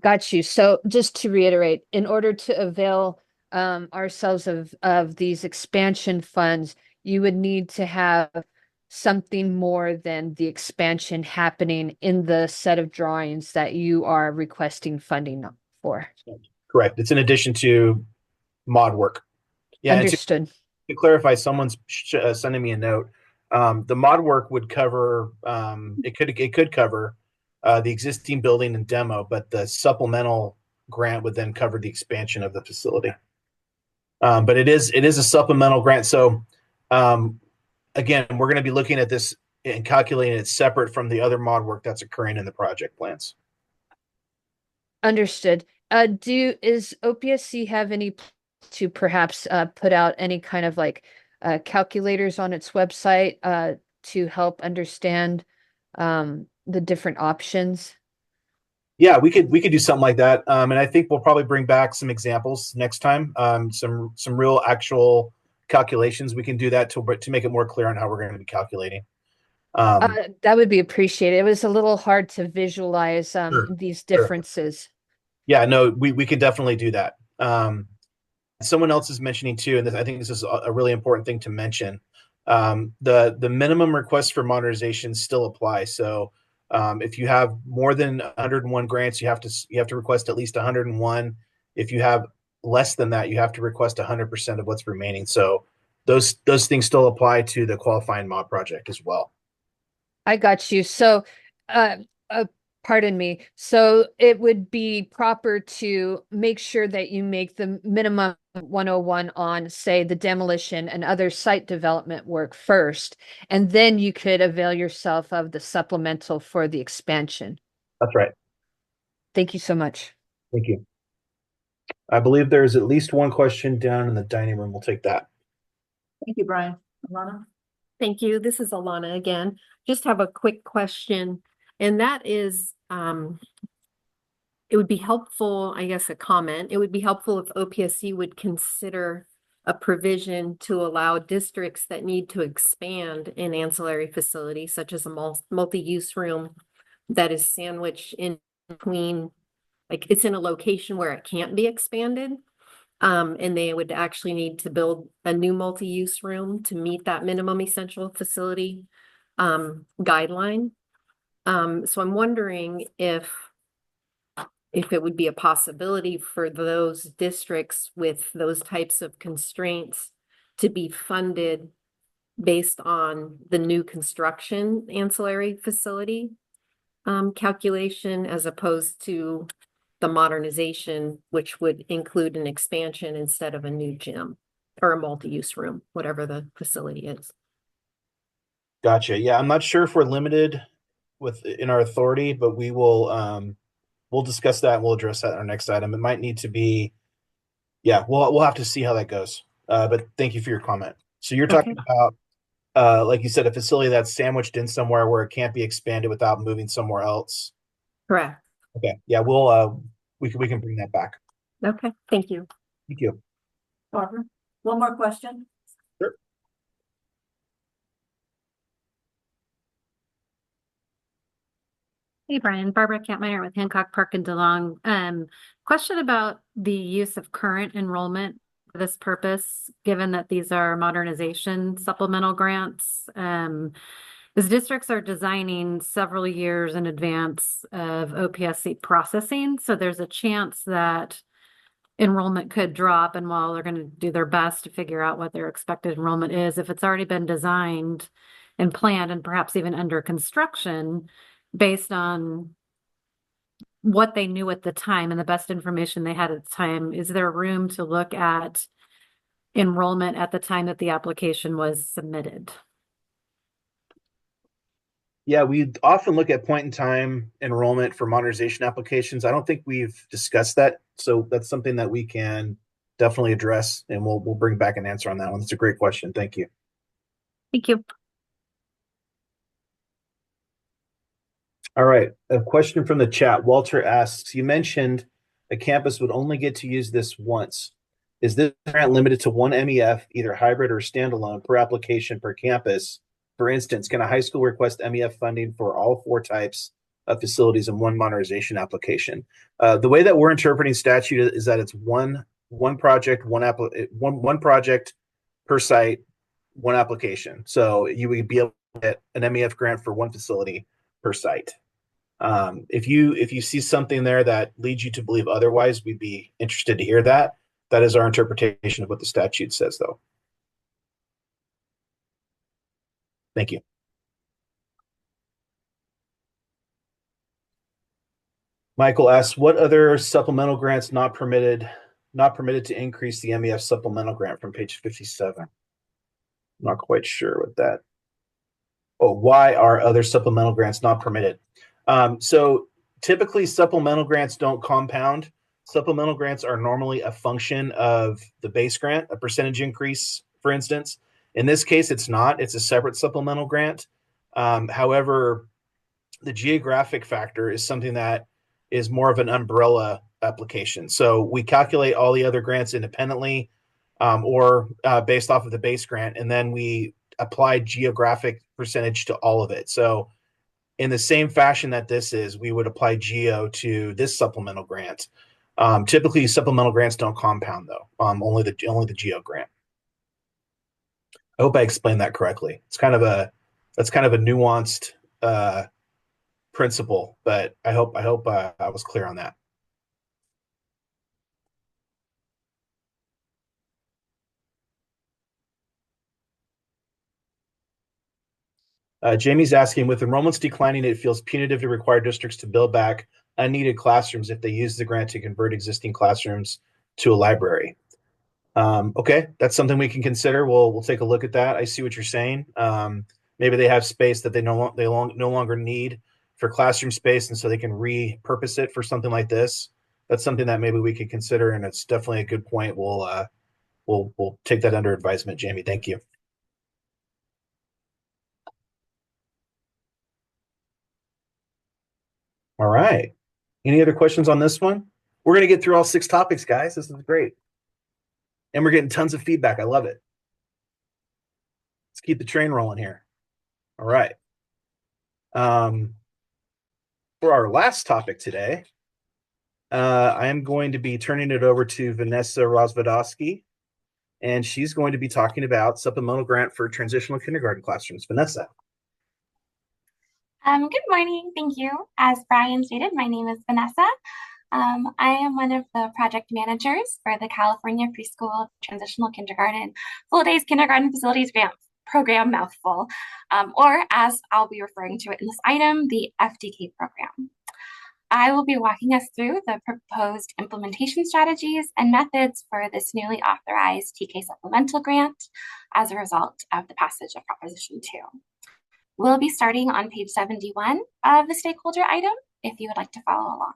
Got you. So just to reiterate, in order to avail ourselves of these expansion funds, you would need to have something more than the expansion happening in the set of drawings that you are requesting funding for. Correct. It's in addition to mod work. Yeah. Understood. To clarify, someone's sending me a note. The mod work would cover, it could cover the existing building and demo, but the supplemental grant would then cover the expansion of the facility. But it is a supplemental grant. So again, we're going to be looking at this and calculating it separate from the other mod work that's occurring in the project plans. Understood. Is OPSC have any to perhaps put out any kind of like calculators on its website to help understand the different options? Yeah, we could do something like that, and I think we'll probably bring back some examples next time, some real actual calculations. We can do that to make it more clear on how we're going to be calculating. That would be appreciated. It was a little hard to visualize Sure, these differences. Sure. Yeah, no, we can definitely do that. Someone else is mentioning too, and I think this is a really important thing to mention. The minimum requests for modernization still apply. So if you have more than 101 grants, you have to request at least 101. If you have less than that, you have to request 100% of what's remaining. So those things still apply to the qualifying mod project as well. I got you. So, pardon me. So it would be proper to make sure that you make the minimum 101 on, say, the demolition and other site development work first, and then you could avail yourself of the supplemental for the expansion. That's right. Thank you so much. Thank you. I believe there's at least one question down in the dining room. We'll take that. Thank you, Brian. Alana? Thank you. This is Alana again. Just have a quick question, and that is, it would be helpful, I guess, a comment. It would be helpful if OPSC would consider a provision to allow districts that need to expand an ancillary facility, such as a multi-use room that is sandwiched in between, like it's in a location where it can't be expanded. And they would actually need to build a new multi-use room to meet that minimum essential facility guideline. So I'm wondering if it would be a possibility for those districts with those types of constraints to be funded based on the new construction ancillary facility calculation, as opposed to the modernization, which would include an expansion instead of a new gym or a multi-use room, whatever the facility is. Gotcha. Yeah, I'm not sure if we're limited in our authority, but we will we'll discuss that and we'll address that in our next item. It might need to be, yeah, we'll have to see how that goes. But thank you for your comment. So you're talking about, like you said, a facility that's sandwiched in somewhere where it can't be expanded without moving somewhere else. Correct. Okay. Yeah, we can bring that back. Okay. Thank you. Thank you. Barbara, one more question. Sure. Hey, Brian, Barbara Kampmeyer with Hancock Park and DeLong. Question about the use of current enrollment for this purpose, given that these are modernization supplemental grants. As districts are designing several years in advance of OPSC processing, so there's a chance that enrollment could drop, and while they're going to do their best to figure out what their expected enrollment is, if it's already been designed and planned and perhaps even under construction based on what they knew at the time and the best information they had at the time, is there room to look at enrollment at the time that the application was submitted? Yeah, we often look at point in time enrollment for modernization applications. I don't think we've discussed that. So that's something that we can definitely address, and we'll bring back an answer on that one. That's a great question. Thank you. Thank you. All right. A question from the chat. Walter asks, you mentioned a campus would only get to use this once. Is this grant limited to one MEF, either hybrid or standalone, per application per campus? For instance, can a high school request MEF funding for all 4 types of facilities in one modernization application? The way that we're interpreting statute is that it's one project, one project per site, one application. So you would be able to get an MEF grant for one facility per site. If you see something there that leads you to believe otherwise, we'd be interested to hear that. That is our interpretation of what the statute says, though. Thank you. Michael asks, what other supplemental grants not permitted to increase the MEF supplemental grant from page 57? I'm not quite sure what that. Oh, why are other supplemental grants not permitted? So typically supplemental grants don't compound. Supplemental grants are normally a function of the base grant, a percentage increase, for instance. In this case, it's not. It's a separate supplemental grant. However, the geographic factor is something that is more of an umbrella application. So we calculate all the other grants independently or based off of the base grant, and then we apply geographic percentage to all of it. So in the same fashion that this is, we would apply geo to this supplemental grant. Typically, supplemental grants don't compound, though. Only the geo grant. I hope I explained that correctly. That's kind of a nuanced principle, but I hope I was clear on that. Jamie's asking, with enrollments declining, it feels punitive to require districts to build back unneeded classrooms if they use the grant to convert existing classrooms to a library. Okay, that's something we can consider. We'll take a look at that. I see what you're saying. Maybe they have space that they no longer need for classroom space, and so they can repurpose it for something like this. That's something that maybe we could consider, and it's definitely a good point. We'll take that under advisement, Jamie. Thank you. All right. Any other questions on this one? We're going to get through all 6 topics, guys. This is great. And we're getting tons of feedback. I love it. Let's keep the train rolling here. All right. For our last topic today, I am going to be turning it over to Vanessa Rozwadowski, and she's going to be talking about supplemental grant for transitional kindergarten classrooms. Vanessa. Good morning. Thank you. As Brian stated, my name is Vanessa. I am one of the project managers for the California Preschool Transitional Kindergarten Full Days Kindergarten Facilities Grant Program, mouthful, or as I'll be referring to it in this item, the FDK program. I will be walking us through the proposed implementation strategies and methods for this newly authorized TK supplemental grant as a result of the passage of Proposition 2. We'll be starting on page 71 of the stakeholder item if you would like to follow along.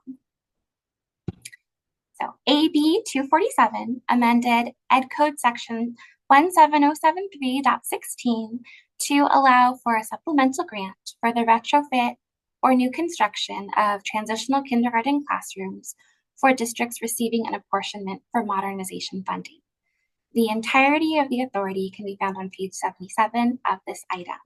So AB 247 amended Ed Code section 17073.16 to allow for a supplemental grant for the retrofit or new construction of transitional kindergarten classrooms for districts receiving an apportionment for modernization funding. The entirety of the authority can be found on page 77 of this item.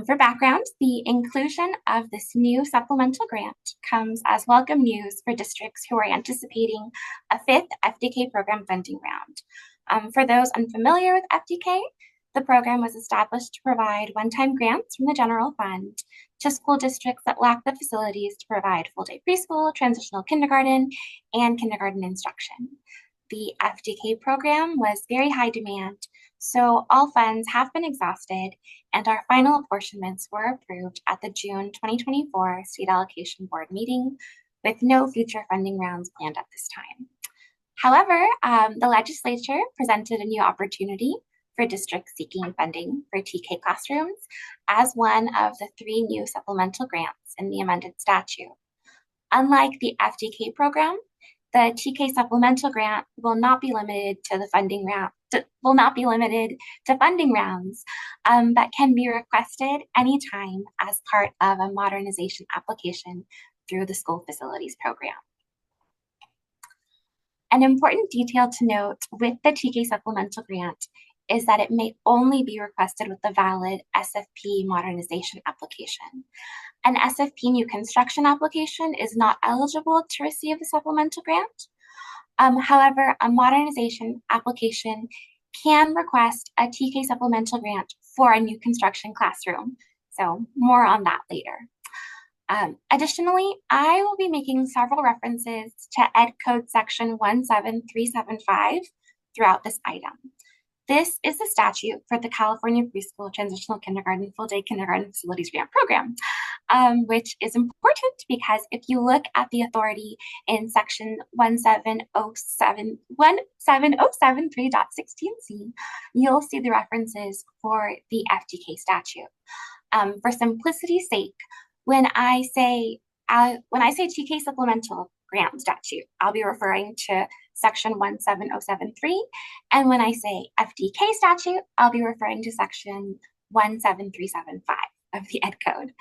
For background, the inclusion of this new supplemental grant comes as welcome news for districts who are anticipating a 5th FDK program funding round. For those unfamiliar with FDK, the program was established to provide one-time grants from the general fund to school districts that lack the facilities to provide full-day preschool, transitional kindergarten, and kindergarten instruction. The FDK program was very high demand, so all funds have been exhausted and our final apportionments were approved at the June 2024 State Allocation Board meeting with no future funding rounds planned at this time. However, the legislature presented a new opportunity for districts seeking funding for TK classrooms as one of the 3 new supplemental grants in the amended statute. Unlike the FDK program, The TK supplemental grant will not be limited to the funding round, funding rounds that can be requested anytime as part of a modernization application through the school facilities program. An important detail to note with the TK supplemental grant is that it may only be requested with a valid SFP modernization application. An SFP new construction application is not eligible to receive the supplemental grant. However, a modernization application can request a TK supplemental grant for a new construction classroom. So more on that later. Additionally, I will be making several references to Ed Code section 17375 throughout this item. This is the statute for the California Preschool Transitional Kindergarten Full Day Kindergarten Facilities Grant Program, which is important because if you look at the authority in section 17073.16c, you'll see the references for the FTK statute. For simplicity's sake, when I say TK supplemental grant statute, I'll be referring to section 17073. And when I say FTK statute, I'll be referring to section 17375 of the Ed Code.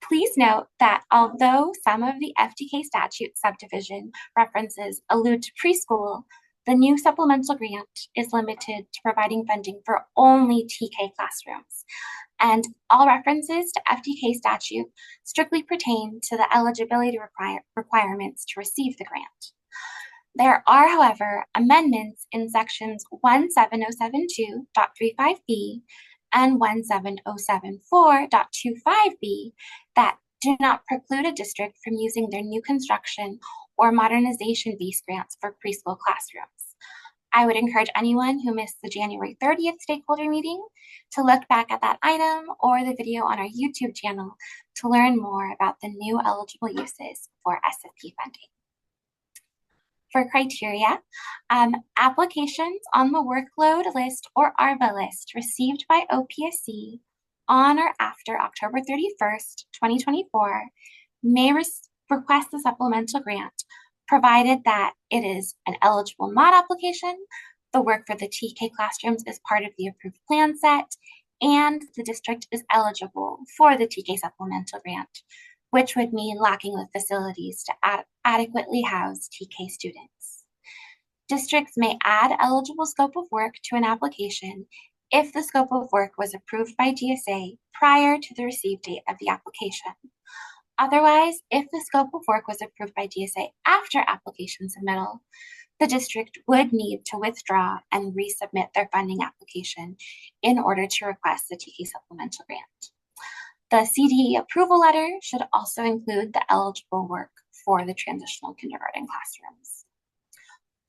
Please note that although some of the FTK statute subdivision references allude to preschool, the new supplemental grant is limited to providing funding for only TK classrooms. And all references to FTK statute strictly pertain to the eligibility requirements to receive the grant. There are, however, amendments in sections 17072.35b and 17074.25b that do not preclude a district from using their new construction or modernization-based grants for preschool classrooms. I would encourage anyone who missed the January 30th stakeholder meeting to look back at that item or the video on our YouTube channel to learn more about the new eligible uses for SFP funding. For criteria, applications on the workload list or ARVA list received by OPSC on or after October 31st, 2024 may request the supplemental grant, provided that it is an eligible mod application, the work for the TK classrooms is part of the approved plan set, and the district is eligible for the TK supplemental grant, which would mean lacking the facilities to adequately house TK students. Districts may add eligible scope of work to an application if the scope of work was approved by GSA prior to the receive date of the application. Otherwise, if the scope of work was approved by GSA after application submittal, the district would need to withdraw and resubmit their funding application in order to request the TK supplemental grant. The CDE approval letter should also include the eligible work for the transitional kindergarten classrooms.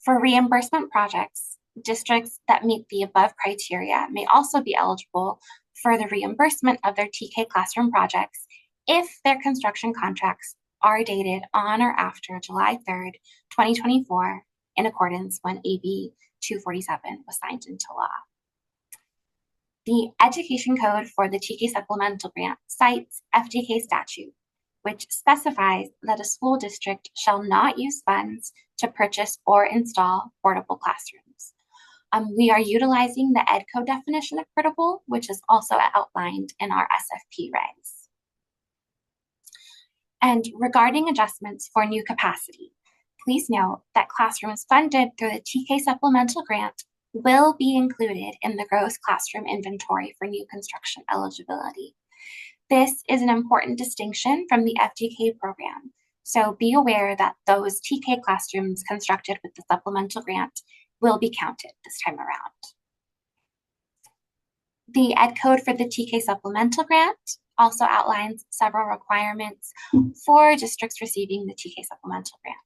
For reimbursement projects, districts that meet the above criteria may also be eligible for the reimbursement of their TK classroom projects if their construction contracts are dated on or after July 3rd, 2024, in accordance when AB 247 was signed into law. The education code for the TK supplemental grant cites FTK statute, which specifies that a school district shall not use funds to purchase or install portable classrooms. We are utilizing the Ed Code definition of portable, which is also outlined in our SFP regs. And regarding adjustments for new capacity, please note that classrooms funded through the TK supplemental grant will be included in the gross classroom inventory for new construction eligibility. This is an important distinction from the FTK program, so be aware that those TK classrooms constructed with the supplemental grant will be counted this time around. The Ed Code for the TK supplemental grant also outlines several requirements for districts receiving the TK supplemental grant.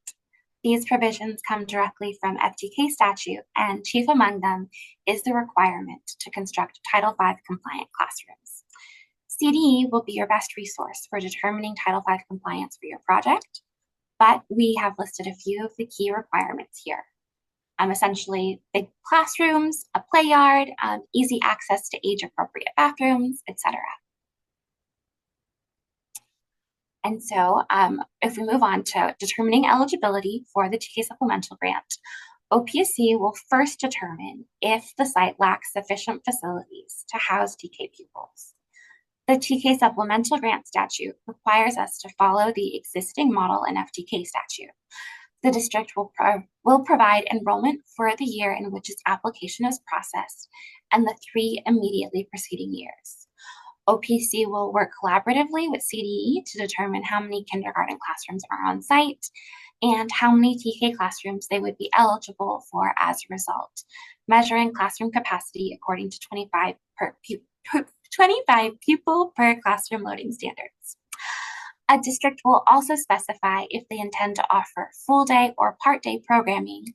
These provisions come directly from FTK statute, and chief among them is the requirement to construct Title V compliant classrooms. CDE will be your best resource for determining Title V compliance for your project, but we have listed a few of the key requirements here. Essentially, big classrooms, a play yard, easy access to age-appropriate bathrooms, etc. And so if we move on to determining eligibility for the TK supplemental grant, OPSC will first determine if the site lacks sufficient facilities to house TK pupils. The TK supplemental grant statute requires us to follow the existing model and FTK statute. The district will provide enrollment for the year in which its application is processed and the 3 immediately preceding years. OPSC will work collaboratively with CDE to determine how many kindergarten classrooms are on site and how many TK classrooms they would be eligible for as a result, measuring classroom capacity according to 25 pupil per classroom loading standards. A district will also specify if they intend to offer full-day or part-day programming,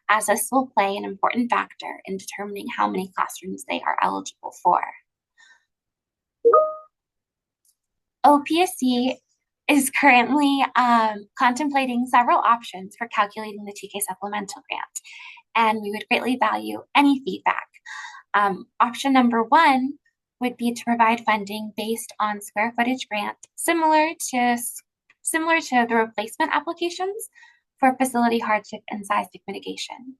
as this will play an important factor in determining how many classrooms they are eligible for. OPSC is currently contemplating several options for calculating the TK supplemental grant, and we would greatly value any feedback. Option number 1 would be to provide funding based on square footage grant, similar to the replacement applications for facility hardship and seismic mitigation.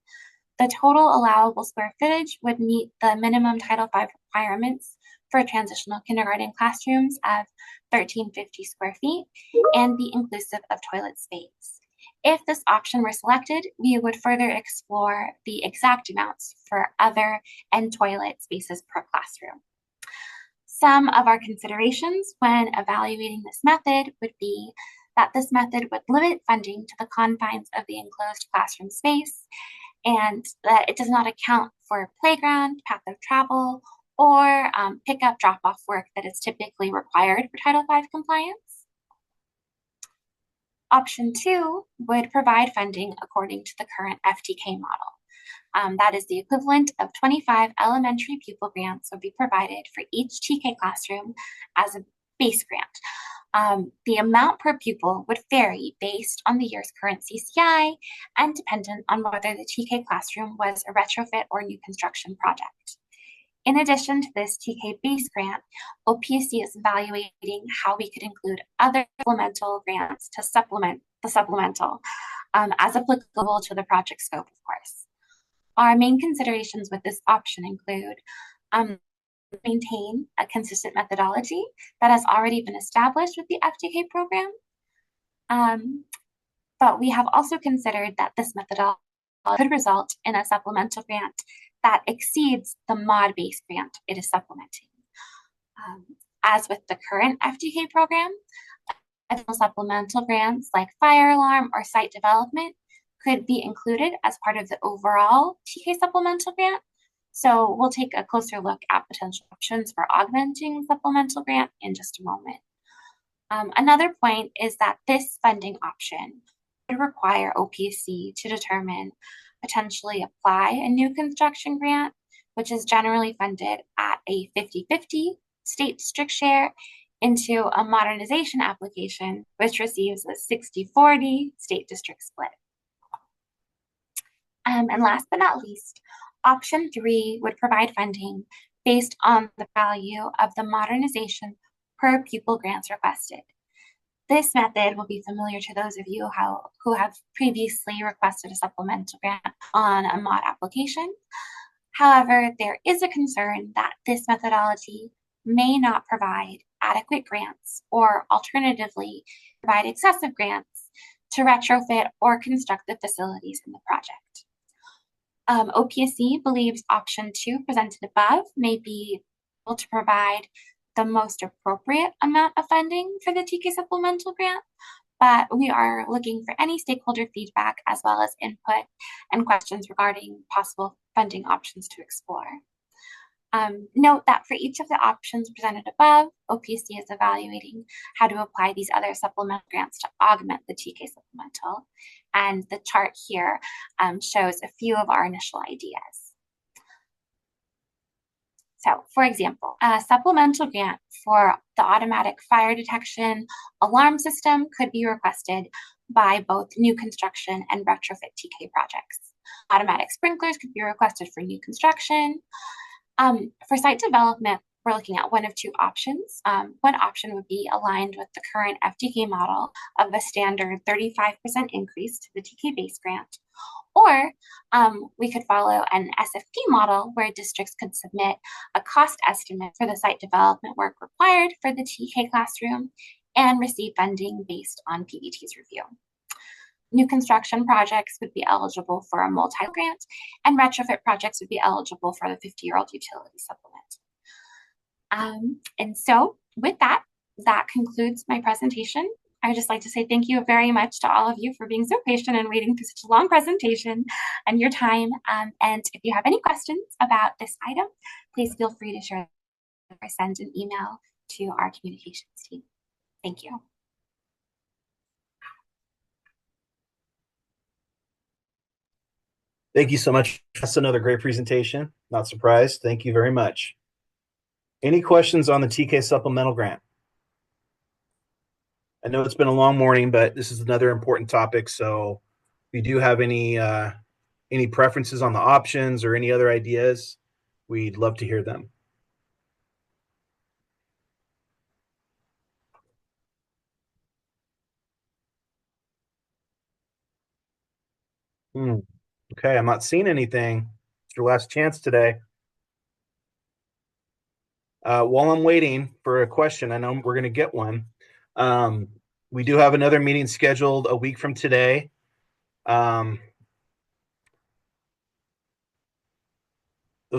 The total allowable square footage would meet the minimum Title V requirements for transitional kindergarten classrooms of 1,350 square feet and be inclusive of toilet space. If this option were selected, we would further explore the exact amounts for other and toilet spaces per classroom. Some of our considerations when evaluating this method would be that this method would limit funding to the confines of the enclosed classroom space, and that it does not account for playground, path of travel, or pick-up drop-off work that is typically required for Title V compliance. Option 2 would provide funding according to the current FTK model. That is the equivalent of 25 elementary pupil grants would be provided for each TK classroom as a base grant. The amount per pupil would vary based on the year's current CCI and dependent on whether the TK classroom was a retrofit or new construction project. In addition to this TK base grant, OPSC is evaluating how we could include other supplemental grants to supplement the supplemental as applicable to the project scope, of course. Our main considerations with this option include maintain a consistent methodology that has already been established with the FTK program. But we have also considered that this methodology could result in a supplemental grant that exceeds the mod-based grant it is supplementing. As with the current FTK program, additional supplemental grants like fire alarm or site development could be included as part of the overall TK supplemental grant. So we'll take a closer look at potential options for augmenting supplemental grant in just a moment. Another point is that this funding option would require OPSC to determine potentially apply a new construction grant, which is generally funded at a 50-50 state district share, into a modernization application, which receives a 60-40 state district split. And last but not least, option 3 would provide funding based on the value of the modernization per pupil grants requested. This method will be familiar to those of you who have previously requested a supplemental grant on a mod application. However, there is a concern that this methodology may not provide adequate grants or alternatively provide excessive grants to retrofit or construct the facilities in the project. OPSC believes option 2 presented above may be able to provide the most appropriate amount of funding for the TK supplemental grant, but we are looking for any stakeholder feedback as well as input and questions regarding possible funding options to explore. Note that for each of the options presented above, OPSC is evaluating how to apply these other supplemental grants to augment the TK supplemental, and the chart here shows a few of our initial ideas. So, for example, a supplemental grant for the automatic fire detection alarm system could be requested by both new construction and retrofit TK projects. Automatic sprinklers could be requested for new construction. For site development, we're looking at one of two options. One option would be aligned with the current FTK model of a standard 35% increase to the TK base grant. Or we could follow an SFP model where districts could submit a cost estimate for the site development work required for the TK classroom and receive funding based on PBT's review. New construction projects would be eligible for a multi-grant, and retrofit projects would be eligible for the 50-year-old utility supplement. And so with that, that concludes my presentation. I would just like to say thank you very much to all of you for being so patient and waiting through such a long presentation and your time. And if you have any questions about this item, please feel free to share or send an email to our communications team. Thank you. Thank you so much. That's another great presentation. Not surprised. Thank you very much. Any questions on the TK supplemental grant? I know it's been a long morning, but this is another important topic. So if you do have any preferences on the options or any other ideas, we'd love to hear them. Okay, I'm not seeing anything. It's your last chance today. While I'm waiting for a question, I know we're going to get one. We do have another meeting scheduled a week from today. Those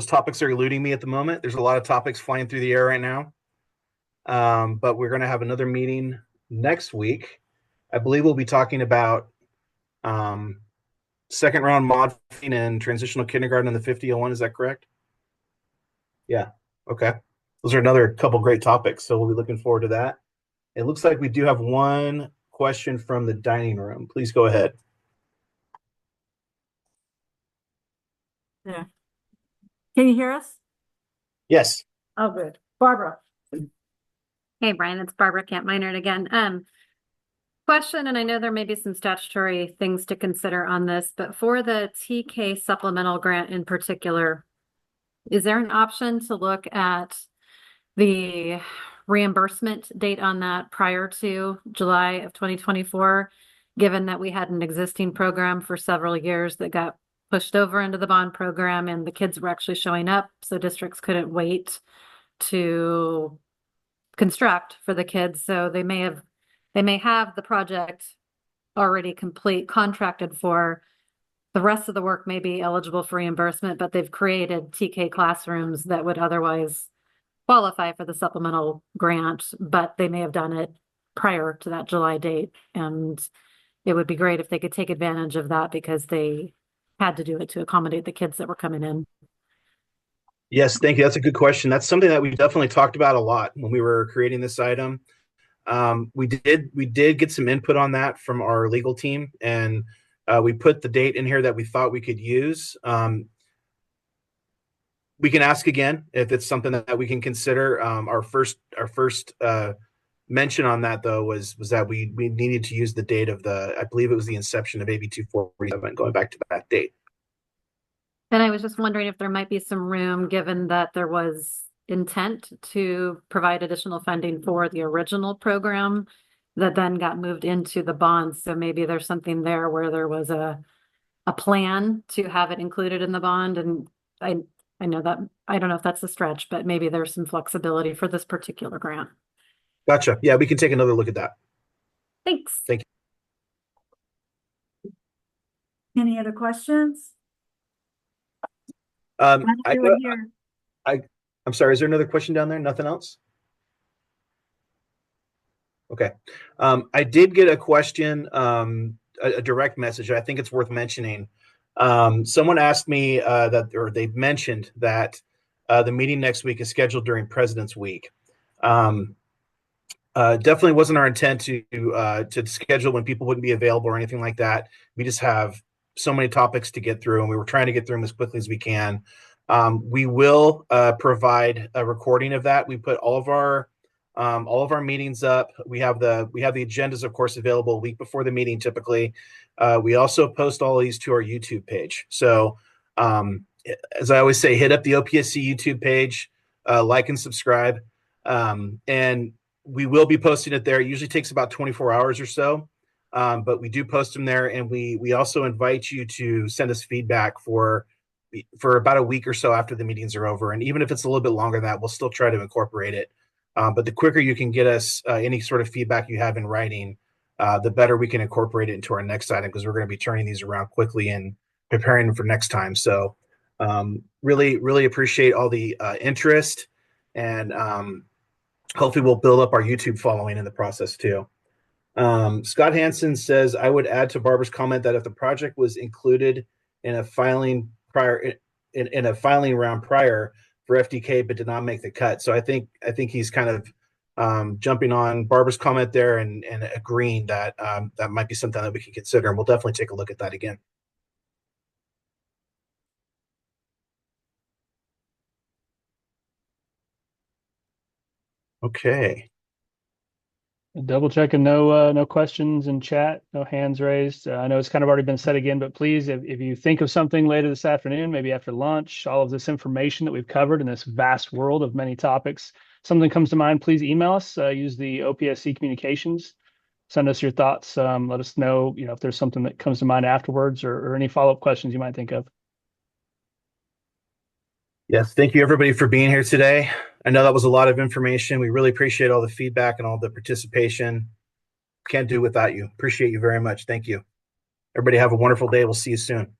topics are eluding me at the moment. There's a lot of topics flying through the air right now. But we're going to have another meeting next week. I believe we'll be talking about second round mod and transitional kindergarten in the 5001. Is that correct? Yeah. Okay. Those are another couple great topics. So we'll be looking forward to that. It looks like we do have one question from the dining room. Please go ahead. Yeah. Can you hear us? Yes. Oh, good. Barbara. Hey, Brian, it's Barbara Camp Minard again. Question, and I know there may be some statutory things to consider on this, but for the TK supplemental grant in particular, is there an option to look at the reimbursement date on that prior to July of 2024, given that we had an existing program for several years that got pushed over into the bond program and the kids were actually showing up, so districts couldn't wait to construct for the kids, so they may have the project already complete, contracted for. The rest of the work may be eligible for reimbursement, but they've created TK classrooms that would otherwise qualify for the supplemental grant, but they may have done it prior to that July date. And it would be great if they could take advantage of that because they had to do it to accommodate the kids that were coming in. Yes, thank you. That's a good question. That's something that we definitely talked about a lot when we were creating this item. We did get some input on that from our legal team, and we put the date in here that we thought we could use. We can ask again if it's something that we can consider. Our first mention on that though was that we needed to use the date of I believe it was the inception of AB 247, going back to that date. And I was just wondering if there might be some room, given that there was intent to provide additional funding for the original program that then got moved into the bonds. So maybe there's something there where there was a plan to have it included in the bond. And I know that, I don't know if that's a stretch, but maybe there's some flexibility for this particular grant. Gotcha. Yeah, we can take another look at that. Thanks. Thank you. Any other questions? I'm sorry, is there another question down there? Nothing else? Okay. I did get a question, a direct message. I think it's worth mentioning. Someone asked me or they mentioned that the meeting next week is scheduled during President's Week. Definitely wasn't our intent to schedule when people wouldn't be available or anything like that. We just have so many topics to get through, and we were trying to get through them as quickly as we can. We will provide a recording of that. We put all of our meetings up. We have the agendas, of course, available a week before the meeting typically. We also post all of these to our YouTube page. So as I always say, hit up the OPSC YouTube page. like and subscribe. And we will be posting it there. It usually takes about 24 hours or so. But we do post them there, and we also invite you to send us feedback for about a week or so after the meetings are over. And even if it's a little bit longer than that, we'll still try to incorporate it. But the quicker you can get us any sort of feedback you have in writing, the better we can incorporate it into our next item, because we're going to be turning these around quickly and preparing them for next time. So really, really appreciate all the interest, and hopefully we'll build up our YouTube following in the process too. Scott Hansen says, I would add to Barbara's comment that if the project was included in a filing in a filing round prior for FDK but did not make the cut. So I think he's kind of jumping on Barbara's comment there and agreeing that that might be something that we can consider, and we'll definitely take a look at that again. Okay. Double checking, no questions in chat, no hands raised. I know it's kind of already been said again, but please, if you think of something later this afternoon, maybe after lunch, all of this information that we've covered in this vast world of many topics, something comes to mind, please email us. Use the OPSC communications. Send us your thoughts. Let us know, if there's something that comes to mind afterwards, or any follow-up questions you might think of. Yes, thank you everybody for being here today. I know that was a lot of information. We really appreciate all the feedback and all the participation. Can't do without you. Appreciate you very much. Thank you. Everybody have a wonderful day. We'll see you soon.